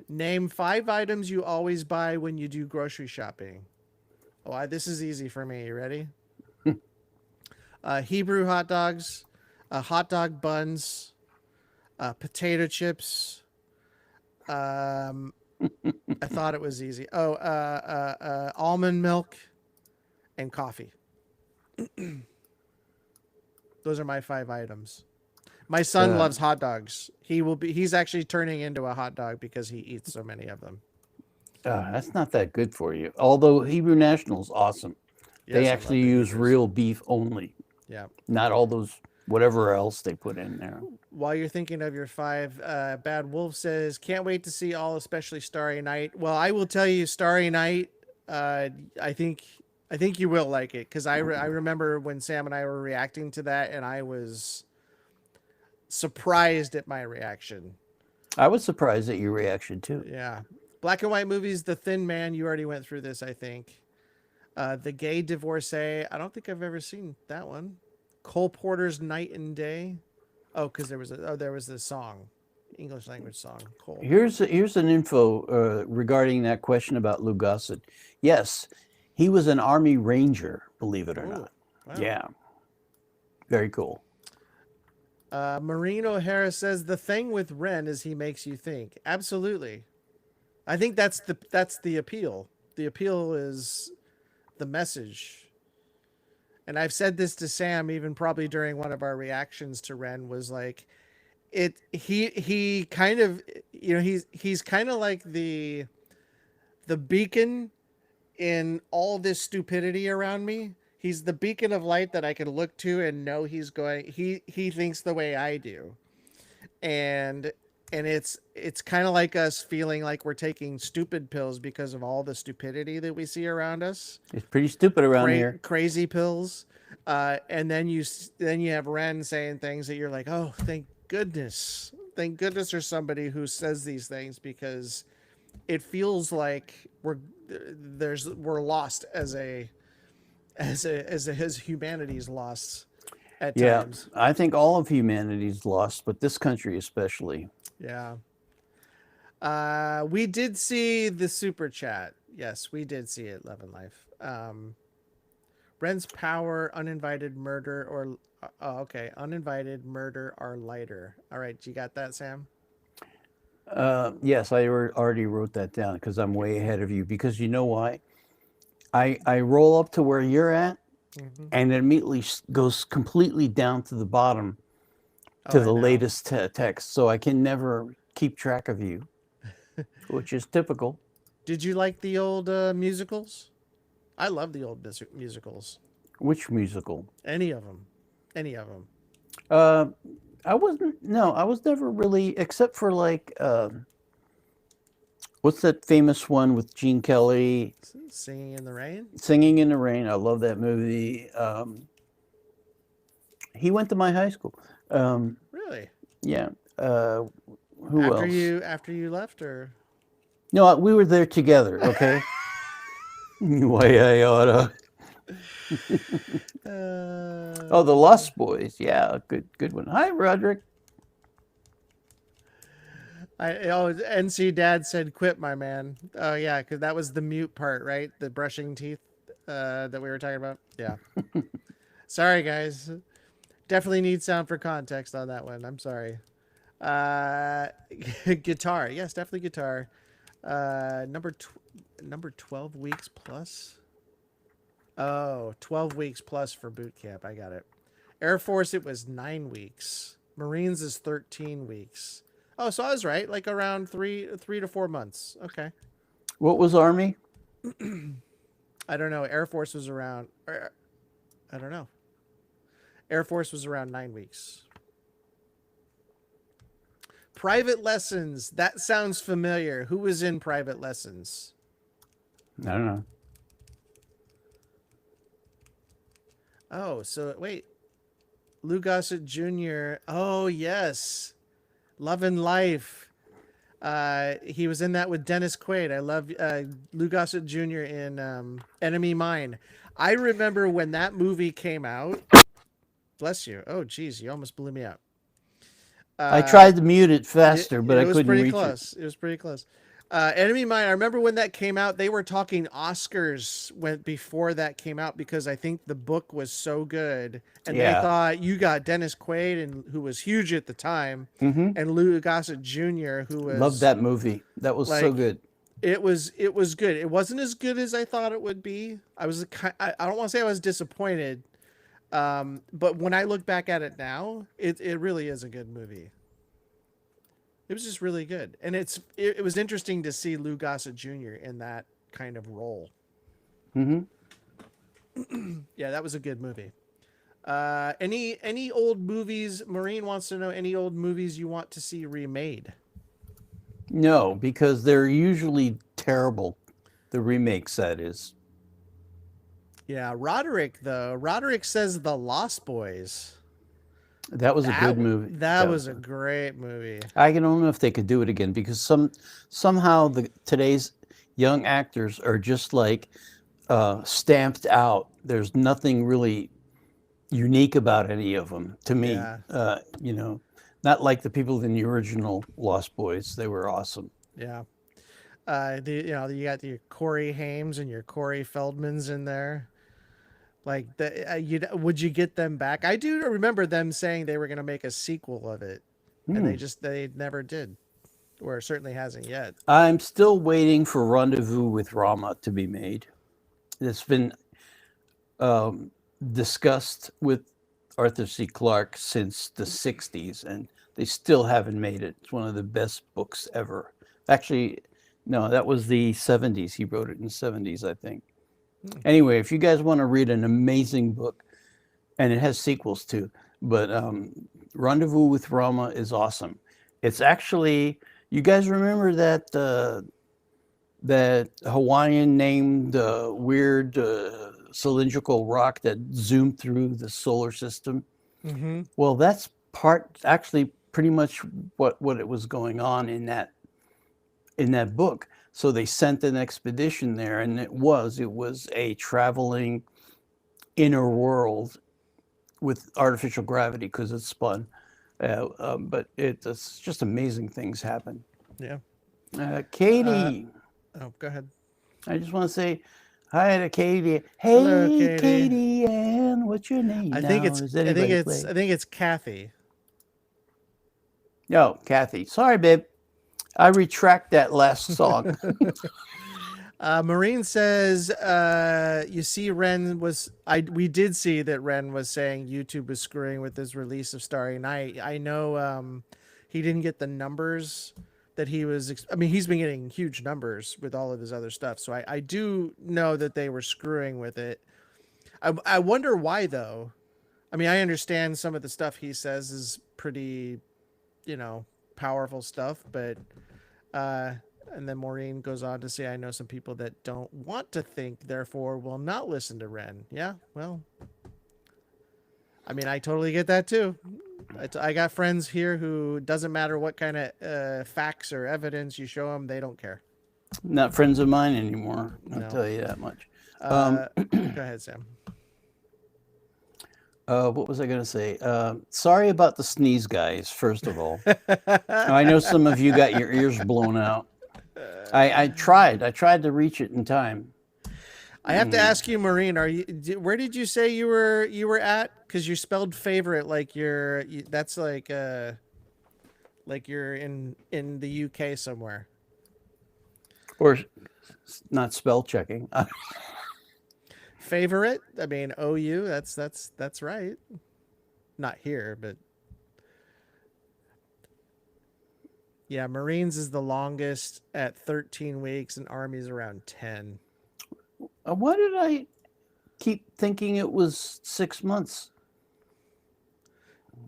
Speaker 1: Name 5 items you always buy when you do grocery shopping. Oh, this is easy for me. You ready? Hebrew hot dogs, hot dog buns, potato chips. I thought it was easy. Oh, almond milk and coffee. Those are my 5 items. My son loves hot dogs. He's actually turning into a hot dog because he eats so many of them.
Speaker 2: that's not that good for you. Although Hebrew National's awesome.
Speaker 1: Yes,
Speaker 2: They
Speaker 1: I
Speaker 2: actually
Speaker 1: love the
Speaker 2: use
Speaker 1: Hebrews.
Speaker 2: real beef only,
Speaker 1: Yeah.
Speaker 2: not all those whatever else they put in there.
Speaker 1: While you're thinking of your 5, Bad Wolf says, "Can't wait to see all, especially Starry Night." Well, I will tell you, Starry Night. I think you will like it because I remember when Sam and I were reacting to that, and I was surprised at my reaction.
Speaker 2: I was surprised at your reaction too.
Speaker 1: Yeah, black and white movies. The Thin Man. You already went through this, I think. The Gay Divorcee. I don't think I've ever seen that one. Cole Porter's Night and Day. Oh, because there was this song, English language song. Cole.
Speaker 2: Here's an info regarding that question about Lou Gossett. Yes, he was an Army Ranger, believe it or not.
Speaker 1: Wow.
Speaker 2: Yeah, very cool.
Speaker 1: Maureen O'Hara says the thing with Ren is he makes you think. Absolutely, I think that's the appeal. The appeal is the message. And I've said this to Sam even probably during one of our reactions to Ren was like he kind of he's kind of like the beacon in all this stupidity around me. He's the beacon of light that I can look to and know he thinks the way I do. And it's kind of like us feeling like we're taking stupid pills because of all the stupidity that we see around us.
Speaker 2: It's pretty stupid around here.
Speaker 1: Crazy pills. And then you have Ren saying things that you're like, oh, thank goodness there's somebody who says these things, because it feels like we're lost as humanity's lost at times.
Speaker 2: I think all of humanity's lost, but this country especially.
Speaker 1: Yeah. We did see the super chat. Yes, we did see it, Love and Life. Ren's power, uninvited murder, or uninvited murder or lighter. All right, you got that, Sam?
Speaker 2: Yes, I already wrote that down because I'm way ahead of you. Because you know why? I roll up to where you're at, and it immediately goes completely down to the bottom to the latest text, so I can never keep track of you, which is typical.
Speaker 1: Did you like the old musicals? I love the old musicals.
Speaker 2: Which musical?
Speaker 1: Any of them.
Speaker 2: I was never really, except for like, what's that famous one with Gene Kelly?
Speaker 1: Singing in the Rain?
Speaker 2: Singing in the Rain. I love that movie. He went to my high school.
Speaker 1: Really?
Speaker 2: Yeah. Who else?
Speaker 1: After you left, or?
Speaker 2: No, we were there together, okay? Way I oughta. Oh, the Lost Boys. Yeah, good one. Hi, Roderick.
Speaker 1: NC Dad said, "Quit, my man." Oh yeah, because that was the mute part, right? The brushing teeth that we were talking about. Yeah. Sorry, guys. Definitely need sound for context on that one. I'm sorry. Guitar. Yes, definitely guitar. Number 12 weeks plus. Oh, 12 weeks plus for boot camp. I got it. Air Force, it was 9 weeks. Marines is 13 weeks. Oh, so I was right. Like around 3 to 4 months. Okay.
Speaker 2: What was Army?
Speaker 1: I don't know. Air Force was around. I don't know. Air Force was around 9 weeks. Private Lessons. That sounds familiar. Who was in Private Lessons?
Speaker 2: I don't know.
Speaker 1: Oh, so wait. Lou Gossett Jr. Oh, yes. Love and Life. He was in that with Dennis Quaid. I love Lou Gossett Jr. in Enemy Mine. I remember when that movie came out. Bless you. Oh, geez, you almost blew me out.
Speaker 2: I tried to mute it faster, but I
Speaker 1: It was
Speaker 2: couldn't
Speaker 1: pretty
Speaker 2: reach
Speaker 1: close. It was pretty close. Enemy Mine. I remember when that came out. They were talking Oscars before that came out because I think the book was so good, and they
Speaker 2: Yeah.
Speaker 1: thought you got Dennis Quaid, and who was huge at the time,
Speaker 2: Mm-hmm.
Speaker 1: and Lou Gossett Jr., who was
Speaker 2: Loved that movie. That was so
Speaker 1: like
Speaker 2: good.
Speaker 1: it was good. It wasn't as good as I thought it would be. I don't want to say I was disappointed, but when I look back at it now, it really is a good movie. It was just really good, and it was interesting to see Lou Gossett Jr. in that kind of role.
Speaker 2: Mm-hmm.
Speaker 1: Yeah, that was a good movie. Any old movies? Maureen wants to know any old movies you want to see remade.
Speaker 2: No, because they're usually terrible. The remakes, that is.
Speaker 1: Yeah, Roderick says The Lost Boys.
Speaker 2: That was a good movie.
Speaker 1: That was a great movie.
Speaker 2: I don't know if they could do it again because somehow today's young actors are just like stamped out. There's nothing really unique about any of them to me.
Speaker 1: Yeah.
Speaker 2: Not like the people in the original Lost Boys. They were awesome.
Speaker 1: Yeah. You got your Corey Haim and your Corey Feldmans in there. Like, would you get them back? I do remember them saying they were going to make a sequel of it, and they never did, or certainly hasn't yet.
Speaker 2: I'm still waiting for Rendezvous with Rama to be made. It's been discussed with Arthur C. Clarke since the 60s, and they still haven't made it. It's one of the best books ever. Actually, no, that was the 70s. He wrote it in the 70s, I think. Anyway, if you guys want to read an amazing book, and it has sequels too, but Rendezvous with Rama is awesome. It's actually, you guys remember that Hawaiian named weird cylindrical rock that zoomed through the solar system?
Speaker 1: Mm-hmm.
Speaker 2: Well, that's actually pretty much what it was going on in that book. So they sent an expedition there, and it was a traveling inner world with artificial gravity because it's spun. But it's just amazing things happen.
Speaker 1: Yeah.
Speaker 2: Katie.
Speaker 1: Oh, go ahead.
Speaker 2: I just want to say hi to Katie. Hey,
Speaker 1: Hello, Katie.
Speaker 2: Katie Ann, what's your name?
Speaker 1: I think
Speaker 2: now?
Speaker 1: it's Kathy.
Speaker 2: No, Kathy. Sorry, babe. I retract that last song.
Speaker 1: Maureen says, you see, we did see that Ren was saying YouTube was screwing with his release of Starry Night. I know he didn't get the numbers that he was, he's been getting huge numbers with all of his other stuff. So I do know that they were screwing with it. I wonder why, though. I understand some of the stuff he says is pretty, powerful stuff, but and then Maureen goes on to say, I know some people that don't want to think, therefore will not listen to Ren. Yeah, well, I totally get that too. I got friends here who doesn't matter what kind of facts or evidence you show them, they don't care.
Speaker 2: Not friends of mine anymore. I'll tell you that much.
Speaker 1: Go ahead, Sam.
Speaker 2: What was I going to say? Sorry about the sneeze, guys, first of all. I know some of you got your ears blown out. I tried to reach it in time.
Speaker 1: I have to ask you, Maureen, where did you say you were at? Because you spelled favorite like that's like you're in the UK somewhere.
Speaker 2: Or not spell checking.
Speaker 1: Favorite? OU. That's right. Not here, but yeah, Marines is the longest at 13 weeks, and Army's around 10.
Speaker 2: Why did I keep thinking it was 6 months?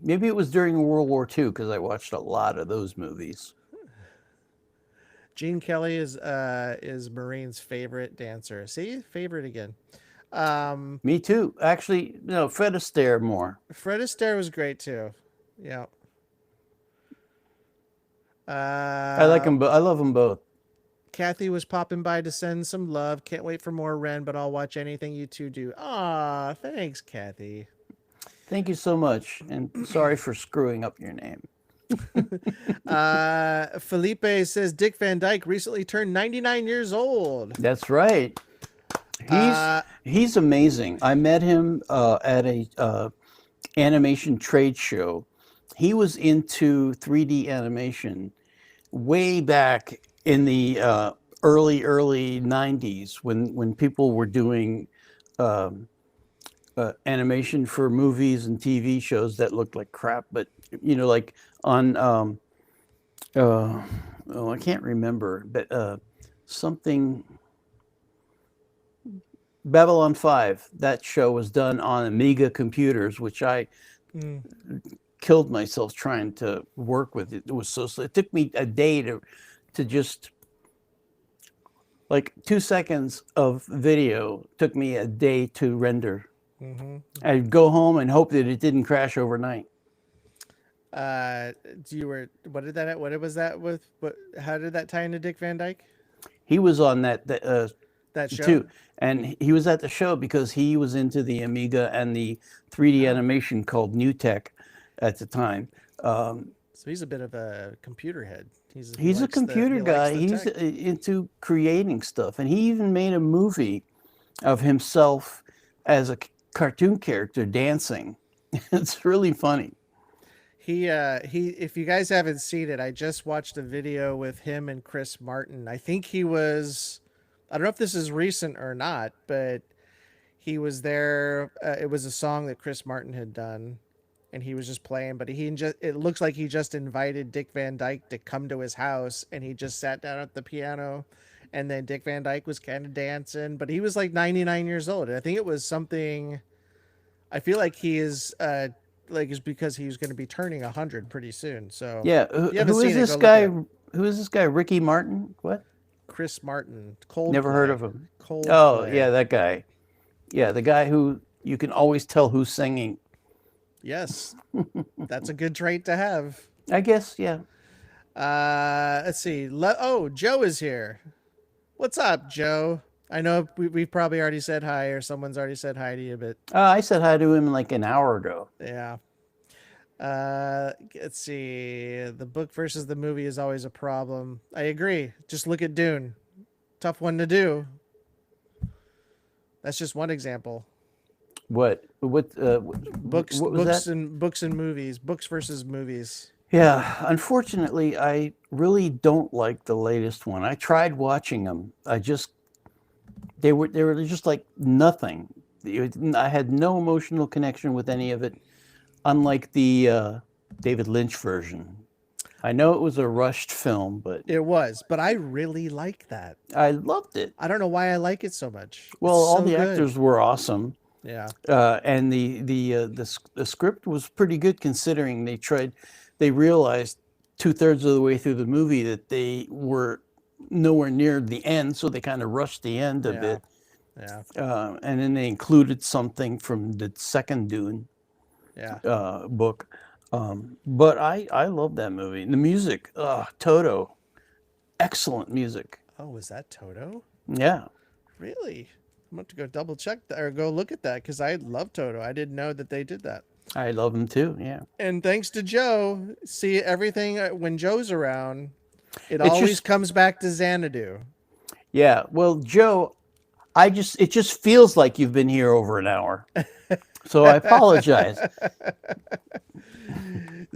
Speaker 2: Maybe it was during World War II because I watched a lot of those movies.
Speaker 1: Gene Kelly is Marine's favorite dancer. See, favorite again.
Speaker 2: Me too. Actually, no, Fred Astaire more.
Speaker 1: Fred Astaire was great too. Yeah.
Speaker 2: I like them. I love them both.
Speaker 1: Kathy was popping by to send some love. Can't wait for more Ren, but I'll watch anything you two do. Aw, thanks, Kathy.
Speaker 2: Thank you so much, and sorry for screwing up your name.
Speaker 1: Felipe says Dick Van Dyke recently turned 99 years old.
Speaker 2: That's right. He's amazing. I met him at a animation trade show. He was into 3D animation way back in the early 90s when people were doing animation for movies and TV shows that looked like crap, but like on I can't remember, but something Babylon 5. That show was done on Amiga computers, which I killed myself trying to work with. It was so it took me a day to just, like, 2 seconds of video took me a day to render. I'd go home and hope that it didn't crash overnight.
Speaker 1: What was that with? How did that tie into Dick Van Dyke?
Speaker 2: He was on that
Speaker 1: show
Speaker 2: too, and he was at the show because he was into the Amiga and the 3D animation called New Tech at the time.
Speaker 1: So he's a bit of a computer head.
Speaker 2: He's a computer guy. He's into creating stuff, and he even made a movie of himself as a cartoon character dancing. It's really funny.
Speaker 1: He if you guys haven't seen it, I just watched a video with him and Chris Martin. I think he was, I don't know if this is recent or not, but he was there. It was a song that Chris Martin had done, and he was just playing, but it looks like he just invited Dick Van Dyke to come to his house, and he just sat down at the piano, and then Dick Van Dyke was kind of dancing, but he was like 99 years old. And I think it was something, I feel like he is is because he was going to be turning 100 pretty soon. So
Speaker 2: yeah, who is this guy? Who is this guy? Ricky Martin? What?
Speaker 1: Chris Martin. Coldplay.
Speaker 2: Never heard of him.
Speaker 1: Coldplay.
Speaker 2: Oh yeah, that guy. Yeah, the guy who you can always tell who's singing.
Speaker 1: Yes, that's a good trait to have.
Speaker 2: I guess, yeah.
Speaker 1: Let's see. Joe is here. What's up, Joe? I know we've probably already said hi, or someone's already said hi to you, but
Speaker 2: I said hi to him like an hour ago.
Speaker 1: Yeah. Let's see. The book versus the movie is always a problem. I agree. Just look at Dune. Tough one to do. That's just one example.
Speaker 2: What
Speaker 1: books
Speaker 2: what was
Speaker 1: books
Speaker 2: that?
Speaker 1: and books and movies. Books versus movies.
Speaker 2: Yeah, unfortunately, I really don't like the latest one. I tried watching them. They were just like nothing. I had no emotional connection with any of it, unlike the David Lynch version. I know it was a rushed film, but
Speaker 1: It was, but I really like that.
Speaker 2: I loved it.
Speaker 1: I don't know why I like it so much.
Speaker 2: Well,
Speaker 1: It's
Speaker 2: all
Speaker 1: so
Speaker 2: the
Speaker 1: good.
Speaker 2: actors were awesome.
Speaker 1: Yeah.
Speaker 2: And the script was pretty good considering they realized 2/3 of the way through the movie that they were nowhere near the end, so they kind of rushed the end a bit.
Speaker 1: Yeah.
Speaker 2: And then they included something from the second Dune book. But I love that movie. And the music, Toto, excellent music.
Speaker 1: Oh, was that Toto?
Speaker 2: Yeah.
Speaker 1: Really? I'm going to go double check that or go look at that because I love Toto. I didn't know that they did that.
Speaker 2: I love him too. Yeah.
Speaker 1: And thanks to Joe, see everything when Joe's around, it always comes back to Xanadu.
Speaker 2: Yeah. Well, Joe, it just feels like you've been here over an hour. So I apologize.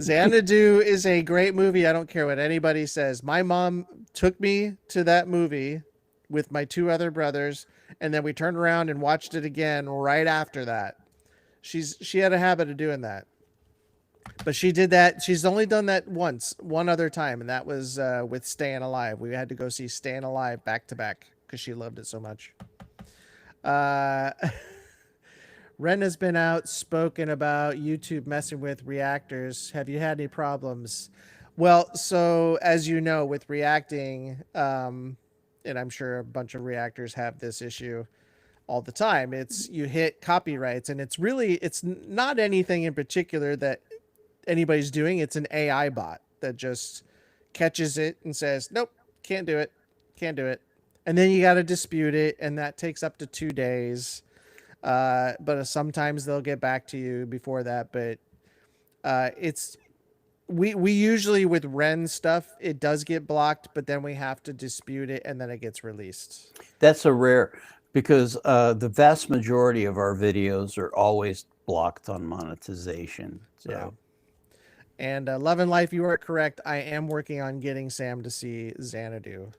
Speaker 1: Xanadu is a great movie. I don't care what anybody says. My mom took me to that movie with my two other brothers, and then we turned around and watched it again right after that. She had a habit of doing that. But she did that. She's only done that one other time, and that was with Staying Alive. We had to go see Staying Alive back to back because she loved it so much. Ren has been outspoken about YouTube messing with reactors. Have you had any problems? Well, so as you know, with reacting, and I'm sure a bunch of reactors have this issue all the time. It's you hit copyrights, and it's not anything in particular that anybody's doing. It's an AI bot that just catches it and says, "Nope, can't do it, can't do it," and then you got to dispute it, and that takes up to 2 days. But sometimes they'll get back to you before that. But it's we usually with Ren stuff, it does get blocked, but then we have to dispute it, and then it gets released.
Speaker 2: That's a rare, because the vast majority of our videos are always blocked on monetization. So.
Speaker 1: Yeah. And Love and Life, you are correct. I am working on getting Sam to see Xanadu.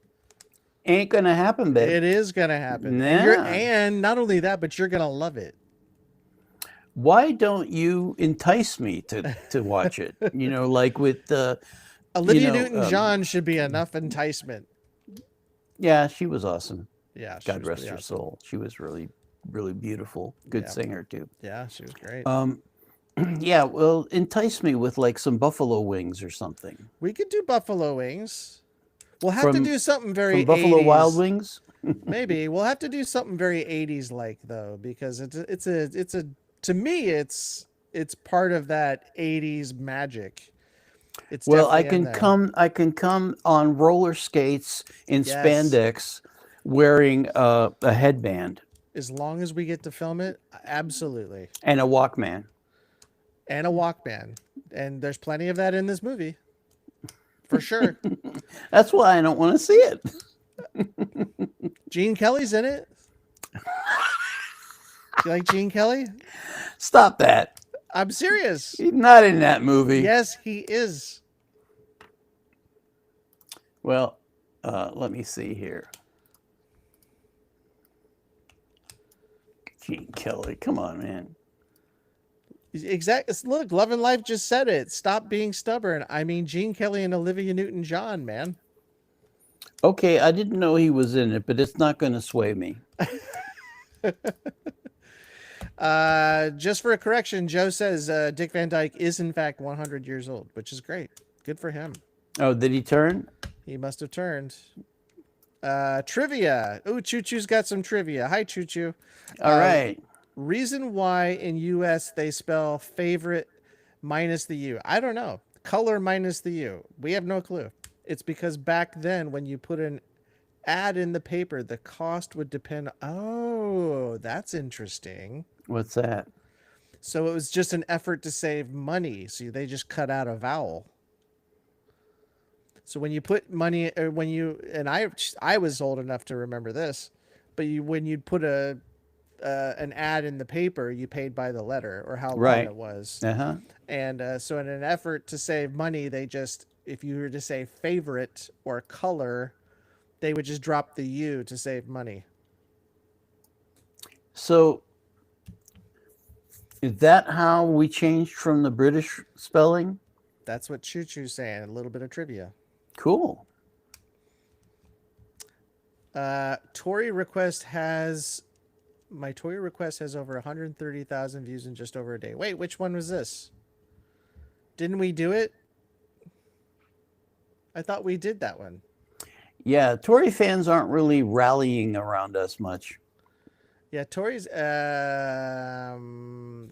Speaker 2: Ain't gonna happen, babe.
Speaker 1: It is gonna happen.
Speaker 2: Nah.
Speaker 1: And not only that, but you're gonna love it.
Speaker 2: Why don't you entice me to watch it? You know, like with the
Speaker 1: Olivia Newton-John should be enough enticement.
Speaker 2: Yeah, she was awesome.
Speaker 1: Yeah,
Speaker 2: God rest her soul. She was really, really beautiful. Good singer too.
Speaker 1: Yeah, she was great.
Speaker 2: Yeah, well, entice me with like some buffalo wings or something.
Speaker 1: We could do buffalo wings. We'll have to do something very
Speaker 2: from Buffalo
Speaker 1: 80s.
Speaker 2: Wild Wings.
Speaker 1: Maybe we'll have to do something very 80s like though, because it's a to me it's part of that 80s magic. It's
Speaker 2: I can come on roller skates in spandex, wearing a headband.
Speaker 1: As long as we get to film it, absolutely.
Speaker 2: And a Walkman.
Speaker 1: And there's plenty of that in this movie, for sure.
Speaker 2: That's why I don't want to see it.
Speaker 1: Gene Kelly's in it. Do you like Gene Kelly?
Speaker 2: Stop that.
Speaker 1: I'm serious.
Speaker 2: He's not in that movie.
Speaker 1: Yes, he is.
Speaker 2: Well, let me see here. Gene Kelly, come on, man.
Speaker 1: Exactly. Look, Love and Life just said it. Stop being stubborn. I mean, Gene Kelly and Olivia Newton-John, man.
Speaker 2: Okay, I didn't know he was in it, but it's not going to sway me.
Speaker 1: Just for a correction, Joe says Dick Van Dyke is in fact 100 years old, which is great. Good for him.
Speaker 2: Oh, did he turn?
Speaker 1: He must have turned. Trivia. Oh, Choo Choo's got some trivia. Hi, Choo Choo.
Speaker 2: All right.
Speaker 1: Reason why in U.S. they spell favorite minus the U. I don't know. Color minus the U. We have no clue. It's because back then when you put an ad in the paper, the cost would depend. Oh, that's interesting.
Speaker 2: What's that?
Speaker 1: So it was just an effort to save money. So they just cut out a vowel. So when you put money, or when you, and I was old enough to remember this, but when you'd put an ad in the paper, you paid by the letter or how long it was.
Speaker 2: Uh-huh.
Speaker 1: And so in an effort to save money, they just, if you were to say favorite or color, they would just drop the U to save money.
Speaker 2: So is that how we changed from the British spelling?
Speaker 1: That's what Choo Choo's saying. A little bit of trivia.
Speaker 2: Cool.
Speaker 1: Tory request has over 130,000 views in just over a day. Wait, which one was this? Didn't we do it? I thought we did that one.
Speaker 2: Yeah, Tory fans aren't really rallying around us much.
Speaker 1: Yeah, Tory's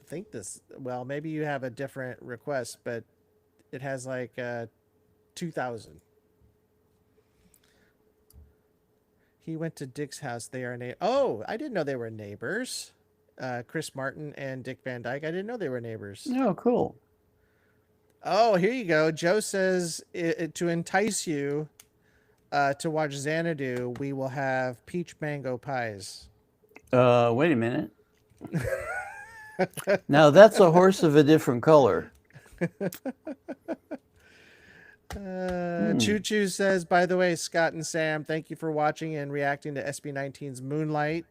Speaker 1: think this, well, maybe you have a different request, but it has like 2,000. He went to Dick's house. They are oh, I didn't know they were neighbors. Chris Martin and Dick Van Dyke. I didn't know they were neighbors.
Speaker 2: Oh, cool.
Speaker 1: Oh, here you go. Joe says to entice you to watch Xanadu, we will have peach mango pies.
Speaker 2: Wait a minute. Now that's a horse of a different color.
Speaker 1: Choo Choo says, by the way, Scott and Sam, thank you for watching and reacting to SB19's Moonlight.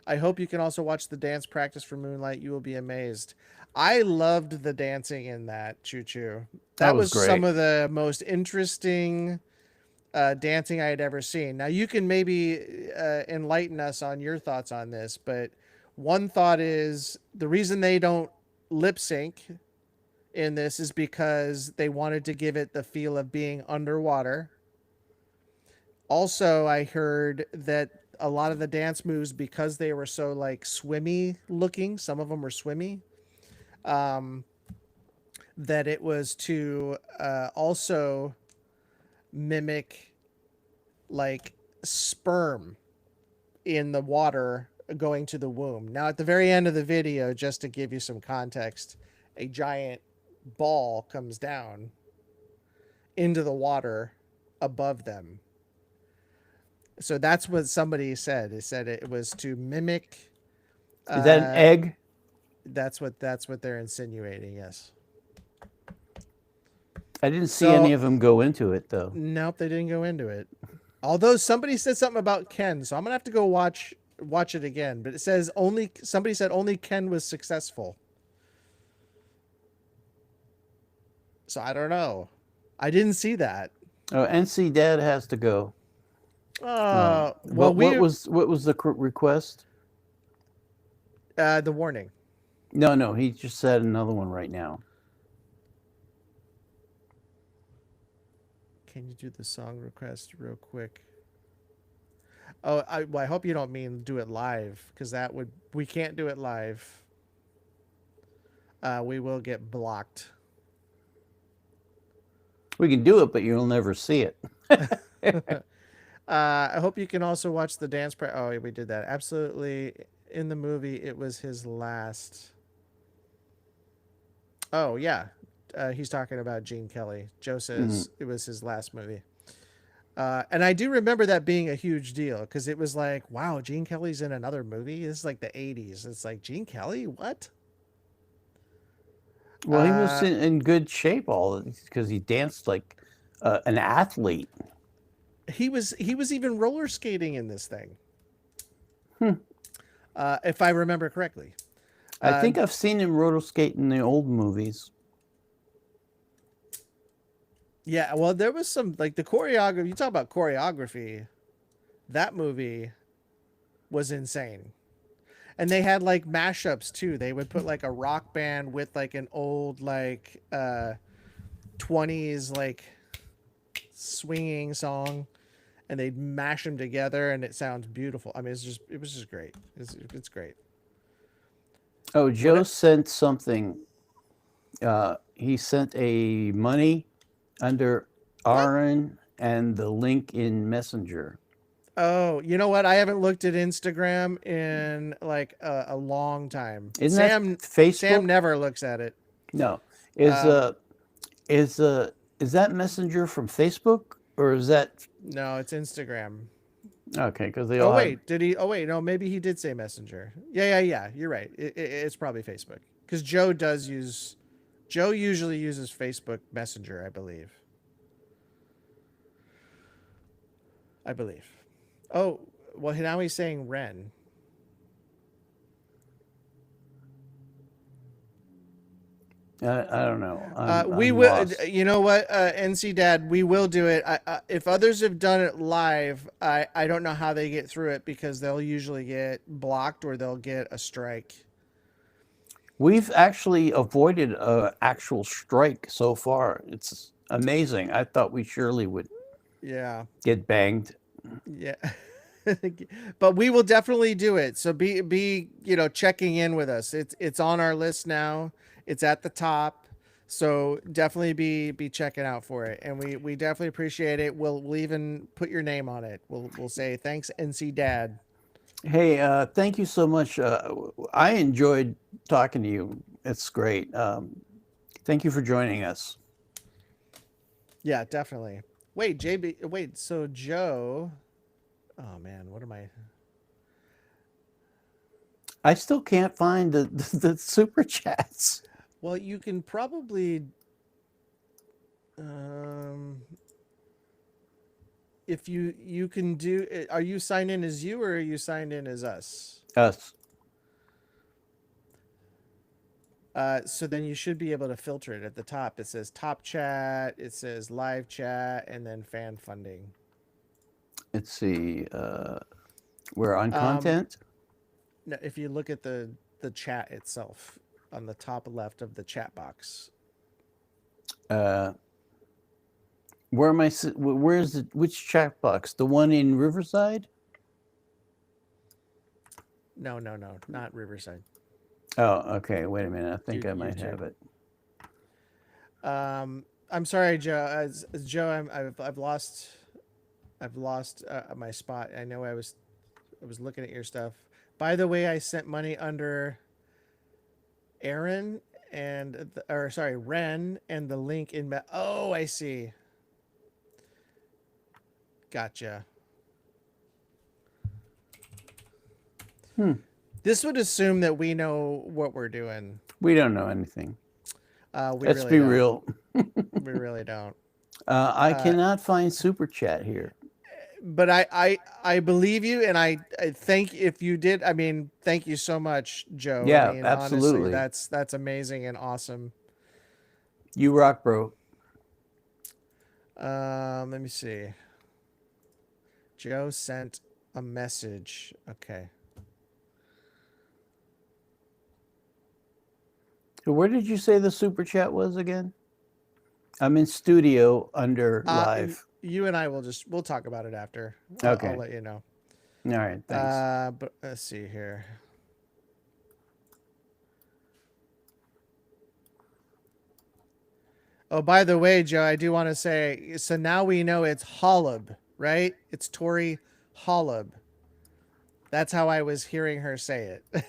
Speaker 1: I hope you can also watch the dance practice for Moonlight. You will be amazed. I loved the dancing in that, Choo Choo. That was
Speaker 2: great.
Speaker 1: Some of the most interesting dancing I had ever seen. Now, you can maybe enlighten us on your thoughts on this, but One thought is the reason they don't lip sync in this is because they wanted to give it the feel of being underwater. Also, I heard that a lot of the dance moves, because they were so like swimmy looking, some of them were swimmy, um, that it was to also mimic like sperm in the water going to the womb. Now, at the very end of the video, just to give you some context, a giant ball comes down into the water above them. So that's what somebody said. They said it was to mimic.
Speaker 2: Is that an egg?
Speaker 1: That's what they're insinuating. Yes.
Speaker 2: I didn't see
Speaker 1: So
Speaker 2: any of them go into it though.
Speaker 1: nope, they didn't go into it. Although somebody said something about Ken, so I'm gonna have to go watch it again. But it says only somebody said only Ken was successful. So I don't know. I didn't see that.
Speaker 2: Oh, NC Dad has to go.
Speaker 1: Well,
Speaker 2: what was the request?
Speaker 1: The warning.
Speaker 2: No, he just said another one right now.
Speaker 1: Can you do the song request real quick? Oh, I hope you don't mean do it live, because we can't do it live. We will get blocked.
Speaker 2: We can do it, but you'll never see it.
Speaker 1: I hope you can also watch the dance. Oh, we did that. Absolutely. In the movie, it was his last. Oh, yeah. He's talking about Gene Kelly. Joe says it was his last movie. And I do remember that being a huge deal, because it was like, wow, Gene Kelly's in another movie. This is like the 80s. It's like, Gene Kelly? What?
Speaker 2: Well, he was in good shape because he danced like an athlete.
Speaker 1: He was even roller skating in this thing. If I remember correctly.
Speaker 2: I think I've seen him roller skate in the old movies.
Speaker 1: Yeah, well, there was some like the choreography. You talk about choreography. That movie was insane. And they had like mashups too. They would put like a rock band with like an old like 20s like swinging song, and they'd mash them together, and it sounds beautiful. I mean, it was just great. It's great.
Speaker 2: Oh, Joe sent something. He sent a money under RN and the link in Messenger.
Speaker 1: Oh, you know what? I haven't looked at Instagram in like a long time.
Speaker 2: Isn't that Facebook?
Speaker 1: Sam never looks at it.
Speaker 2: No. Is that Messenger from Facebook, or is that?
Speaker 1: No, it's Instagram.
Speaker 2: Okay, because they all.
Speaker 1: Oh wait, did he? Oh wait, no, maybe he did say Messenger. Yeah. You're right. It's probably Facebook, because Joe usually uses Facebook Messenger, I believe. Oh, well, now he's saying Ren.
Speaker 2: I don't know.
Speaker 1: We
Speaker 2: I'm
Speaker 1: will.
Speaker 2: lost.
Speaker 1: You know what, NC Dad, we will do it. If others have done it live, I don't know how they get through it, because they'll usually get blocked or they'll get a strike.
Speaker 2: We've actually avoided an actual strike so far. It's amazing. I thought we surely would.
Speaker 1: Yeah.
Speaker 2: Get banged.
Speaker 1: Yeah. But we will definitely do it. So be checking in with us. It's on our list now. It's at the top. So definitely be checking out for it. And we definitely appreciate it. We'll even put your name on it. We'll say thanks, NC Dad.
Speaker 2: Hey, thank you so much. I enjoyed talking to you. It's great. Thank you for joining us.
Speaker 1: Yeah, definitely. Wait, so Joe. Oh man, what am I?
Speaker 2: I still can't find the super chats.
Speaker 1: Well, you can probably if you can do, are you signed in as you, or are you signed in as us?
Speaker 2: Us.
Speaker 1: So then you should be able to filter it at the top. It says top chat, it says live chat, and then fan funding.
Speaker 2: Let's see. We're on content.
Speaker 1: No, if you look at the chat itself on the top left of the chat box.
Speaker 2: Uh, where am I? Where's which chat box? The one in Riverside?
Speaker 1: No, not Riverside.
Speaker 2: Oh, okay. Wait a minute. I think I might
Speaker 1: YouTube.
Speaker 2: have it.
Speaker 1: I'm sorry, Joe. Joe, I've lost my spot. I know I was looking at your stuff. By the way, I sent money under Aaron Ren, and the link in. Oh, I see. Gotcha. This would assume that we know what we're doing.
Speaker 2: We don't know anything.
Speaker 1: Let's
Speaker 2: be real.
Speaker 1: We really don't.
Speaker 2: I cannot find Super Chat here.
Speaker 1: But I believe you, and I think if you did, I mean, thank you so much, Joe.
Speaker 2: Yeah,
Speaker 1: I mean,
Speaker 2: absolutely.
Speaker 1: Honestly, that's amazing and awesome.
Speaker 2: You rock, bro.
Speaker 1: Let me see. Joe sent a message. Okay.
Speaker 2: So where did you say the Super Chat was again? I'm in studio under live.
Speaker 1: You and I we'll talk about it after.
Speaker 2: Okay.
Speaker 1: I'll let you know.
Speaker 2: All right, thanks.
Speaker 1: But let's see here. Oh, by the way, Joe, I do want to say, so now we know it's Holub, right? It's Tori Holub. That's how I was hearing her say it.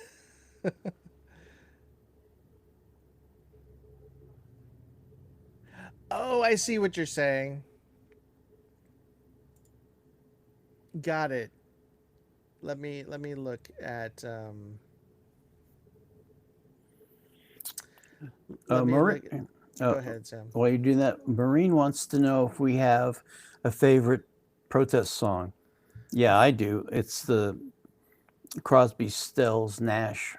Speaker 1: Oh, I see what you're saying. Got it. Let me look at go ahead, Sam.
Speaker 2: While you do that, Maureen wants to know if we have a favorite protest song. Yeah, I do. It's the Crosby, Stills, Nash,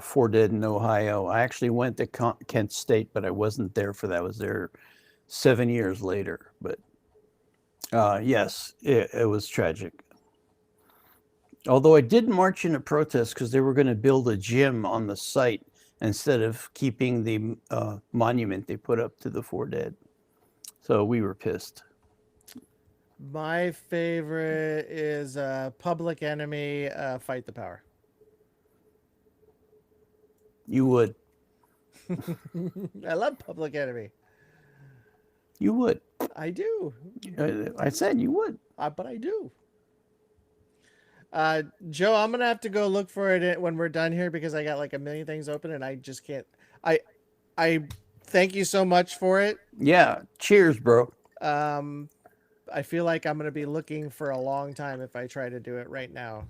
Speaker 2: Four Dead in Ohio. I actually went to Kent State, but I wasn't there for that. I was there 7 years later. But yes, it was tragic. Although I did march in a protest because they were going to build a gym on the site instead of keeping the monument they put up to the Four Dead. So we were pissed.
Speaker 1: My favorite is Public Enemy, Fight the Power.
Speaker 2: You would.
Speaker 1: I love Public Enemy.
Speaker 2: You would.
Speaker 1: I do.
Speaker 2: I said you would.
Speaker 1: But I do. Joe, I'm gonna have to go look for it when we're done here because I got like a million things open and I just can't. I thank you so much for it.
Speaker 2: Yeah. Cheers, bro.
Speaker 1: I feel like I'm gonna be looking for a long time if I try to do it right now.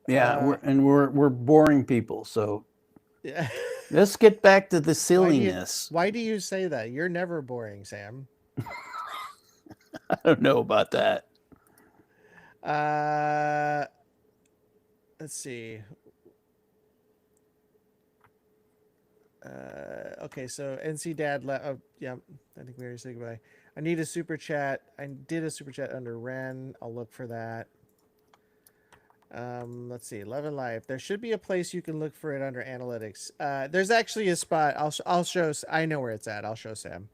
Speaker 2: Yeah, we're boring people, so
Speaker 1: yeah.
Speaker 2: Let's get back to the silliness.
Speaker 1: Why do you say that? You're never boring, Sam.
Speaker 2: I don't know about that.
Speaker 1: Let's see. Okay, so NC Dad left. Oh, yeah, I think we already said goodbye. I need a super chat. I did a super chat under Ren. I'll look for that. Let's see. Love and Life. There should be a place you can look for it under analytics. There's actually a spot. I'll show. I know where it's at. I'll show Sam.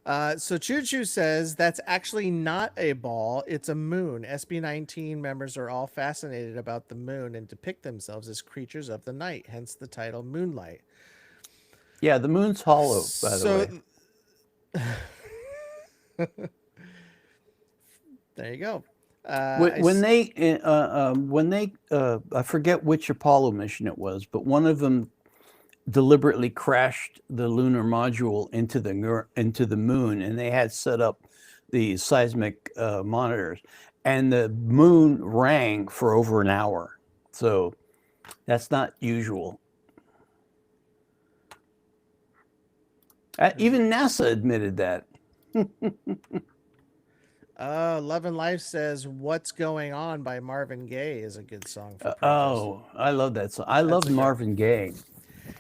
Speaker 1: So Choo Choo says that's actually not a ball. It's a moon. SB19 members are all fascinated about the moon and depict themselves as creatures of the night. Hence the title Moonlight.
Speaker 2: Yeah, the moon's hollow, by the way.
Speaker 1: There you go.
Speaker 2: When they I forget which Apollo mission it was, but one of them deliberately crashed the lunar module into the moon, and they had set up the seismic monitors, and the moon rang for over an hour. So that's not usual. Even NASA admitted that.
Speaker 1: Love and Life says "What's Going On" by Marvin Gaye is a good song for protest.
Speaker 2: Oh, I love that song. I love Marvin Gaye.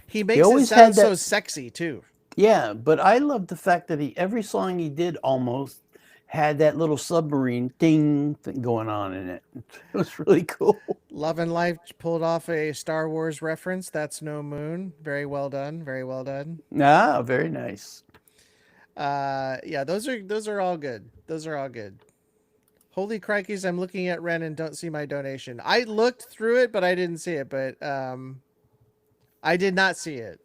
Speaker 1: He makes it sound so sexy too.
Speaker 2: Yeah, but I love the fact that every song he did almost had that little submarine ding thing going on in it. It was really cool.
Speaker 1: Love and Life pulled off a Star Wars reference. That's no moon. Very well done. Very well done.
Speaker 2: Ah, very nice.
Speaker 1: Yeah, those are all good. Those are all good. Holy crikeys, I'm looking at Ren and don't see my donation. I looked through it, but I didn't see it. But I did not see it.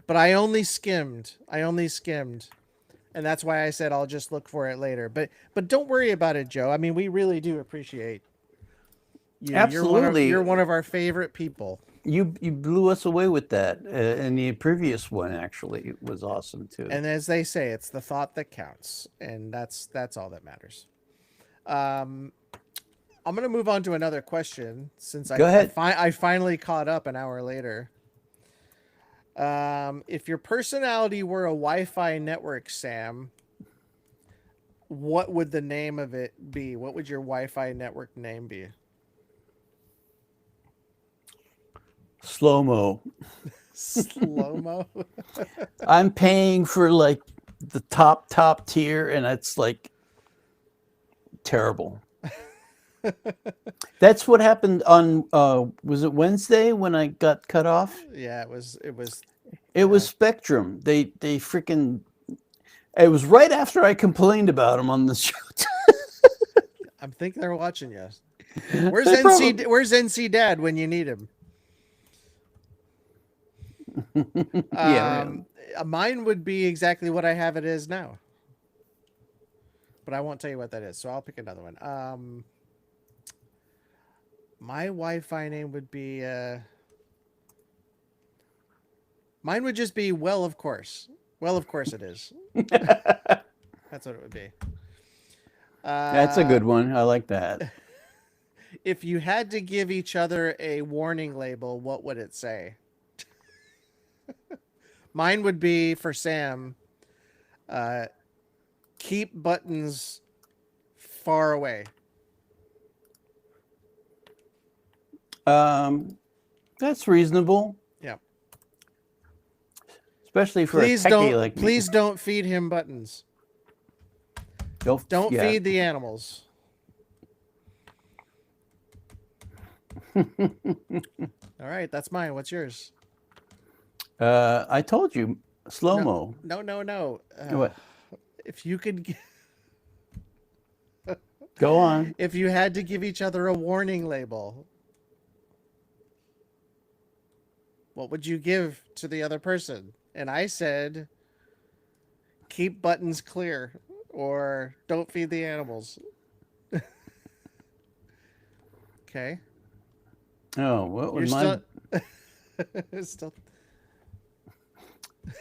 Speaker 1: But I only skimmed. And that's why I said I'll just look for it later. But don't worry about it, Joe. I mean, we really do appreciate you.
Speaker 2: Absolutely.
Speaker 1: You're one of our favorite people.
Speaker 2: You blew us away with that. And the previous one actually was awesome too.
Speaker 1: And as they say, it's the thought that counts, and that's all that matters. I'm going to move on to another question since
Speaker 2: Go ahead.
Speaker 1: I finally caught up an hour later. If your personality were a Wi-Fi network, Sam, what would the name of it be? What would your Wi-Fi network name be?
Speaker 2: Slow-mo.
Speaker 1: Slow-mo?
Speaker 2: I'm paying for like the top tier, and it's like terrible. That's what happened on was it Wednesday when I got cut off?
Speaker 1: Yeah, it was
Speaker 2: Spectrum. They freaking, it was right after I complained about them on the show.
Speaker 1: I'm thinking they're watching you. Where's NC Dad when you need him?
Speaker 2: Yeah.
Speaker 1: Mine would be exactly what I have it as now. But I won't tell you what that is, so I'll pick another one. My Wi-Fi name would be mine would just be well, of course. Well, of course it is. That's what it would be.
Speaker 2: That's a good one. I like that.
Speaker 1: If you had to give each other a warning label, what would it say? Mine would be for Sam. Keep buttons far away.
Speaker 2: That's reasonable.
Speaker 1: Yeah.
Speaker 2: Especially for a techie like me.
Speaker 1: Please don't feed him buttons. Don't feed the animals. All right, that's mine. What's yours?
Speaker 2: I told you, slow-mo.
Speaker 1: No.
Speaker 2: What?
Speaker 1: If you could
Speaker 2: Go on.
Speaker 1: If you had to give each other a warning label, what would you give to the other person? And I said, keep buttons clear or don't feed the animals. Okay.
Speaker 2: Oh, what was mine?
Speaker 1: Still...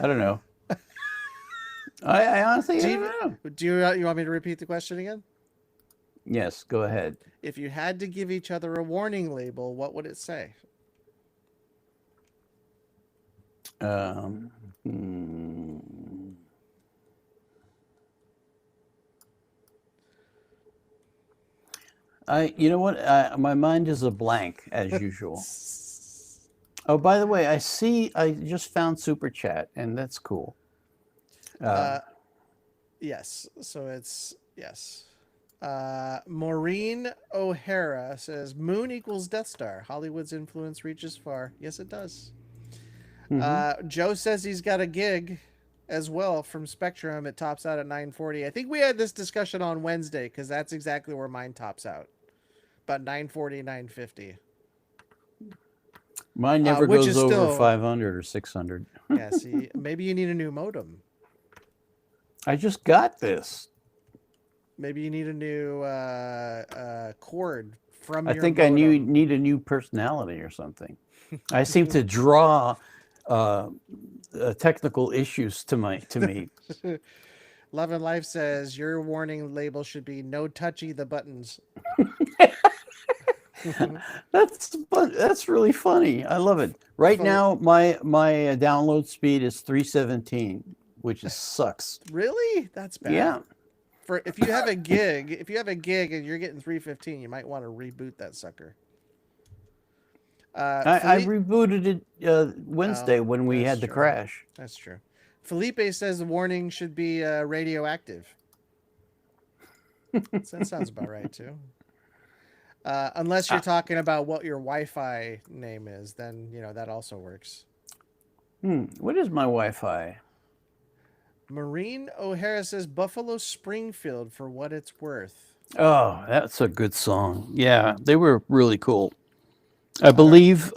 Speaker 2: I don't know. I honestly don't know.
Speaker 1: Do you want me to repeat the question again?
Speaker 2: Yes, go ahead.
Speaker 1: If you had to give each other a warning label, what would it say?
Speaker 2: You know what? My mind is a blank as usual. Oh, by the way, I just found Super Chat, and that's cool.
Speaker 1: Yes. So it's yes. Maureen O'Hara says Moon equals Death Star. Hollywood's influence reaches far. Yes, it does. Joe says he's got a gig as well from Spectrum. It tops out at 940. I think we had this discussion on Wednesday because that's exactly where mine tops out. About 940, 950.
Speaker 2: Mine never goes over 500 or 600.
Speaker 1: Yeah, see, maybe you need a new modem.
Speaker 2: I just got this.
Speaker 1: Maybe you need a new cord from your
Speaker 2: I think
Speaker 1: modem.
Speaker 2: I need a new personality or something. I seem to draw technical issues to me.
Speaker 1: Love and Life says your warning label should be no touchy the buttons.
Speaker 2: That's really funny. I love it. Right now, my download speed is 317, which sucks.
Speaker 1: Really? That's bad.
Speaker 2: Yeah.
Speaker 1: If you have a gig, and you're getting 315, you might want to reboot that sucker.
Speaker 2: I rebooted it Wednesday when we had the crash.
Speaker 1: That's true. Felipe says the warning should be radioactive. That sounds about right too. Unless you're
Speaker 2: Ah,
Speaker 1: talking about what your Wi-Fi name is, then that also works.
Speaker 2: what is my Wi-Fi?
Speaker 1: Maureen O'Hara says Buffalo Springfield for what it's worth.
Speaker 2: Oh, that's a good song. Yeah, they were really cool. I
Speaker 1: I don't.
Speaker 2: believe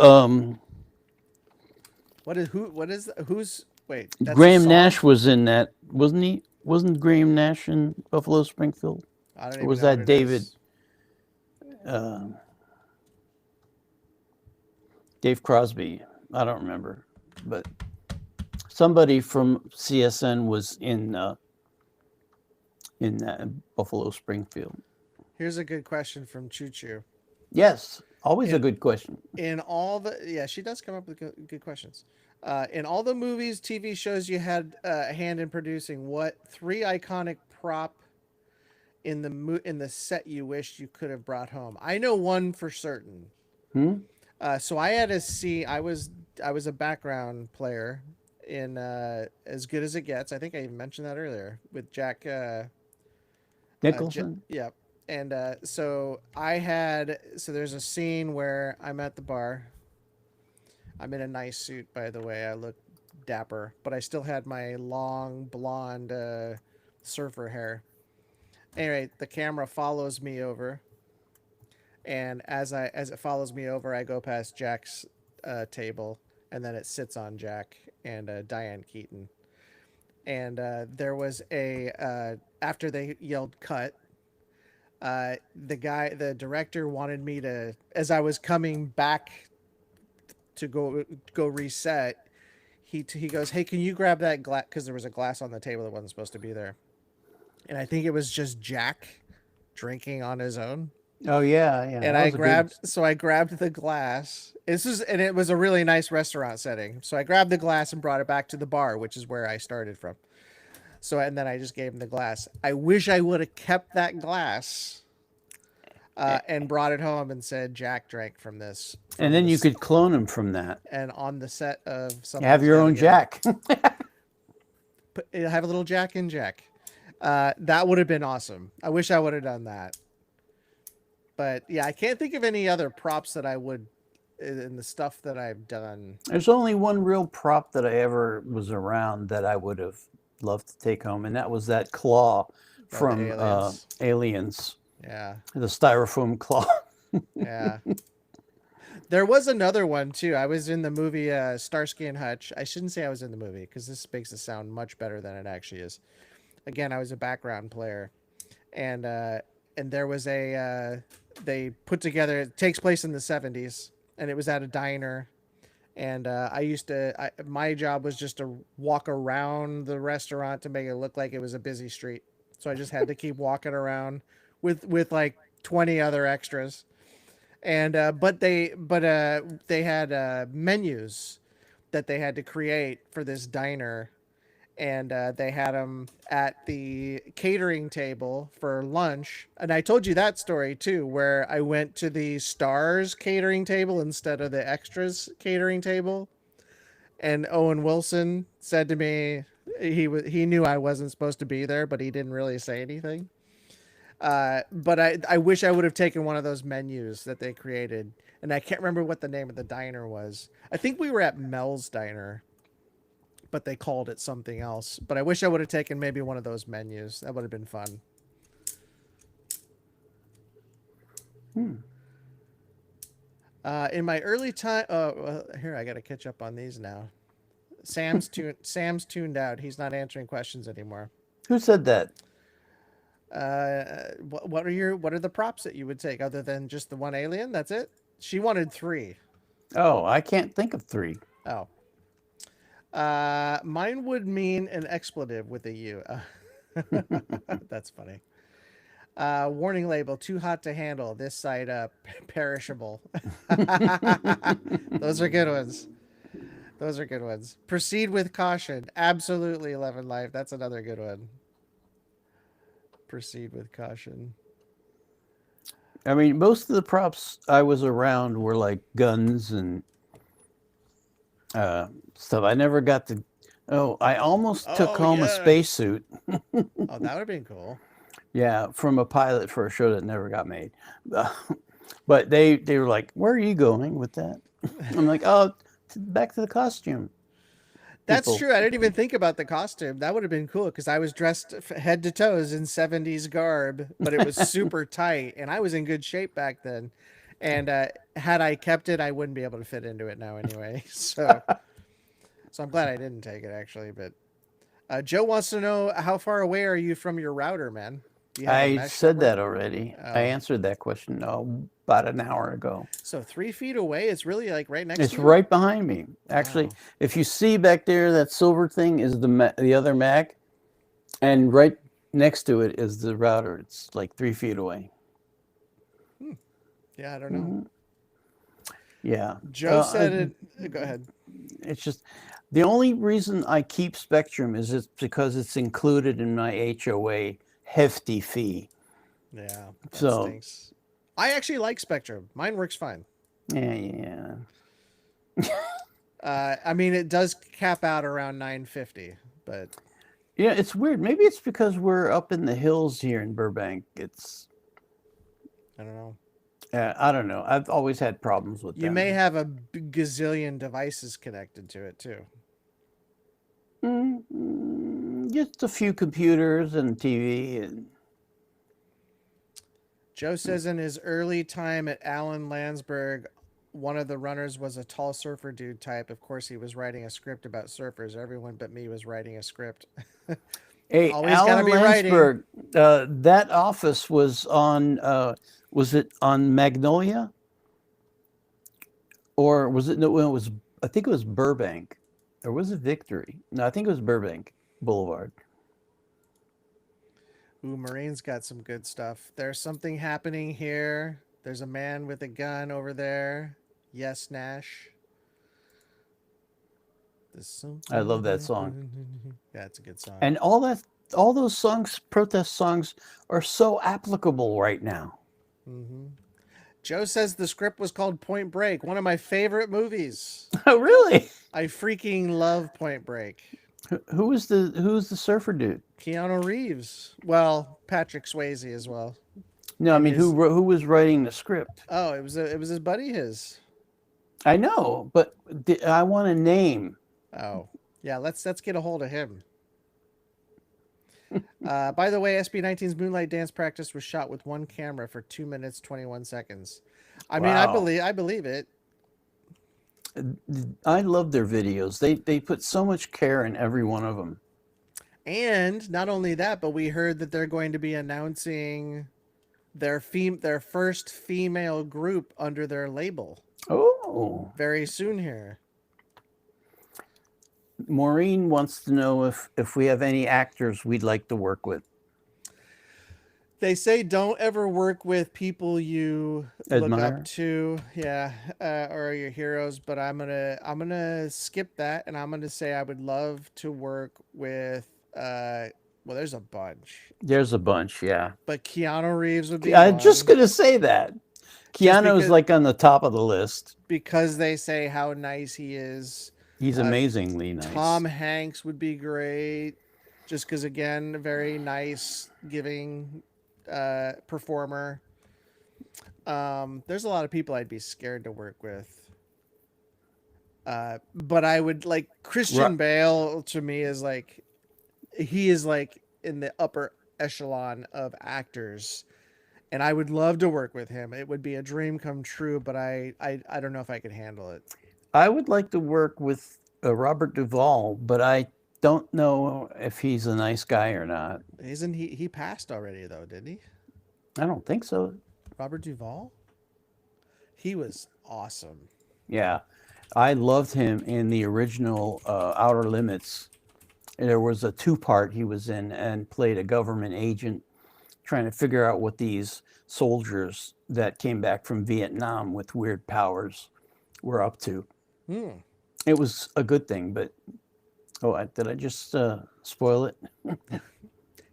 Speaker 1: What is who? What is who's? Wait, that's a
Speaker 2: Graham
Speaker 1: song.
Speaker 2: Nash was in that, wasn't he? Wasn't Graham Nash in Buffalo Springfield?
Speaker 1: I don't
Speaker 2: Or
Speaker 1: even
Speaker 2: was
Speaker 1: know what
Speaker 2: that
Speaker 1: it
Speaker 2: David?
Speaker 1: is.
Speaker 2: Uh, Dave Crosby? I don't remember, but somebody from CSN was in Buffalo Springfield.
Speaker 1: Here's a good question from Choo Choo.
Speaker 2: Yes, always a
Speaker 1: In
Speaker 2: good question.
Speaker 1: in all the yeah, she does come up with good questions. In all the movies, TV shows you had a hand in producing, what three iconic prop in the set you wished you could have brought home? I know one for certain.
Speaker 2: Hmm?
Speaker 1: So I had to see. I was a background player in As Good as It Gets. I think I even mentioned that earlier with Jack.
Speaker 2: Nicholson?
Speaker 1: Yeah, and so there's a scene where I'm at the bar. I'm in a nice suit, by the way. I look dapper, but I still had my long blonde surfer hair. Anyway, the camera follows me over, and as it follows me over, I go past Jack's table, and then it sits on Jack and Diane Keaton. And there was a after they yelled cut, the director wanted me to, as I was coming back to go reset, he goes, "Hey, can you grab that glass?" Because there was a glass on the table that wasn't supposed to be there, and I think it was just Jack drinking on his own.
Speaker 2: Oh yeah, yeah.
Speaker 1: And
Speaker 2: That was a good.
Speaker 1: I grabbed the glass. And it was a really nice restaurant setting. So I grabbed the glass and brought it back to the bar, which is where I started from. And then I just gave him the glass. I wish I would have kept that glass and brought it home and said Jack drank from this
Speaker 2: And
Speaker 1: from
Speaker 2: then you
Speaker 1: this
Speaker 2: could clone him from that.
Speaker 1: and on the set of
Speaker 2: You have
Speaker 1: Something's
Speaker 2: your
Speaker 1: Gotta
Speaker 2: own
Speaker 1: Give.
Speaker 2: Jack.
Speaker 1: Have a little Jack and Jack. That would have been awesome. I wish I would have done that. But yeah, I can't think of any other props that I would in the stuff that I've done.
Speaker 2: There's only one real prop that I ever was around that I would have loved to take home, and that was that claw
Speaker 1: The
Speaker 2: from
Speaker 1: aliens.
Speaker 2: Aliens,
Speaker 1: Yeah.
Speaker 2: the styrofoam claw.
Speaker 1: Yeah. There was another one too. I was in the movie Starsky and Hutch. I shouldn't say I was in the movie because this makes it sound much better than it actually is. Again, I was a background player, and there was they put together. It takes place in the '70s, and it was at a diner. And my job was just to walk around the restaurant to make it look like it was a busy street. So I just had to keep walking around with like 20 other extras. And they had menus that they had to create for this diner, and they had them at the catering table for lunch. And I told you that story too, where I went to the stars catering table instead of the extras catering table. And Owen Wilson said to me, he knew I wasn't supposed to be there, but he didn't really say anything. But I wish I would have taken one of those menus that they created, and I can't remember what the name of the diner was. I think we were at Mel's Diner, but they called it something else. But I wish I would have taken maybe one of those menus. That would have been fun. In my early time, well, here I got to catch up on these now. Sam's tuned out. He's not answering questions anymore.
Speaker 2: Who said that?
Speaker 1: What are the props that you would take other than just the one alien? That's it. She wanted three.
Speaker 2: Oh, I can't think of three.
Speaker 1: Oh, mine would mean an expletive with a U. That's funny. Warning label: too hot to handle. This side perishable. Those are good ones. Those are good ones. Proceed with caution. Absolutely, 11 life. That's another good one. Proceed with caution.
Speaker 2: I mean, most of the props I was around were like guns and stuff. I never got to. Oh, I almost took
Speaker 1: Oh
Speaker 2: home a
Speaker 1: yeah.
Speaker 2: spacesuit.
Speaker 1: Oh, that would have been cool.
Speaker 2: Yeah, from a pilot for a show that never got made. But they were like, "Where are you going with that?" I'm like, "Oh, back to the costume
Speaker 1: That's
Speaker 2: people."
Speaker 1: true. I didn't even think about the costume. That would have been cool because I was dressed head to toes in 70s garb, but it was super tight and I was in good shape back then. And had I kept it, I wouldn't be able to fit into it now anyway. So I'm glad I didn't take it actually. But Joe wants to know, how far away are you from your router, man? Do you have a
Speaker 2: I
Speaker 1: mesh
Speaker 2: said
Speaker 1: network?
Speaker 2: that already. I
Speaker 1: Oh,
Speaker 2: answered that question about an hour ago.
Speaker 1: so 3 feet away. It's really like right next to
Speaker 2: It's
Speaker 1: you.
Speaker 2: right behind me. Actually,
Speaker 1: Wow.
Speaker 2: if you see back there, that silver thing is the other Mac, and right next to it is the router. It's like 3 feet away.
Speaker 1: Hmm. Yeah, I don't know.
Speaker 2: Hmm. Yeah.
Speaker 1: Joe said it. Go ahead.
Speaker 2: It's just the only reason I keep Spectrum is it's because it's included in my HOA hefty fee.
Speaker 1: Yeah, that
Speaker 2: So
Speaker 1: stinks. I actually like Spectrum. Mine works fine.
Speaker 2: yeah.
Speaker 1: I mean, it does cap out around 950, but
Speaker 2: Yeah, it's weird. Maybe it's because we're up in the hills here in Burbank. It's
Speaker 1: I don't know.
Speaker 2: I don't know. I've always had problems with
Speaker 1: You may
Speaker 2: them.
Speaker 1: have a gazillion devices connected to it too.
Speaker 2: Just a few computers and TV and
Speaker 1: Joe says in his early time at Allen Landsberg, one of the runners was a tall surfer dude type. Of course, he was writing a script about surfers. Everyone but me was writing a script.
Speaker 2: hey,
Speaker 1: Always got to
Speaker 2: Alan
Speaker 1: be writing.
Speaker 2: Landsberg. That office was on. Was it on Magnolia or was it? No, it was. I think it was Burbank, or was it Victory? No, I think it was Burbank Boulevard.
Speaker 1: Ooh, Marine's got some good stuff. There's something happening here. There's a man with a gun over there. Yes, Nash. There's
Speaker 2: I
Speaker 1: something
Speaker 2: love that song.
Speaker 1: happening. Yeah, it's a good song.
Speaker 2: And all those songs, protest songs, are so applicable right now.
Speaker 1: Mm-hmm. Joe says the script was called Point Break, one of my favorite movies.
Speaker 2: Oh, really?
Speaker 1: I freaking love Point Break.
Speaker 2: Who's the surfer dude?
Speaker 1: Keanu Reeves. Well, Patrick Swayze as well.
Speaker 2: No, I
Speaker 1: In
Speaker 2: mean
Speaker 1: his
Speaker 2: who was writing the script?
Speaker 1: oh, it was his buddy his.
Speaker 2: I know, but I want a name.
Speaker 1: Oh, yeah. Let's get a hold of him. By the way, SB19's Moonlight Dance Practice was shot with one camera for 2 minutes 21 seconds. I mean,
Speaker 2: Wow.
Speaker 1: I believe it.
Speaker 2: I love their videos. They put so much care in every one of them.
Speaker 1: And not only that, but we heard that they're going to be announcing their first female group under their label
Speaker 2: Oh,
Speaker 1: very soon here.
Speaker 2: Maureen wants to know if we have any actors we'd like to work with.
Speaker 1: They say don't ever work with people you look up
Speaker 2: Admire.
Speaker 1: to, yeah, or your heroes. But I'm gonna skip that, and I'm gonna say I would love to work with. Well, there's a bunch,
Speaker 2: There's a bunch, yeah.
Speaker 1: but Keanu Reeves would be
Speaker 2: I'm just
Speaker 1: one.
Speaker 2: gonna say that.
Speaker 1: Just
Speaker 2: Keanu's like on the top of the list.
Speaker 1: because they say how nice he is.
Speaker 2: He's
Speaker 1: Uh,
Speaker 2: amazingly nice.
Speaker 1: Tom Hanks would be great, just because again, very nice, giving performer. There's a lot of people I'd be scared to work with. But I would like
Speaker 2: Ru-
Speaker 1: Christian Bale to me is like he is like in the upper echelon of actors, and I would love to work with him. It would be a dream come true, but I don't know if I could handle it.
Speaker 2: I would like to work with Robert Duvall, but I don't know if he's a nice guy or not.
Speaker 1: Isn't he passed already though, didn't he?
Speaker 2: I don't think so.
Speaker 1: Robert Duvall? He was awesome.
Speaker 2: Yeah, I loved him in the original Outer Limits. There was a two-part he was in and played a government agent trying to figure out what these soldiers that came back from Vietnam with weird powers were up to.
Speaker 1: Hmm.
Speaker 2: It was a good thing, but did I just spoil it?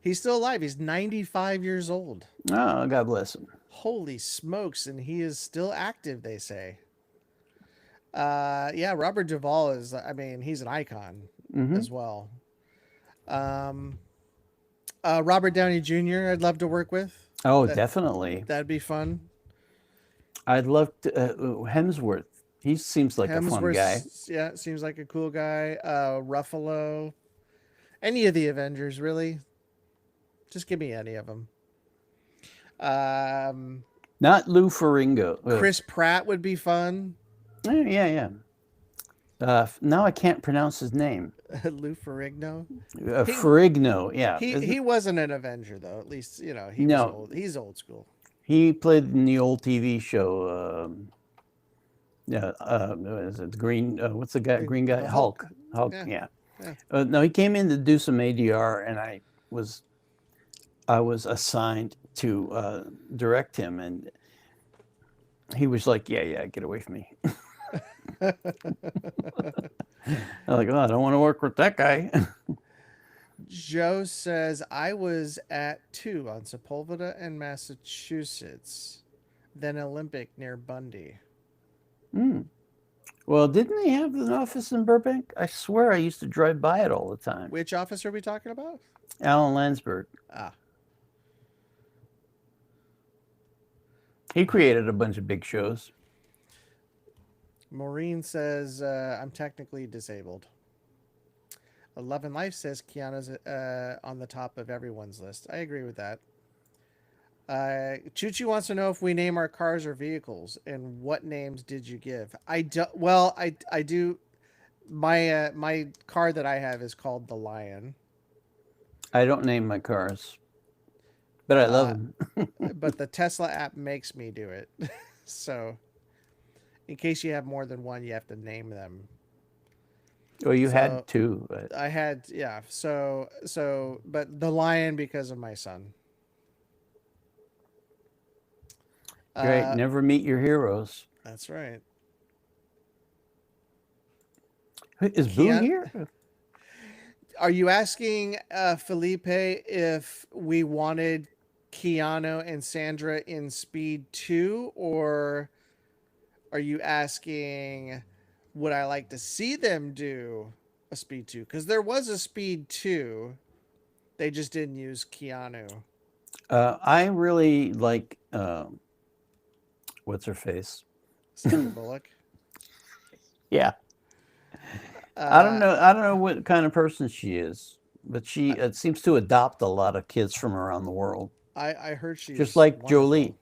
Speaker 1: He's still alive. He's 95 years old.
Speaker 2: Oh, God bless him.
Speaker 1: Holy smokes, and he is still active, they say. Yeah, Robert Duvall is, I mean, he's an icon
Speaker 2: Hmm.
Speaker 1: as well. Um, Robert Downey Jr. I'd love to work with.
Speaker 2: Oh,
Speaker 1: That
Speaker 2: definitely.
Speaker 1: that'd be fun.
Speaker 2: I'd love to. Hemsworth. He seems like a fun guy.
Speaker 1: Hemsworth, yeah, seems like a cool guy. Ruffalo, any of the Avengers, really. Just give me any of them. Um,
Speaker 2: Not Lou Ferrigno.
Speaker 1: Chris Pratt would be fun.
Speaker 2: Yeah, yeah. Now I can't pronounce his name.
Speaker 1: Lou Ferrigno. He
Speaker 2: Ferrigno. Yeah.
Speaker 1: he wasn't an Avenger though. At least he was
Speaker 2: No,
Speaker 1: old. He's old school.
Speaker 2: he played in the old TV show. Yeah, what is it? Green. What's the guy? Green guy.
Speaker 1: The
Speaker 2: Hulk. Hulk.
Speaker 1: Yeah.
Speaker 2: Yeah.
Speaker 1: Yeah.
Speaker 2: No, he came in to do some ADR, and was I was assigned to direct him, and he was like, "Yeah, yeah, get away from me." I'm like, "Oh, I don't want to work with that guy."
Speaker 1: Joe says I was at 2 on Sepulveda and Massachusetts, then Olympic near Bundy.
Speaker 2: Hmm. Well, didn't he have an office in Burbank? I swear I used to drive by it all the time.
Speaker 1: Which office are we talking about?
Speaker 2: Alan Landsberg.
Speaker 1: Ah,
Speaker 2: He created a bunch of big shows.
Speaker 1: Maureen says I'm technically disabled. Love and Life says Keanu's on the top of everyone's list. I agree with that. Choo Choo wants to know if we name our cars or vehicles, and what names did you give? I do. Well, I do. My car that I have is called the Lion.
Speaker 2: I don't name my cars, but I love them.
Speaker 1: But the Tesla app makes me do it. So, in case you have more than one, you have to name them.
Speaker 2: Well, you
Speaker 1: So,
Speaker 2: had two, but
Speaker 1: I had, yeah. But the Lion because of my son.
Speaker 2: great. Never meet your heroes.
Speaker 1: That's right.
Speaker 2: Is Boo here?
Speaker 1: Are you asking Felipe if we wanted Keanu and Sandra in Speed 2, or are you asking would I like to see them do a Speed 2? Because there was a Speed 2. They just didn't use Keanu.
Speaker 2: I really like what's her face?
Speaker 1: Sandra Bullock.
Speaker 2: Yeah. I don't know. I don't know what kind of person she is, but she seems to adopt a lot of kids from around the world.
Speaker 1: I heard she's
Speaker 2: just like
Speaker 1: wonderful.
Speaker 2: Jolie.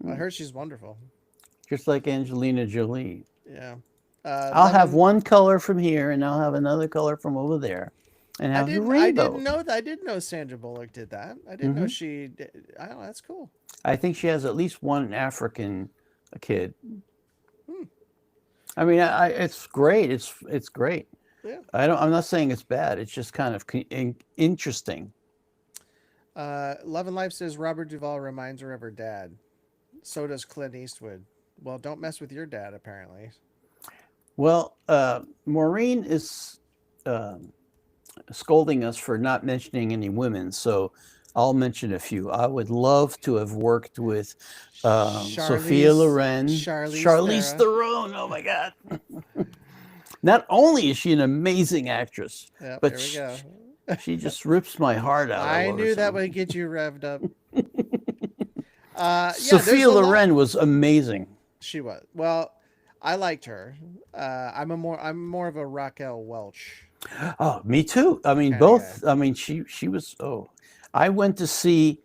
Speaker 1: I heard she's wonderful.
Speaker 2: Just like Angelina Jolie.
Speaker 1: Yeah.
Speaker 2: I'll have one color from here, and I'll have another color from over there, and have the rainbow.
Speaker 1: I didn't know Sandra Bullock did that. I didn't know she did. I don't know, that's cool.
Speaker 2: I think she has at least one African kid. I mean, it's great. It's great.
Speaker 1: Yeah.
Speaker 2: I'm not saying it's bad. It's just kind of interesting.
Speaker 1: Love and Life says Robert Duvall reminds her of her dad. So does Clint Eastwood. Well, don't mess with your dad, apparently.
Speaker 2: Well, Maureen is scolding us for not mentioning any women, so I'll mention a few. I would love to have worked with Sophia Loren, Charlize Theron. Oh my God! Not only is she an amazing actress, but she just rips my heart out.
Speaker 1: I knew that would get you revved up.
Speaker 2: Sophia Loren was amazing.
Speaker 1: She was. Well, I liked her. I'm more of a Raquel Welch.
Speaker 2: Oh, me too. I mean, both. I mean, she was. Oh, I went to see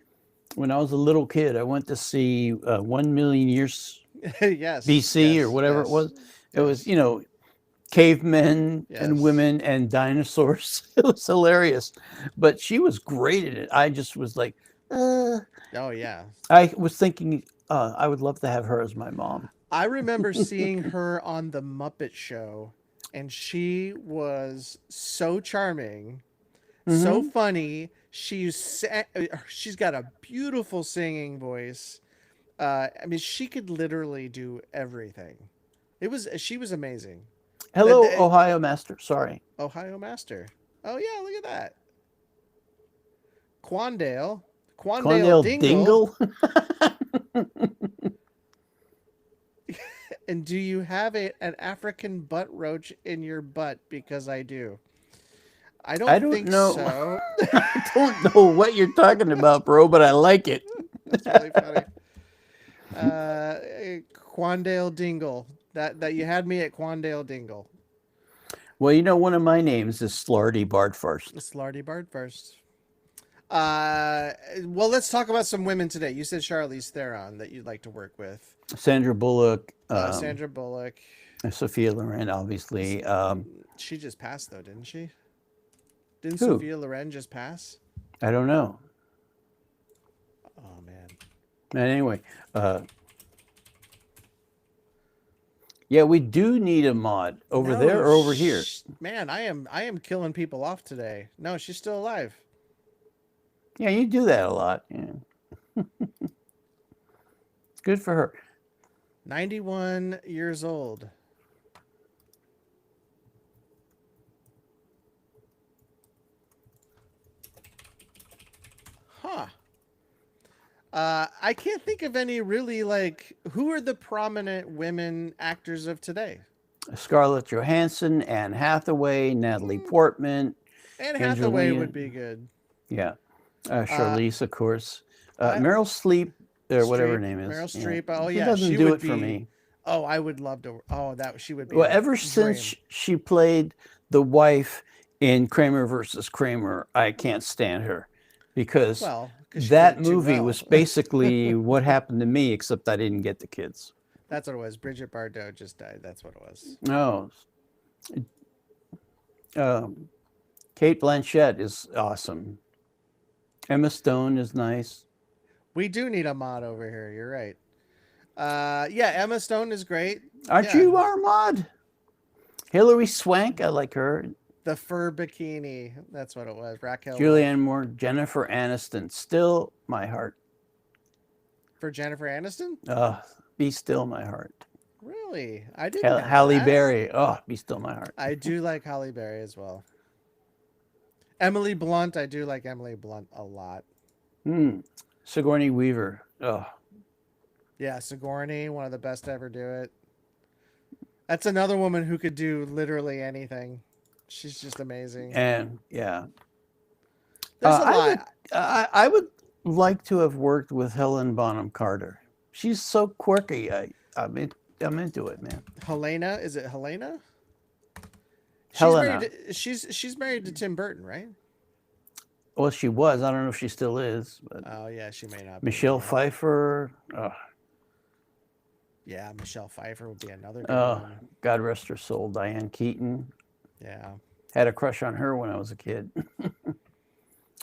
Speaker 2: when I was a little kid. I went to see 1 Million Years
Speaker 1: yes,
Speaker 2: BC or whatever it was. It was cavemen and women and dinosaurs. It was hilarious, but she was great at it. I just was like,
Speaker 1: oh yeah.
Speaker 2: I was thinking I would love to have her as my mom.
Speaker 1: I remember seeing her on the Muppet Show, and she was so charming, so funny. She's got a beautiful singing voice. I mean, she could literally do everything. She was amazing.
Speaker 2: Hello, Ohio Master. Sorry.
Speaker 1: Ohio Master. Oh yeah, look at that. Quandale Dingle. And do you have an African butt roach in your butt? Because I do. I don't
Speaker 2: I don't
Speaker 1: think
Speaker 2: know.
Speaker 1: so.
Speaker 2: I don't know what you're talking about, bro, but I like it.
Speaker 1: That's really funny. Quandale Dingle. That you had me at Quandale Dingle.
Speaker 2: Well, you know, one of my names is Slarty Bardfarst.
Speaker 1: Slarty Bard first. Well, let's talk about some women today. You said Charlize Theron that you'd like to work with.
Speaker 2: Sandra Bullock,
Speaker 1: Sandra Bullock.
Speaker 2: Sophia Loren, obviously.
Speaker 1: She just passed though, didn't she? Didn't
Speaker 2: Who?
Speaker 1: Sophia Loren just pass?
Speaker 2: I don't know.
Speaker 1: Oh man.
Speaker 2: And anyway, yeah, we do need a mod over there or over here.
Speaker 1: Man, I am killing people off today. No, she's still alive.
Speaker 2: Yeah, you do that a lot. Yeah. Good for her.
Speaker 1: 91 years old. Huh. I can't think of any really like who are the prominent women actors of today.
Speaker 2: Scarlett Johansson, Anne Hathaway, Natalie Portman.
Speaker 1: Anne Hathaway would be good.
Speaker 2: Yeah. Charlize, of course. Meryl Streep, or whatever her name is.
Speaker 1: Meryl Streep.
Speaker 2: Yeah.
Speaker 1: Oh,
Speaker 2: She
Speaker 1: yeah.
Speaker 2: doesn't
Speaker 1: She
Speaker 2: do
Speaker 1: would
Speaker 2: it for
Speaker 1: be.
Speaker 2: me.
Speaker 1: Oh, I would love to. Oh, that she would be.
Speaker 2: Well, ever since she played the wife in Kramer versus Kramer, I can't stand her because that movie was basically what happened to me, except I didn't get the kids.
Speaker 1: That's what it was. Bridget Bardot just died. That's what it was.
Speaker 2: No. Kate Blanchett is awesome. Emma Stone is nice.
Speaker 1: We do need a mod over here. You're right. Yeah, Emma Stone is great.
Speaker 2: Aren't you our mod? Hilary Swank, I like her.
Speaker 1: The fur bikini. That's what it was. Raquel.
Speaker 2: Julianne Moore, Jennifer Aniston. Still my heart.
Speaker 1: For Jennifer Aniston?
Speaker 2: Be still my heart.
Speaker 1: Really? I didn't.
Speaker 2: Halle Berry. Oh, be still my heart.
Speaker 1: I do like Halle Berry as well. Emily Blunt. I do like Emily Blunt a lot.
Speaker 2: Sigourney Weaver. Oh.
Speaker 1: Yeah, Sigourney, one of the best to ever do it. That's another woman who could do literally anything. She's just amazing.
Speaker 2: And yeah.
Speaker 1: There's a lot.
Speaker 2: I would like to have worked with Helen Bonham Carter. She's so quirky. I'm into it, man.
Speaker 1: Helena, is it Helena?
Speaker 2: Helena.
Speaker 1: She's married to Tim Burton, right?
Speaker 2: Well, she was. I don't know if she still is. But
Speaker 1: oh yeah, she may not.
Speaker 2: Michelle Pfeiffer. Oh.
Speaker 1: Yeah, Michelle Pfeiffer would be another good one.
Speaker 2: God rest her soul. Diane Keaton.
Speaker 1: Yeah.
Speaker 2: Had a crush on her when I was a kid.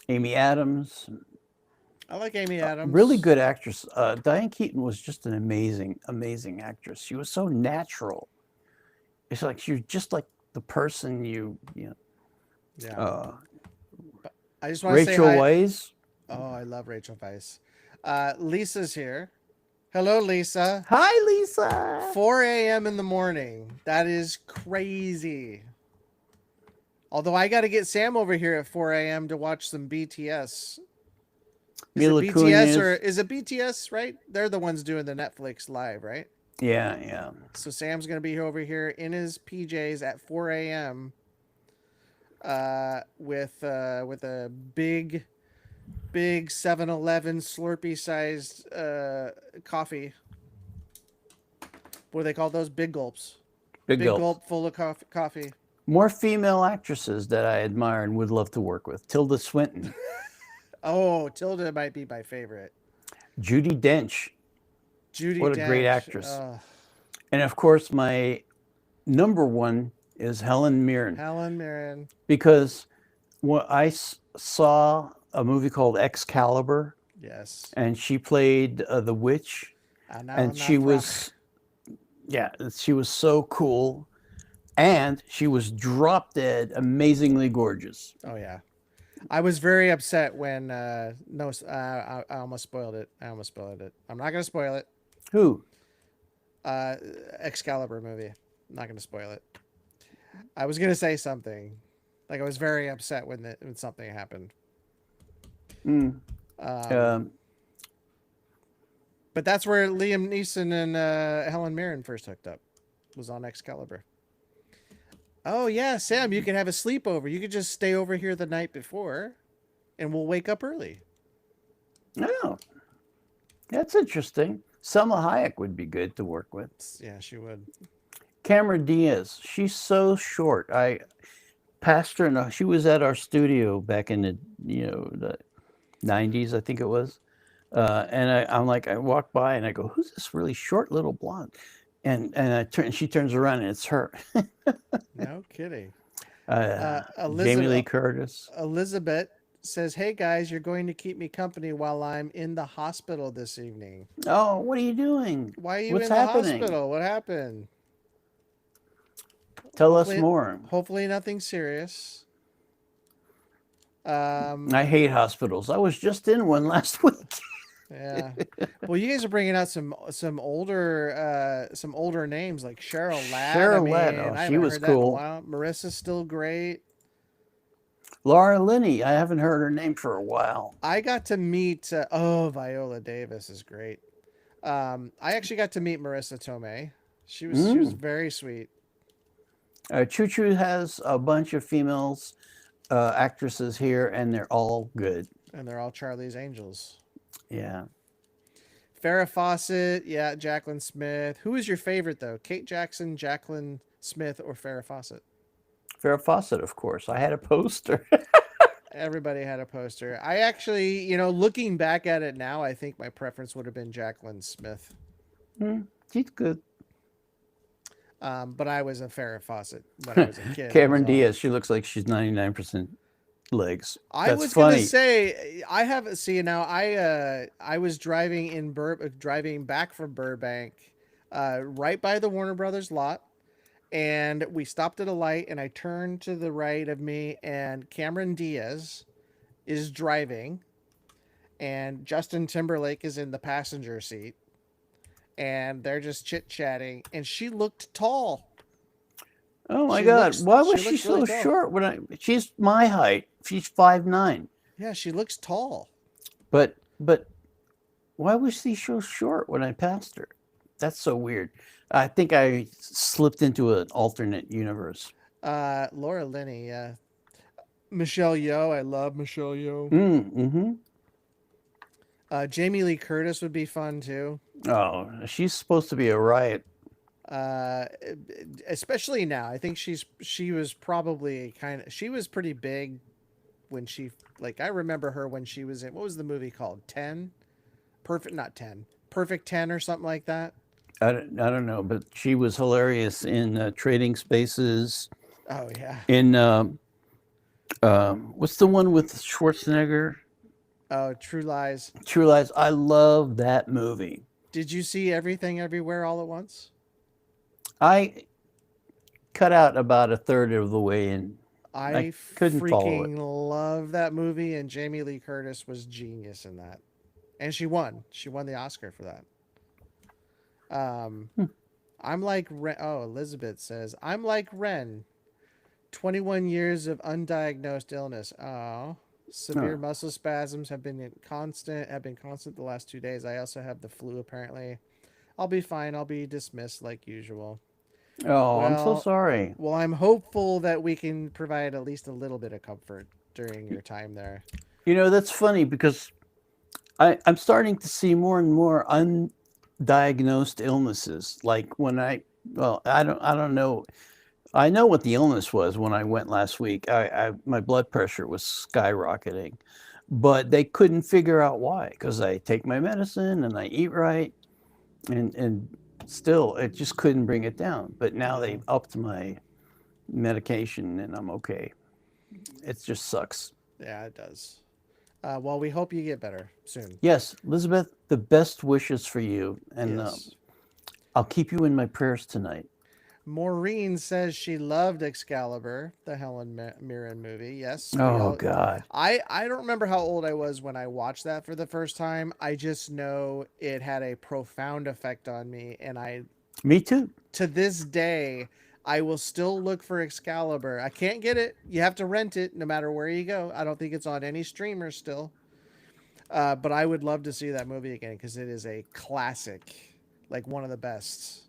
Speaker 2: Amy Adams.
Speaker 1: I like Amy Adams.
Speaker 2: Really good actress. Diane Keaton was just an amazing, amazing actress. She was so natural. It's like she was just like the person you know.
Speaker 1: Yeah. I just want to say
Speaker 2: Rachel Weisz.
Speaker 1: Oh, I love Rachel Weisz. Lisa's here. Hello, Lisa.
Speaker 2: Hi, Lisa.
Speaker 1: 4 a.m. in the morning. That is crazy. Although I got to get Sam over here at 4 a.m. to watch some BTS. Is it BTS, right? They're the ones doing the Netflix live, right?
Speaker 2: Yeah, yeah.
Speaker 1: So Sam's going to be over here in his PJs at 4 a.m. With a big 7-Eleven Slurpee sized coffee. What do they call those? Big gulps. Big gulp full of coffee.
Speaker 2: More female actresses that I admire and would love to work with. Tilda Swinton.
Speaker 1: Oh, Tilda might be my favorite.
Speaker 2: Judi Dench. What a great actress. And of course, my number one is Helen Mirren.
Speaker 1: Helen Mirren.
Speaker 2: Because when I saw a movie called Excalibur.
Speaker 1: Yes.
Speaker 2: And she played the witch. And she was so cool. And she was drop dead, amazingly gorgeous.
Speaker 1: Oh, yeah. I was very upset when, I almost spoiled it. I'm not going to spoil it.
Speaker 2: Who?
Speaker 1: Excalibur movie. I'm not going to spoil it. I was going to say something. Like, I was very upset when something happened. But that's where Liam Neeson and Helen Mirren first hooked up. Was on Excalibur. Oh yeah, Sam, you can have a sleepover. You could just stay over here the night before, and we'll wake up early.
Speaker 2: Oh, that's interesting. Selma Hayek would be good to work with.
Speaker 1: Yeah, she would.
Speaker 2: Cameron Diaz, she's so short. I passed her, and she was at our studio back in the 90s, I think it was. And I'm like, I walk by and I go, "Who's this really short little blonde?" And she turns around and it's her.
Speaker 1: No kidding.
Speaker 2: Jamie Lee
Speaker 1: Elizabeth
Speaker 2: Curtis.
Speaker 1: Elizabeth says, "Hey guys, you're going to keep me company while I'm in the hospital this evening."
Speaker 2: Oh, what are you doing?
Speaker 1: Why are you
Speaker 2: What's
Speaker 1: in the
Speaker 2: happening?
Speaker 1: hospital? What happened?
Speaker 2: Tell us more.
Speaker 1: Hopefully nothing serious.
Speaker 2: I hate hospitals. I was just in one last week.
Speaker 1: Yeah. Well, you guys are bringing out some older names like Cheryl Ladd.
Speaker 2: Cheryl Ladd, oh,
Speaker 1: I
Speaker 2: she
Speaker 1: haven't
Speaker 2: was
Speaker 1: heard that in a
Speaker 2: cool.
Speaker 1: while. Marissa's still great.
Speaker 2: Laura Linney, I haven't heard her name for a while.
Speaker 1: I got to meet Viola Davis is great. I actually got to meet Marissa Tomei. She was very sweet.
Speaker 2: Choo Choo has a bunch of females actresses here, and they're all good.
Speaker 1: And they're all Charlie's Angels.
Speaker 2: Yeah.
Speaker 1: Farrah Fawcett, yeah, Jacqueline Smith. Who is your favorite though? Kate Jackson, Jacqueline Smith, or Farrah Fawcett?
Speaker 2: Farrah Fawcett, of course. I had a poster.
Speaker 1: Everybody had a poster. I actually, looking back at it now, I think my preference would have been Jacqueline Smith.
Speaker 2: She's good.
Speaker 1: But I was a Farrah Fawcett when I was a kid.
Speaker 2: Cameron Diaz, she looks like she's 99% legs.
Speaker 1: I
Speaker 2: That's
Speaker 1: was
Speaker 2: funny.
Speaker 1: gonna say I have now. I was driving driving back from Burbank, right by the Warner Brothers lot, and we stopped at a light, and I turned to the right of me, and Cameron Diaz is driving, and Justin Timberlake is in the passenger seat, and they're just chit chatting, and she looked tall.
Speaker 2: Oh my God! Why was she so really short? She's my height. She's 5'9".
Speaker 1: Yeah, she looks tall.
Speaker 2: But why was she so short when I passed her? That's so weird. I think I slipped into an alternate universe.
Speaker 1: Laura Linney, yeah. Michelle Yeoh, I love Michelle Yeoh.
Speaker 2: Mm-hmm.
Speaker 1: Jamie Lee Curtis would be fun too.
Speaker 2: Oh, she's supposed to be a riot.
Speaker 1: Especially now. I think she was probably she was pretty big when I remember her when she was in, what was the movie called? 10? Perfect 10 or something like that.
Speaker 2: I don't know, but she was hilarious in Trading Spaces.
Speaker 1: Oh yeah.
Speaker 2: In what's the one with Schwarzenegger?
Speaker 1: Oh, True Lies.
Speaker 2: True Lies. I love that movie.
Speaker 1: Did you see Everything Everywhere All at Once?
Speaker 2: I cut out about a third of the way in.
Speaker 1: I couldn't freaking love that movie, and Jamie Lee Curtis was genius in that, and she won. She won the Oscar for that. I'm like Ren. Oh, Elizabeth says I'm like Ren. 21 years of undiagnosed illness. Oh, severe muscle spasms have been constant the last 2 days. I also have the flu apparently. I'll be fine. I'll be dismissed like usual.
Speaker 2: Oh, well, I'm so sorry.
Speaker 1: Well, I'm hopeful that we can provide at least a little bit of comfort during your time there.
Speaker 2: That's funny because I'm starting to see more and more undiagnosed illnesses. Like when I don't know. I know what the illness was when I went last week. My blood pressure was skyrocketing, but they couldn't figure out why because I take my medicine and I eat right, and still it just couldn't bring it down. But now they've upped my medication and I'm okay. It just sucks.
Speaker 1: Yeah, it does. Well, we hope you get better soon.
Speaker 2: Yes, Elizabeth, the best wishes for you, and yes. I'll keep you in my prayers tonight.
Speaker 1: Maureen says she loved Excalibur, the Helen Mirren movie. Yes.
Speaker 2: Oh God.
Speaker 1: I don't remember how old I was when I watched that for the first time. I just know it had a profound effect on me, and
Speaker 2: Me too.
Speaker 1: To this day, I will still look for Excalibur. I can't get it. You have to rent it no matter where you go. I don't think it's on any streamer still. But I would love to see that movie again because it is a classic, like one of the best.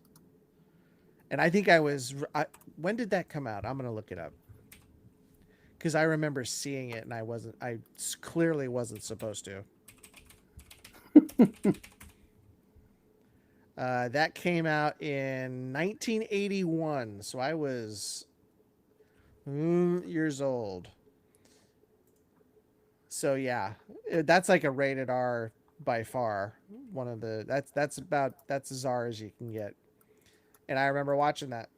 Speaker 1: And I think when did that come out? I'm gonna look it up because I remember seeing it and I clearly wasn't supposed to. That came out in 1981, so I was years old. So yeah, that's like a rated R by far. One of the that's as R as you can get. And I remember watching that.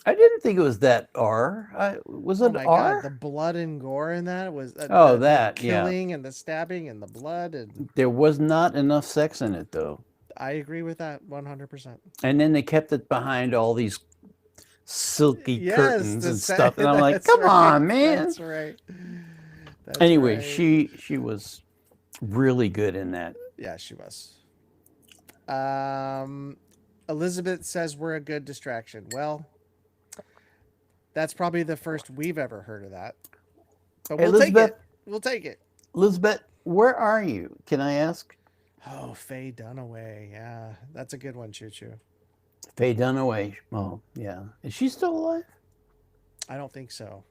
Speaker 2: I didn't think it was that R. Was
Speaker 1: Oh
Speaker 2: it
Speaker 1: my god, the
Speaker 2: R?
Speaker 1: blood and gore in that was
Speaker 2: Oh,
Speaker 1: the
Speaker 2: that, yeah.
Speaker 1: killing and the stabbing and the blood, and
Speaker 2: There was not enough sex in it, though.
Speaker 1: I agree with that 100%.
Speaker 2: And then they kept it behind all these silky
Speaker 1: Yes,
Speaker 2: curtains and stuff. And I'm like,
Speaker 1: that's
Speaker 2: come
Speaker 1: right.
Speaker 2: on, man.
Speaker 1: That's right. That's
Speaker 2: Anyway,
Speaker 1: right.
Speaker 2: she was really good in that.
Speaker 1: Yeah, she was. Elizabeth says we're a good distraction. Well, that's probably the first we've ever heard of that. But we'll take
Speaker 2: Elizabeth,
Speaker 1: it. We'll take it.
Speaker 2: Elizabeth, where are you? Can I ask?
Speaker 1: Oh, Faye Dunaway. Yeah, that's a good one, Choo Choo.
Speaker 2: Faye Dunaway. Oh, yeah. Is she still alive?
Speaker 1: I don't think so.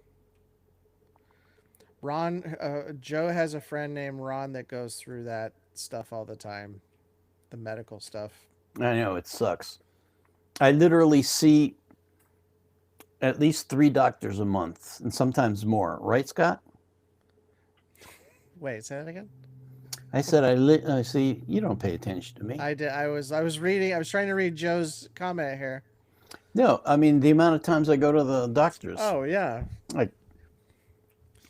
Speaker 1: Ron, Joe has a friend named Ron that goes through that stuff all the time, the medical stuff.
Speaker 2: I know, it sucks. I literally see at least 3 doctors a month and sometimes more. Right, Scott?
Speaker 1: Wait, say that again.
Speaker 2: I said I see you don't pay attention to me.
Speaker 1: I did. I was reading. I was trying to read Joe's comment here.
Speaker 2: No, I mean the amount of times I go to the doctors.
Speaker 1: Oh yeah,
Speaker 2: Like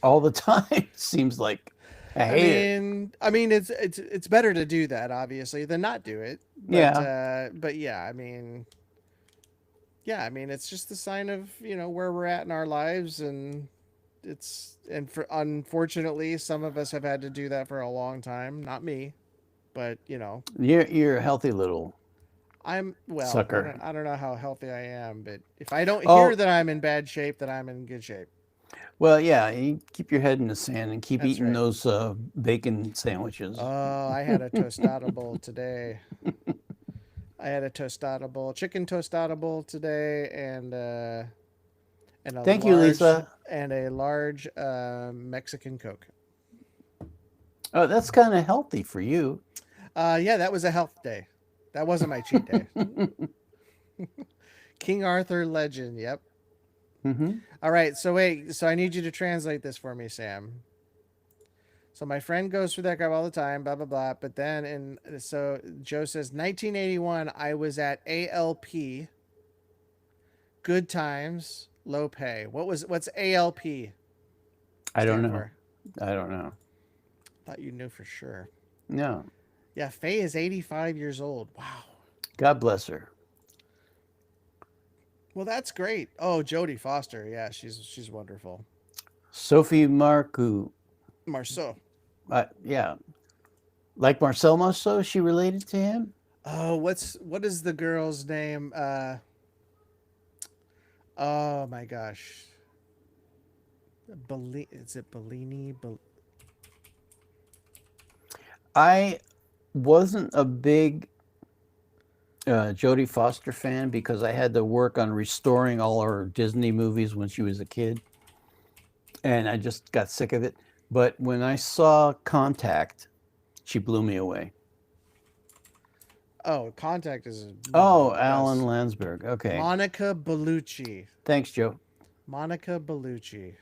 Speaker 2: all the time. Seems like I hate it.
Speaker 1: I mean, it's better to do that obviously than not do it. But,
Speaker 2: Yeah.
Speaker 1: But yeah, I mean, it's just the sign of where we're at in our lives, and unfortunately, some of us have had to do that for a long time. Not me, but
Speaker 2: You're a healthy little
Speaker 1: I'm well.
Speaker 2: sucker.
Speaker 1: I don't know how healthy I am, but if I don't hear
Speaker 2: Oh,
Speaker 1: that I'm in bad shape, then I'm in good shape.
Speaker 2: well, yeah, you keep your head in the sand and keep
Speaker 1: That's
Speaker 2: eating
Speaker 1: right.
Speaker 2: those bacon sandwiches.
Speaker 1: Oh, I had a tostada bowl today. I had a tostada bowl, chicken tostada bowl today, and
Speaker 2: Thank you, Lisa.
Speaker 1: a large Mexican Coke.
Speaker 2: Oh, that's kind of healthy for you.
Speaker 1: Yeah, that was a health day. That wasn't my cheat day. King Arthur legend. Yep.
Speaker 2: Mm-hmm.
Speaker 1: All right. So wait. So I need you to translate this for me, Sam. So my friend goes through that guy all the time, blah blah blah. But then so Joe says 1981, I was at ALP, good times, low pay. What's ALP?
Speaker 2: I don't
Speaker 1: Stand
Speaker 2: know.
Speaker 1: for?
Speaker 2: I don't know.
Speaker 1: Thought you knew for sure.
Speaker 2: No.
Speaker 1: Yeah, Faye is 85 years old. Wow.
Speaker 2: God bless her.
Speaker 1: Well, that's great. Oh, Jodie Foster. Yeah, she's wonderful.
Speaker 2: Sophie Marcoux.
Speaker 1: Marceau.
Speaker 2: Yeah. Like Marcel Marceau, is she related to him?
Speaker 1: Oh, what is the girl's name? Oh my gosh. Is it Bellini?
Speaker 2: I wasn't a big Jodie Foster fan because I had to work on restoring all her Disney movies when she was a kid. And I just got sick of it. But when I saw Contact, she blew me away.
Speaker 1: Oh, Contact is.
Speaker 2: Oh, Alan Landsberg. Okay.
Speaker 1: Monica Bellucci.
Speaker 2: Thanks, Joe.
Speaker 1: Monica Bellucci.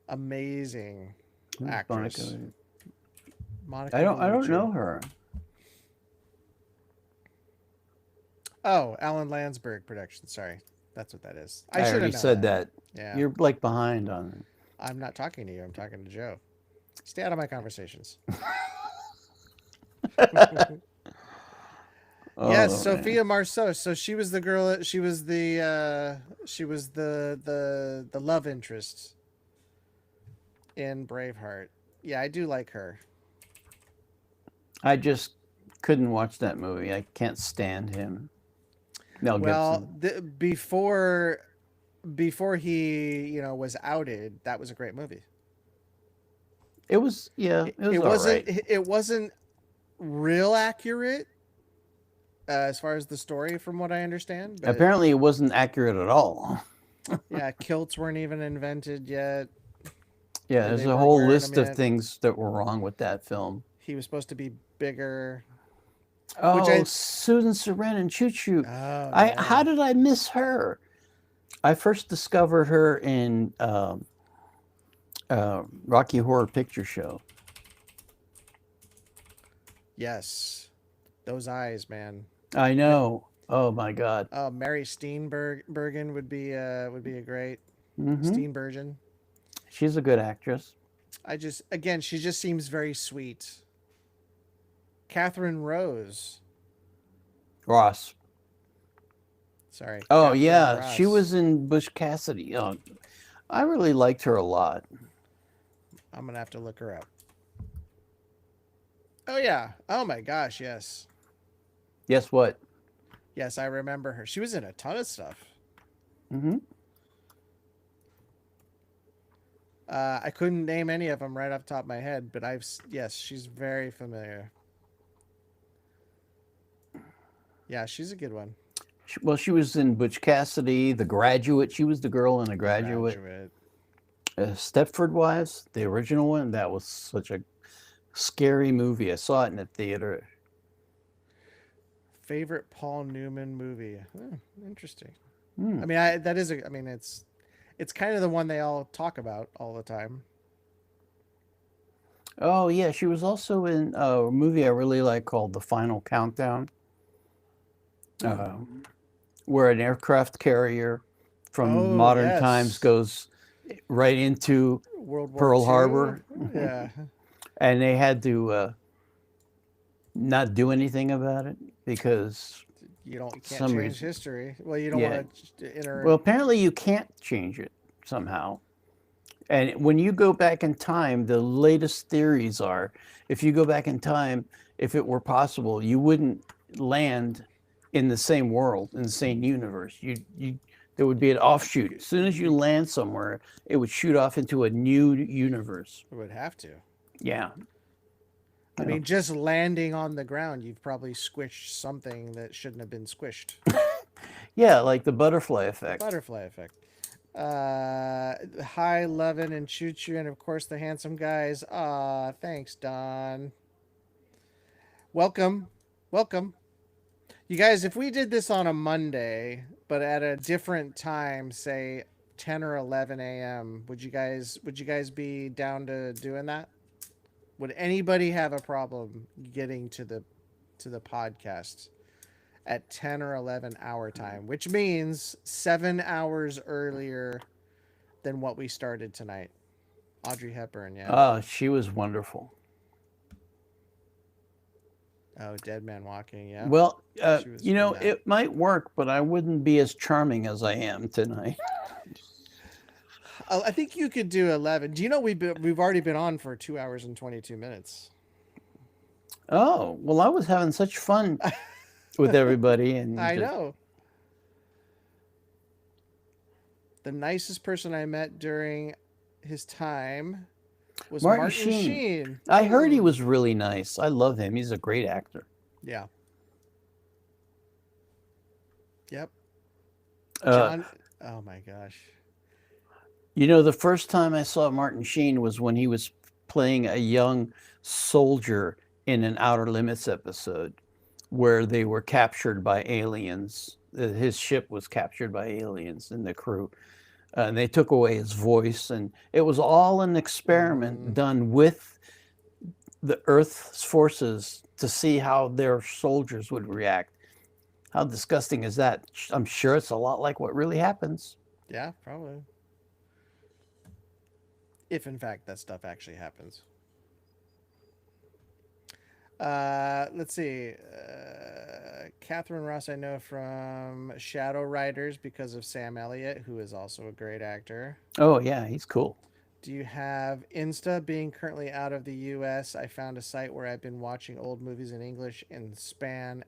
Speaker 1: Amazing actress. Monica
Speaker 2: I don't
Speaker 1: Bellucci.
Speaker 2: know her.
Speaker 1: Oh, Alan Landsberg production. Sorry. That's what that is.
Speaker 2: I
Speaker 1: should
Speaker 2: already
Speaker 1: have
Speaker 2: said that.
Speaker 1: Yeah.
Speaker 2: You're like behind on it.
Speaker 1: I'm not talking to you. I'm talking to Joe. Stay out of my conversations. Yes, Sophia Marceau. So she was the girl. She was the love interest in Braveheart. Yeah, I do like her.
Speaker 2: I just couldn't watch that movie. I can't stand him. Mel Gibson.
Speaker 1: Well, before he was outed, that was a great movie.
Speaker 2: It was it
Speaker 1: wasn't
Speaker 2: all right.
Speaker 1: it wasn't real accurate as far as the story, from what I understand. But
Speaker 2: Apparently, it wasn't accurate at all.
Speaker 1: yeah, kilts weren't even invented yet,
Speaker 2: Yeah,
Speaker 1: or
Speaker 2: there's
Speaker 1: they
Speaker 2: a
Speaker 1: weren't
Speaker 2: whole
Speaker 1: wearing them
Speaker 2: list of
Speaker 1: yet.
Speaker 2: things that were wrong with that film.
Speaker 1: He was supposed to be bigger, which
Speaker 2: Oh,
Speaker 1: I.
Speaker 2: Susan Sarandon, Choo Choo.
Speaker 1: Oh
Speaker 2: How
Speaker 1: yeah.
Speaker 2: did I miss her? I first discovered her in Rocky Horror Picture Show.
Speaker 1: Yes, those eyes, man.
Speaker 2: I know. Oh my God.
Speaker 1: Oh, Mary Steenburgen would be a great
Speaker 2: Hmm.
Speaker 1: Steenburgen.
Speaker 2: She's a good actress.
Speaker 1: I just again, she just seems very sweet. Catherine Rose.
Speaker 2: Ross.
Speaker 1: Sorry,
Speaker 2: Oh
Speaker 1: Catherine
Speaker 2: yeah, she
Speaker 1: Ross.
Speaker 2: was in Bush Cassidy. Oh, I really liked her a lot.
Speaker 1: I'm gonna have to look her up. Oh yeah. Oh my gosh, yes.
Speaker 2: Guess what?
Speaker 1: Yes, I remember her. She was in a ton of stuff.
Speaker 2: Hmm.
Speaker 1: I couldn't name any of them right off the top of my head, but yes, she's very familiar. Yeah, she's a good one.
Speaker 2: Well, she was in Butch Cassidy, The Graduate. She was the girl in The
Speaker 1: The
Speaker 2: Graduate.
Speaker 1: Graduate.
Speaker 2: Stepford Wives, the original one. That was such a scary movie. I saw it in the theater.
Speaker 1: Favorite Paul Newman movie? Interesting.
Speaker 2: Hmm.
Speaker 1: I mean, that is a. I mean, it's kind of the one they all talk about all the time.
Speaker 2: Oh yeah, she was also in a movie I really like called The Final Countdown, where an aircraft carrier from
Speaker 1: Oh
Speaker 2: modern times
Speaker 1: yes,
Speaker 2: goes right into
Speaker 1: World War
Speaker 2: Pearl
Speaker 1: II.
Speaker 2: Harbor,
Speaker 1: Yeah,
Speaker 2: and they had to not do anything about it because
Speaker 1: you can't
Speaker 2: some
Speaker 1: change
Speaker 2: reason.
Speaker 1: history. Well, you don't
Speaker 2: Yeah.
Speaker 1: want to enter.
Speaker 2: Well, apparently you can't change it somehow. And when you go back in time, the latest theories are if you go back in time, if it were possible, you wouldn't land in the same world, in the same universe. There would be an offshoot. As soon as you land somewhere, it would shoot off into a new universe.
Speaker 1: It would have to.
Speaker 2: Yeah.
Speaker 1: I
Speaker 2: You know.
Speaker 1: mean, just landing on the ground, you've probably squished something that shouldn't have been squished.
Speaker 2: Yeah, like the butterfly
Speaker 1: The
Speaker 2: effect.
Speaker 1: butterfly effect. Hi, Levin and Choo Choo, and of course the handsome guys. Thanks, Don. Welcome, welcome, you guys. If we did this on a Monday, but at a different time, say 10 or 11 a.m., would you guys be down to doing that? Would anybody have a problem getting to the podcast at 10 or 11 hour time, which means 7 hours earlier than what we started tonight? Audrey Hepburn, yeah.
Speaker 2: Oh, she was wonderful.
Speaker 1: Oh, Dead Man Walking, yeah.
Speaker 2: Well,
Speaker 1: She was in that.
Speaker 2: it might work, but I wouldn't be as charming as I am tonight.
Speaker 1: I think you could do 11. Do you know we've already been on for 2 hours and 22 minutes?
Speaker 2: Oh, well, I was having such fun with everybody, and
Speaker 1: I know. The nicest person I met during his time was
Speaker 2: Martin
Speaker 1: Martin
Speaker 2: Sheen.
Speaker 1: Sheen.
Speaker 2: I heard he was really nice. I love him. He's a great actor.
Speaker 1: Yeah. Yep.
Speaker 2: Uh,
Speaker 1: John. Oh my gosh.
Speaker 2: the first time I saw Martin Sheen was when he was playing a young soldier in an Outer Limits episode where they were captured by aliens. His ship was captured by aliens in the crew. And they took away his voice, and it was all an experiment done with the Earth's forces to see how their soldiers would react. How disgusting is that? I'm sure it's a lot like what really happens.
Speaker 1: Yeah, probably. If in fact that stuff actually happens. Let's see. Catherine Ross, I know from Shadow Riders because of Sam Elliott, who is also a great actor.
Speaker 2: Oh, yeah, he's cool.
Speaker 1: Do you have Insta? Being currently out of the US, I found a site where I've been watching old movies in English and span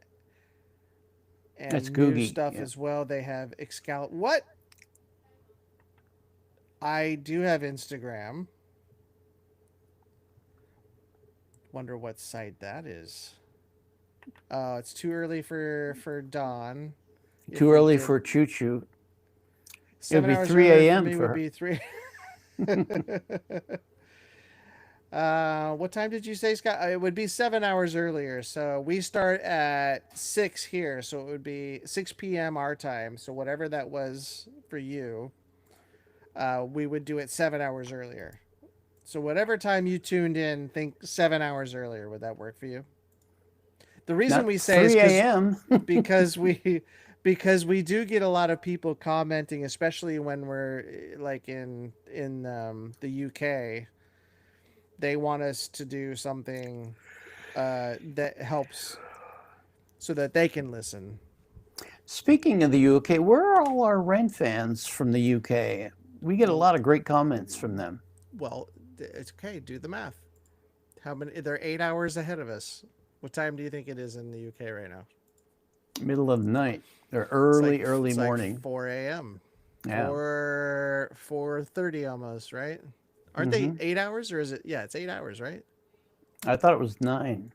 Speaker 1: and
Speaker 2: That's
Speaker 1: new
Speaker 2: Googie.
Speaker 1: stuff
Speaker 2: Yeah.
Speaker 1: as well. They have What? I do have Instagram. Wonder what site that is. Oh, it's too early for Dawn. If
Speaker 2: Too
Speaker 1: we
Speaker 2: early
Speaker 1: did
Speaker 2: for Choo Choo. It would
Speaker 1: 7
Speaker 2: be
Speaker 1: hours
Speaker 2: 3
Speaker 1: earlier for
Speaker 2: a.m.
Speaker 1: me
Speaker 2: for
Speaker 1: would
Speaker 2: her.
Speaker 1: be 3. What time did you say, Scott? It would be 7 hours earlier. So we start at 6 here. So it would be 6 p.m. our time. So whatever that was for you, we would do it 7 hours earlier. So whatever time you tuned in, think 7 hours earlier. Would that work for you? The reason
Speaker 2: Not
Speaker 1: we say is
Speaker 2: 3 a.m.
Speaker 1: because we do get a lot of people commenting, especially when we're like in the UK. They want us to do something that helps so that they can listen.
Speaker 2: Speaking of the UK, where are all our Ren fans from the UK? We get a
Speaker 1: Well,
Speaker 2: lot of great comments from them.
Speaker 1: well, it's okay. Do the math. How many? They're 8 hours ahead of us. What time do you think it is in the UK right now?
Speaker 2: Middle of the night or
Speaker 1: It's like
Speaker 2: early
Speaker 1: it's like
Speaker 2: morning.
Speaker 1: 4 a.m.
Speaker 2: Yeah.
Speaker 1: 4:30 almost, right? Aren't they
Speaker 2: Hmm.
Speaker 1: 8 hours or is it? Yeah, it's 8 hours, right?
Speaker 2: I thought it was 9.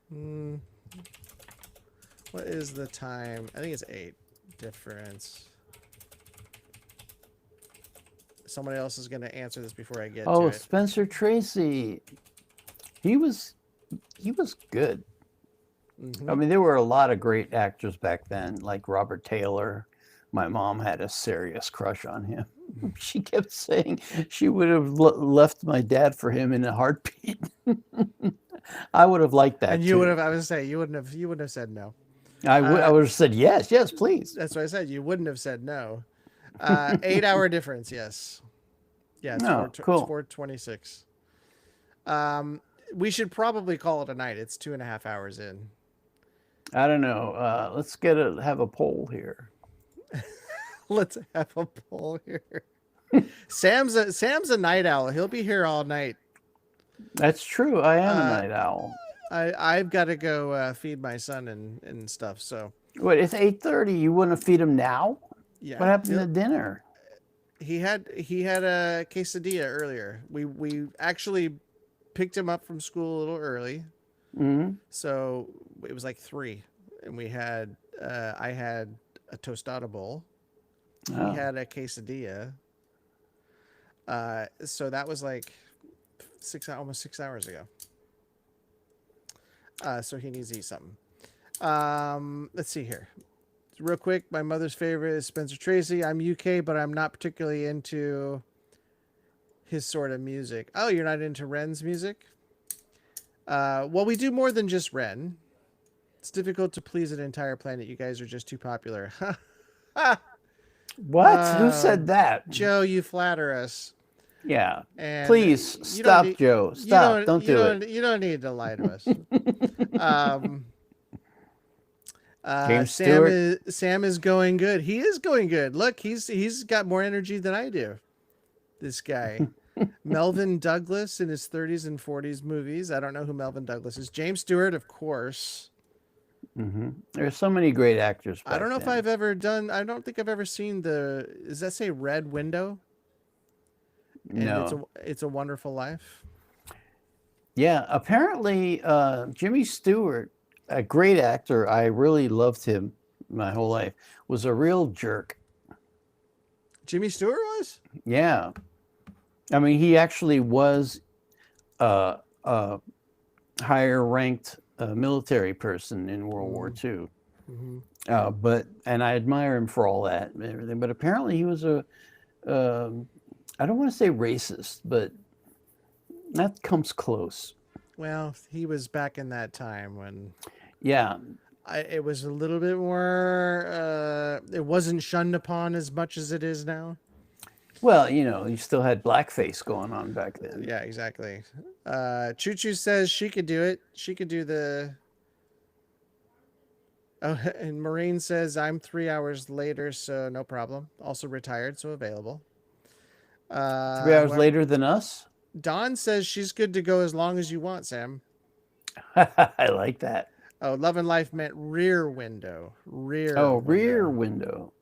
Speaker 1: Hmm. What is the time? I think it's 8 difference. Somebody else is going to answer this before I get to
Speaker 2: Oh,
Speaker 1: it.
Speaker 2: Spencer Tracy. He was good.
Speaker 1: Mm-hmm.
Speaker 2: I mean, there were a lot of great actors back then, like Robert Taylor. My mom had a serious crush on him. She kept saying she would have left my dad for him in a heartbeat. I would have liked that
Speaker 1: And you would have,
Speaker 2: too.
Speaker 1: I would say, you wouldn't have said no.
Speaker 2: I would have said yes, yes, please.
Speaker 1: That's what I said. You wouldn't have said no. 8 hour difference, yes. Yeah,
Speaker 2: No,
Speaker 1: it's
Speaker 2: cool.
Speaker 1: 4:26. We should probably call it a night. It's 2.5 hours in.
Speaker 2: I don't know. Let's have a poll here.
Speaker 1: Let's have a poll here. Sam's a night owl. He'll be here all night.
Speaker 2: That's true. I am a
Speaker 1: Uh,
Speaker 2: night owl.
Speaker 1: I've got to go feed my son and stuff. So
Speaker 2: What? It's 8:30. You want to feed him now?
Speaker 1: yeah,
Speaker 2: What happened to dinner?
Speaker 1: he had a quesadilla earlier. We actually picked him up from school a little early,
Speaker 2: Hmm.
Speaker 1: so it was like 3, and we had I had a tostada bowl. He
Speaker 2: Oh.
Speaker 1: had a quesadilla. So that was like almost 6 hours ago. So he needs to eat something. Let's see here. Real quick, my mother's favorite is Spencer Tracy. I'm UK, but I'm not particularly into his sort of music. Oh, you're not into Ren's music? Well, we do more than just Ren. It's difficult to please an entire planet. You guys are just too popular.
Speaker 2: What? Who said that?
Speaker 1: Joe, you flatter us.
Speaker 2: Yeah.
Speaker 1: And
Speaker 2: Please stop, Joe. Stop. Don't do it.
Speaker 1: You don't need to lie to us.
Speaker 2: James Stewart.
Speaker 1: Sam is going good. He is going good. Look, he's got more energy than I do. This guy. Melvin Douglas in his 30s and 40s movies. I don't know who Melvin Douglas is. James Stewart, of course.
Speaker 2: Mm-hmm. There's so many great actors.
Speaker 1: I don't know
Speaker 2: then.
Speaker 1: if I've ever done. I don't think I've ever seen the. Does that say Red Window? And
Speaker 2: No.
Speaker 1: it's a Wonderful Life.
Speaker 2: Yeah. Apparently, Jimmy Stewart, a great actor, I really loved him my whole life, was a real jerk.
Speaker 1: Jimmy Stewart was?
Speaker 2: Yeah. I mean, he actually was a higher ranked military person in World War II.
Speaker 1: Mm-hmm.
Speaker 2: And I admire him for all that and everything. But apparently he was I don't want to say racist, but that comes close.
Speaker 1: Well, he was back in that time when
Speaker 2: Yeah.
Speaker 1: it was a little bit more. It wasn't shunned upon as much as it is now.
Speaker 2: Well, you still had blackface going on back then.
Speaker 1: Yeah, exactly. Choo Choo says she could do it. She could do the. Oh, and Maureen says I'm 3 hours later, so no problem. Also retired, so available.
Speaker 2: 3 hours later than us?
Speaker 1: Dawn says she's good to go as long as you want, Sam.
Speaker 2: I like that.
Speaker 1: Oh, Love and Life meant Rear Window.
Speaker 2: Rear Window.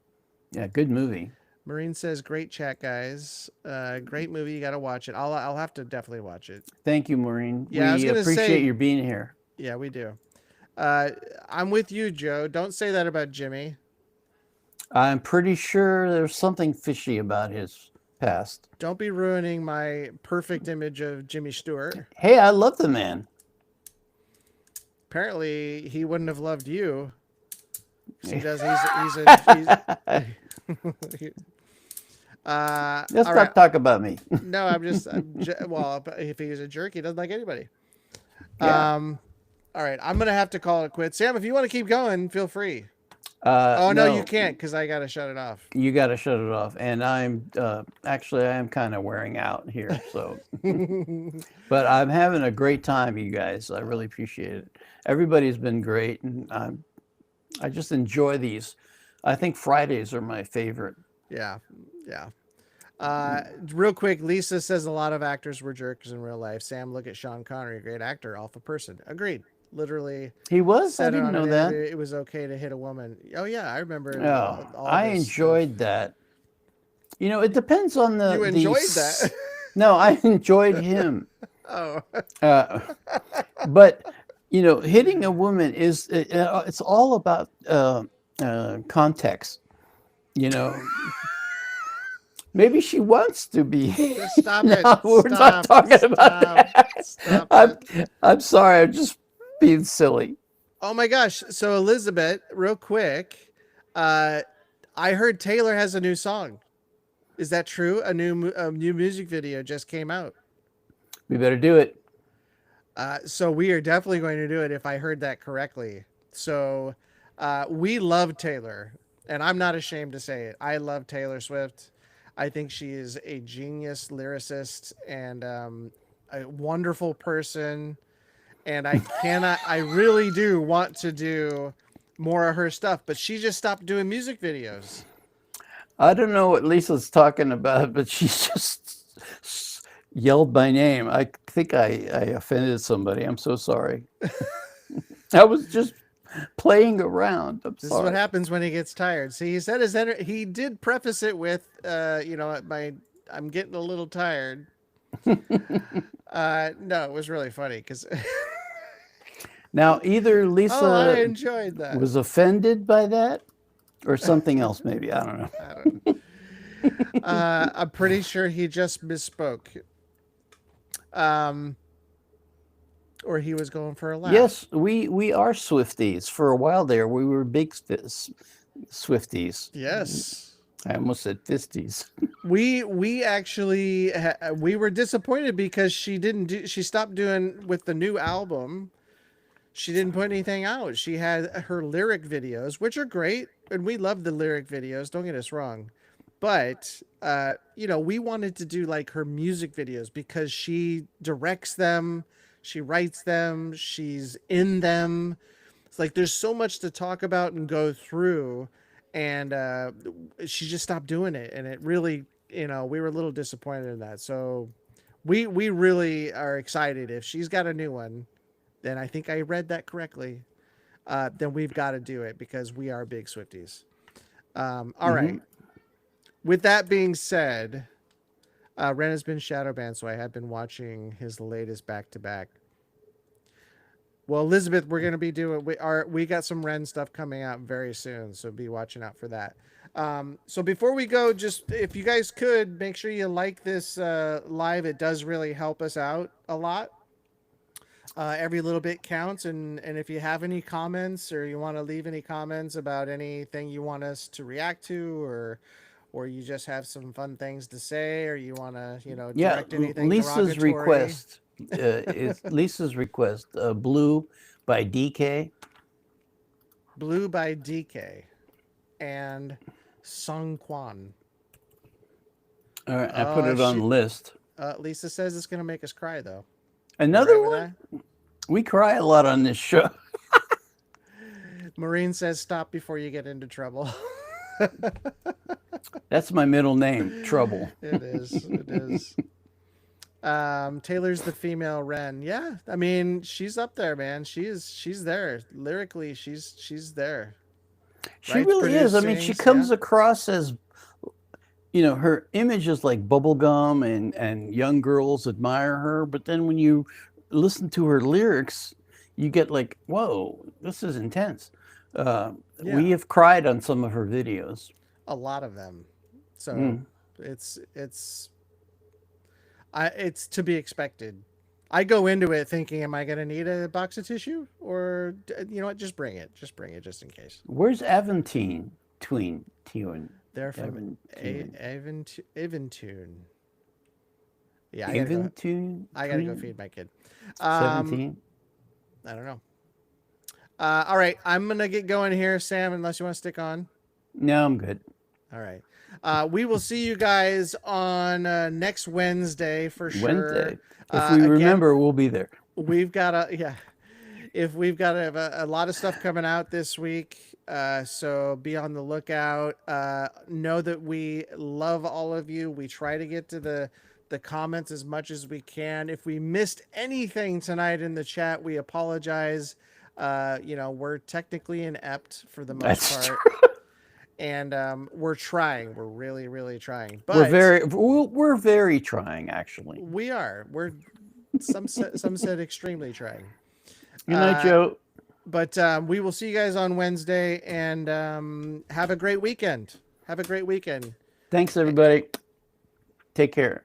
Speaker 2: Yeah, good movie.
Speaker 1: Maureen says, great chat, guys. Great movie. You got to watch it. I'll have to definitely watch it.
Speaker 2: Thank you, Maureen.
Speaker 1: Yeah,
Speaker 2: we appreciate your being here.
Speaker 1: Yeah, we do. I'm with you, Joe. Don't say that about Jimmy.
Speaker 2: I'm pretty sure there's something fishy about his past.
Speaker 1: Don't be ruining my perfect image of Jimmy Stewart.
Speaker 2: Hey, I love the man.
Speaker 1: Apparently, he wouldn't have loved you. He does.
Speaker 2: Let's
Speaker 1: All right.
Speaker 2: not talk about me.
Speaker 1: No, well, if he's a jerk, he doesn't like anybody.
Speaker 2: Yeah.
Speaker 1: All right. I'm gonna have to call it quits. Sam, if you want to keep going, feel free. Oh no, you can't because I gotta shut it off.
Speaker 2: You got to shut it off. And I'm actually I am kind of wearing out here. So, but I'm having a great time, you guys. I really appreciate it. Everybody's been great, and I just enjoy these. I think Fridays are my favorite.
Speaker 1: Yeah, yeah. Real quick, Lisa says a lot of actors were jerks in real life. Sam, look at Sean Connery, great actor, awful person. Agreed. Literally,
Speaker 2: He was. I
Speaker 1: said
Speaker 2: didn't
Speaker 1: on
Speaker 2: know
Speaker 1: an
Speaker 2: that.
Speaker 1: interview it was okay to hit a woman. Oh yeah, I remember.
Speaker 2: Oh,
Speaker 1: all
Speaker 2: I
Speaker 1: this
Speaker 2: enjoyed that. You know, it depends on the.
Speaker 1: You enjoyed that?
Speaker 2: No, I enjoyed him.
Speaker 1: Oh,
Speaker 2: But you know, hitting a woman is it's all about context. You know, maybe she wants to be.
Speaker 1: just stop
Speaker 2: No,
Speaker 1: it.
Speaker 2: we're not talking about that.
Speaker 1: Stop
Speaker 2: I'm sorry. I'm just being silly.
Speaker 1: Oh my gosh. So Elizabeth, real quick, I heard Taylor has a new song. Is that true? A new music video just came out.
Speaker 2: We better do it.
Speaker 1: So we are definitely going to do it if I heard that correctly. So we love Taylor, and I'm not ashamed to say it. I love Taylor Swift. I think she is a genius lyricist and a wonderful person. And I really do want to do more of her stuff, but she just stopped doing music videos.
Speaker 2: I don't know what Lisa's talking about, but she just yelled my name. I think I offended somebody. I'm so sorry. I was just playing around. I'm
Speaker 1: This
Speaker 2: sorry.
Speaker 1: is what happens when he gets tired. See, he said he did preface it with, I'm getting a little tired. No, it was really funny because.
Speaker 2: Now, either
Speaker 1: I
Speaker 2: Lisa
Speaker 1: enjoyed that.
Speaker 2: was offended by that or something else, maybe. I don't know.
Speaker 1: I don't know. I'm pretty sure he just misspoke. Or he was going for a laugh.
Speaker 2: Yes, we are Swifties. For a while there, we were big Swifties.
Speaker 1: Yes.
Speaker 2: I almost said fisties.
Speaker 1: We actually we were disappointed because she stopped doing with the new album. She didn't put anything out. She had her lyric videos, which are great, and we love the lyric videos. Don't get us wrong, but we wanted to do like her music videos because she directs them, she writes them, she's in them. It's like there's so much to talk about and go through, and she just stopped doing it, and it really, we were a little disappointed in that. So we really are excited if she's got a new one. Then I think I read that correctly. Then we've got to do it because we are big Swifties. All right. With that being said, Ren has been shadow banned, so I have been watching his latest back-to-back. Well, Elizabeth, we're going to be doing... We got some Ren stuff coming out very soon, so be watching out for that. So before we go, just if you guys could, make sure you like this live. It does really help us out a lot. Every little bit counts, and if you have any comments or you want to leave any comments about anything you want us to react to, or you just have some fun things to say, or you want to direct anything
Speaker 2: Lisa's
Speaker 1: derogatory.
Speaker 2: request is Lisa's request. Blue by DK.
Speaker 1: Blue by DK and Sung Kwan.
Speaker 2: All right, I put it on the list.
Speaker 1: Lisa says it's gonna make us cry though.
Speaker 2: Another one? We cry a lot on this show.
Speaker 1: Maureen says, stop before you get into trouble.
Speaker 2: That's my middle name, Trouble.
Speaker 1: It is. It is. Taylor's the female Ren. Yeah, I mean, she's up there, man. She's there. Lyrically, she's there.
Speaker 2: She really is. I mean, she comes across as, her image is like bubblegum and young girls admire her. But then when you listen to her lyrics, you get like, whoa, this is intense.
Speaker 1: Yeah,
Speaker 2: We have cried on some of her videos.
Speaker 1: a lot of them. So
Speaker 2: Mm.
Speaker 1: it's to be expected. I go into it thinking, am I going to need a box of tissue, or you know what? Just bring it. Just bring it, just in case.
Speaker 2: Where's Aventine? Tween, Tune,
Speaker 1: They're from
Speaker 2: Aventine,
Speaker 1: Aventune. Yeah,
Speaker 2: Aventune,
Speaker 1: I gotta go feed my kid.
Speaker 2: 17.
Speaker 1: I don't know. All right, I'm gonna get going here, Sam. Unless you want to stick on.
Speaker 2: No, I'm good.
Speaker 1: All right. We will see you guys on next Wednesday for sure.
Speaker 2: Wednesday. If we remember, we'll be there.
Speaker 1: We've got if we've got a lot of stuff coming out this week, so be on the lookout. Know that we love all of you. We try to get to the comments as much as we can. If we missed anything tonight in the chat, we apologize. We're technically inept for the most
Speaker 2: That's
Speaker 1: part.
Speaker 2: true.
Speaker 1: And we're trying. We're really, really trying. But
Speaker 2: we're very trying, actually.
Speaker 1: we are. We're some said extremely trying.
Speaker 2: Good night, Joe.
Speaker 1: But we will see you guys on Wednesday, and have a great weekend. Have a great weekend.
Speaker 2: Thanks, everybody. Take care.